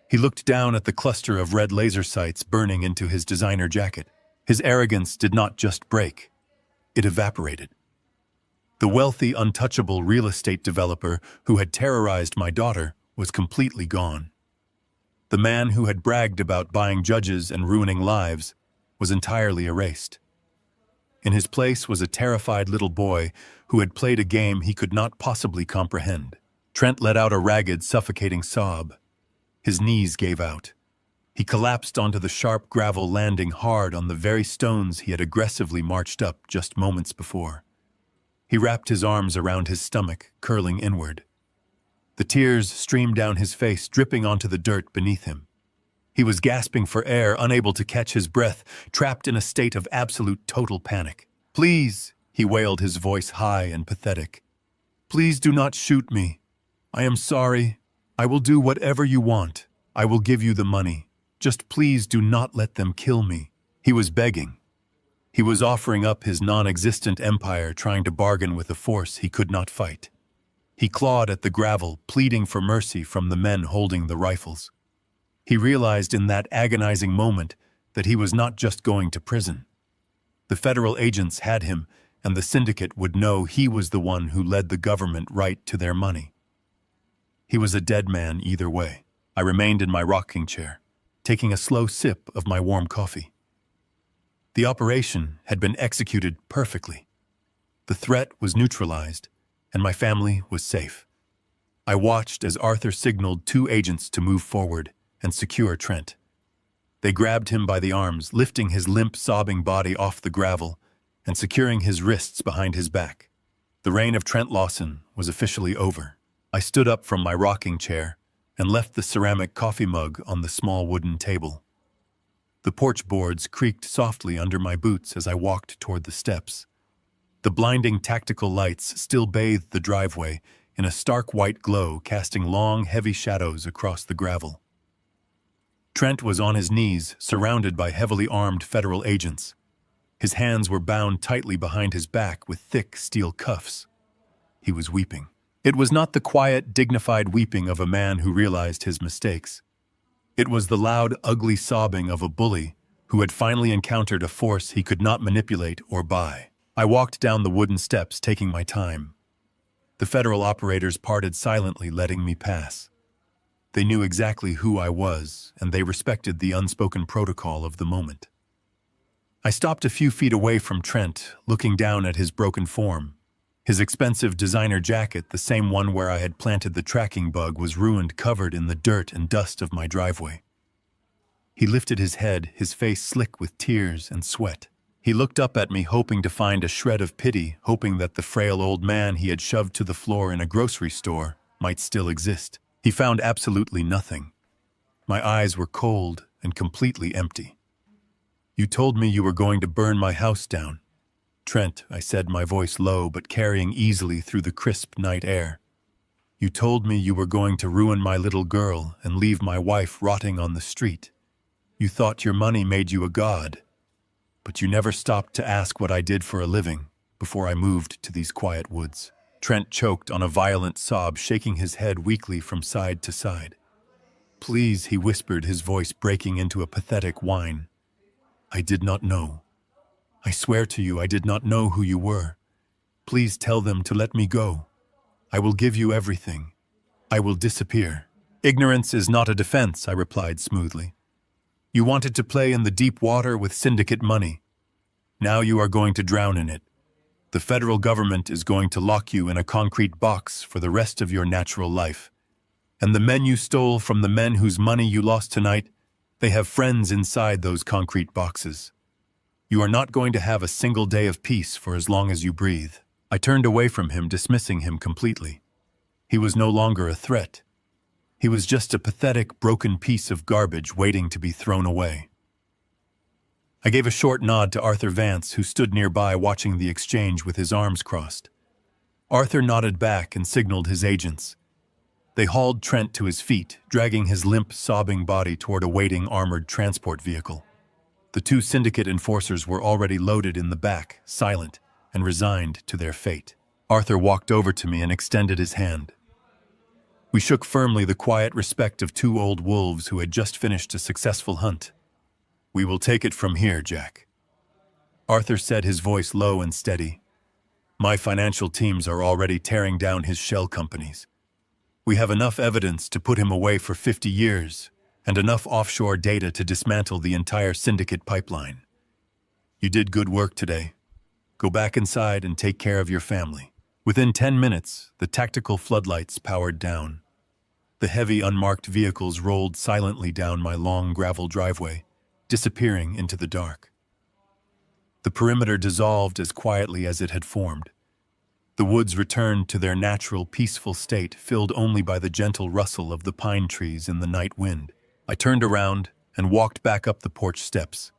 He looked down at the cluster of red laser sights burning into his designer jacket. His arrogance did not just break, it evaporated. The wealthy, untouchable real estate developer who had terrorized my daughter was completely gone. The man who had bragged about buying judges and ruining lives was entirely erased. In his place was a terrified little boy who had played a game he could not possibly comprehend. Trent let out a ragged, suffocating sob. His knees gave out. He collapsed onto the sharp gravel, landing hard on the very stones he had aggressively marched up just moments before. He wrapped his arms around his stomach, curling inward. The tears streamed down his face, dripping onto the dirt beneath him. He was gasping for air, unable to catch his breath, trapped in a state of absolute total panic. "Please," he wailed, his voice high and pathetic. "Please do not shoot me. I am sorry. I will do whatever you want. I will give you the money. Just please do not let them kill me." He was begging. He was offering up his non-existent empire, trying to bargain with a force he could not fight. He clawed at the gravel, pleading for mercy from the men holding the rifles. He realized in that agonizing moment that he was not just going to prison. The federal agents had him, and the syndicate would know he was the one who led the government right to their money. He was a dead man either way. I remained in my rocking chair, taking a slow sip of my warm coffee. The operation had been executed perfectly. The threat was neutralized, and my family was safe. I watched as Arthur signaled 2 agents to move forward and secure Trent. They grabbed him by the arms, lifting his limp, sobbing body off the gravel and securing his wrists behind his back. The reign of Trent Lawson was officially over. I stood up from my rocking chair and left the ceramic coffee mug on the small wooden table. The porch boards creaked softly under my boots as I walked toward the steps. The blinding tactical lights still bathed the driveway in a stark white glow, casting long, heavy shadows across the gravel. Trent was on his knees, surrounded by heavily armed federal agents. His hands were bound tightly behind his back with thick steel cuffs. He was weeping. It was not the quiet, dignified weeping of a man who realized his mistakes. It was the loud, ugly sobbing of a bully who had finally encountered a force he could not manipulate or buy. I walked down the wooden steps, taking my time. The federal operators parted silently, letting me pass. They knew exactly who I was, and they respected the unspoken protocol of the moment. I stopped a few feet away from Trent, looking down at his broken form. His expensive designer jacket, the same one where I had planted the tracking bug, was ruined, covered in the dirt and dust of my driveway. He lifted his head, his face slick with tears and sweat. He looked up at me, hoping to find a shred of pity, hoping that the frail old man he had shoved to the floor in a grocery store might still exist. He found absolutely nothing. My eyes were cold and completely empty. "You told me you were going to burn my house down." "Trent," I said, my voice low but carrying easily through the crisp night air. "You told me you were going to ruin my little girl and leave my wife rotting on the street. You thought your money made you a god. But you never stopped to ask what I did for a living before I moved to these quiet woods." Trent choked on a violent sob, shaking his head weakly from side to side. "Please," he whispered, his voice breaking into a pathetic whine. "I did not know. I swear to you, I did not know who you were. Please tell them to let me go. I will give you everything. I will disappear." "Ignorance is not a defense," I replied smoothly. "You wanted to play in the deep water with syndicate money. Now you are going to drown in it. The federal government is going to lock you in a concrete box for the rest of your natural life. And the men you stole from the men whose money you lost tonight, they have friends inside those concrete boxes. You are not going to have a single day of peace for as long as you breathe." I turned away from him, dismissing him completely. He was no longer a threat. He was just a pathetic, broken piece of garbage waiting to be thrown away. I gave a short nod to Arthur Vance, who stood nearby watching the exchange with his arms crossed. Arthur nodded back and signaled his agents. They hauled Trent to his feet, dragging his limp, sobbing body toward a waiting armored transport vehicle. The 2 syndicate enforcers were already loaded in the back, silent and resigned to their fate. Arthur walked over to me and extended his hand. We shook firmly, the quiet respect of 2 old wolves who had just finished a successful hunt. "We will take it from here, Jack." Arthur said, his voice low and steady. "My financial teams are already tearing down his shell companies. We have enough evidence to put him away for 50 years, and enough offshore data to dismantle the entire syndicate pipeline. You did good work today. Go back inside and take care of your family." Within 10 minutes, the tactical floodlights powered down. The heavy, unmarked vehicles rolled silently down my long gravel driveway, disappearing into the dark. The perimeter dissolved as quietly as it had formed. The woods returned to their natural, peaceful state, filled only by the gentle rustle of the pine trees in the night wind. I turned around and walked back up the porch steps.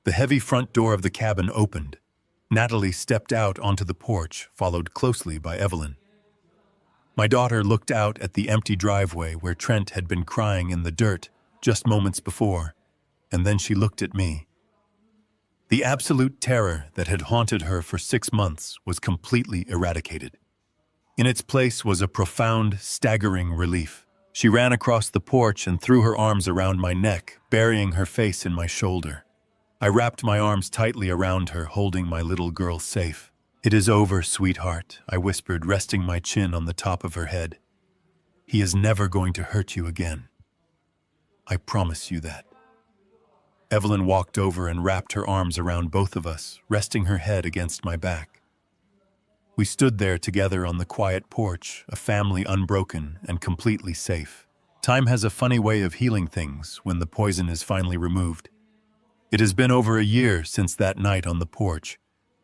The heavy front door of the cabin opened. Natalie stepped out onto the porch, followed closely by Evelyn. My daughter looked out at the empty driveway where Trent had been crying in the dirt just moments before, and then she looked at me. The absolute terror that had haunted her for 6 months was completely eradicated. In its place was a profound, staggering relief. She ran across the porch and threw her arms around my neck, burying her face in my shoulder. I wrapped my arms tightly around her, holding my little girl safe. "It is over, sweetheart," I whispered, resting my chin on the top of her head. "He is never going to hurt you again. I promise you that." Evelyn walked over and wrapped her arms around both of us, resting her head against my back. We stood there together on the quiet porch, a family unbroken and completely safe. Time has a funny way of healing things when the poison is finally removed. It has been over a year since that night on the porch,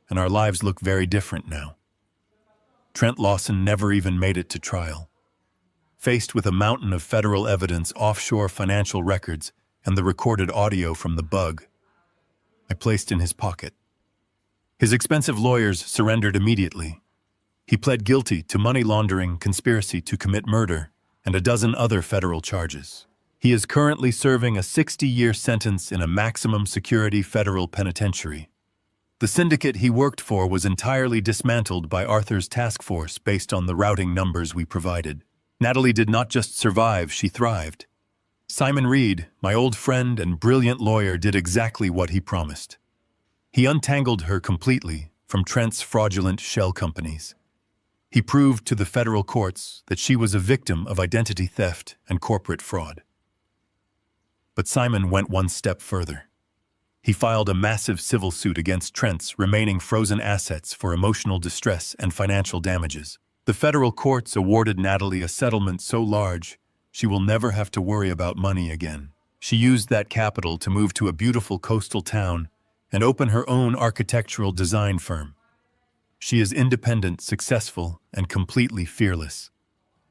and our lives look very different now. Trent Lawson never even made it to trial. Faced with a mountain of federal evidence, offshore financial records, and the recorded audio from the bug, I placed in his pocket. His expensive lawyers surrendered immediately. He pled guilty to money laundering, conspiracy to commit murder, and a dozen other federal charges. He is currently serving a 60-year sentence in a maximum security federal penitentiary. The syndicate he worked for was entirely dismantled by Arthur's task force based on the routing numbers we provided. Natalie did not just survive, she thrived. Simon Reed, my old friend and brilliant lawyer, did exactly what he promised. He untangled her completely from Trent's fraudulent shell companies. He proved to the federal courts that she was a victim of identity theft and corporate fraud. But Simon went one step further. He filed a massive civil suit against Trent's remaining frozen assets for emotional distress and financial damages. The federal courts awarded Natalie a settlement so large she will never have to worry about money again. She used that capital to move to a beautiful coastal town and open her own architectural design firm. She is independent, successful, and completely fearless.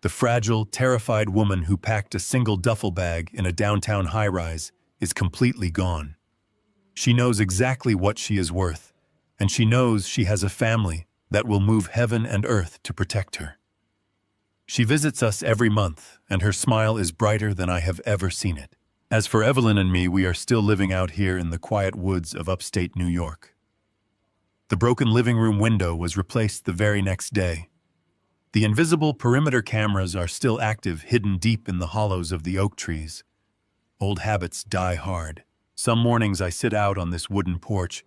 The fragile, terrified woman who packed a single duffel bag in a downtown high-rise is completely gone. She knows exactly what she is worth, and she knows she has a family that will move heaven and earth to protect her. She visits us every month, and her smile is brighter than I have ever seen it. As for Evelyn and me, we are still living out here in the quiet woods of upstate New York. The broken living room window was replaced the very next day. The invisible perimeter cameras are still active, hidden deep in the hollows of the oak trees. Old habits die hard. Some mornings I sit out on this wooden porch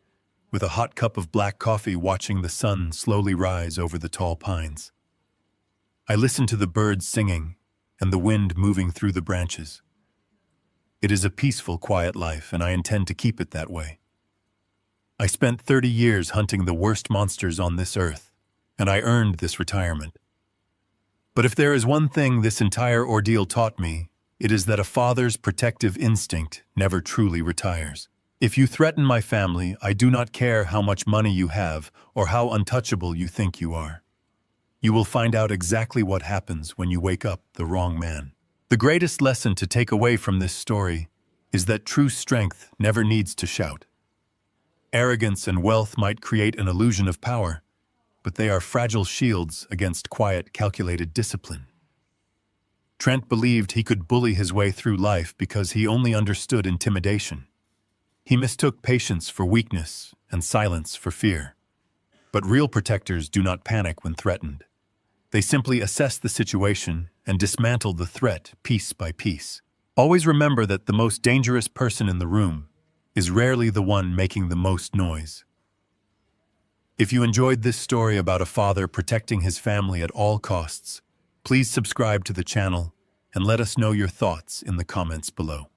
with a hot cup of black coffee, watching the sun slowly rise over the tall pines. I listen to the birds singing and the wind moving through the branches. It is a peaceful, quiet life, and I intend to keep it that way. I spent 30 years hunting the worst monsters on this earth, and I earned this retirement. But if there is one thing this entire ordeal taught me, it is that a father's protective instinct never truly retires. If you threaten my family, I do not care how much money you have or how untouchable you think you are. You will find out exactly what happens when you wake up the wrong man. The greatest lesson to take away from this story is that true strength never needs to shout. Arrogance and wealth might create an illusion of power, but they are fragile shields against quiet, calculated discipline. Trent believed he could bully his way through life because he only understood intimidation. He mistook patience for weakness and silence for fear. But real protectors do not panic when threatened. They simply assess the situation and dismantle the threat piece by piece. Always remember that the most dangerous person in the room is rarely the one making the most noise. If you enjoyed this story about a father protecting his family at all costs, please subscribe to the channel and let us know your thoughts in the comments below.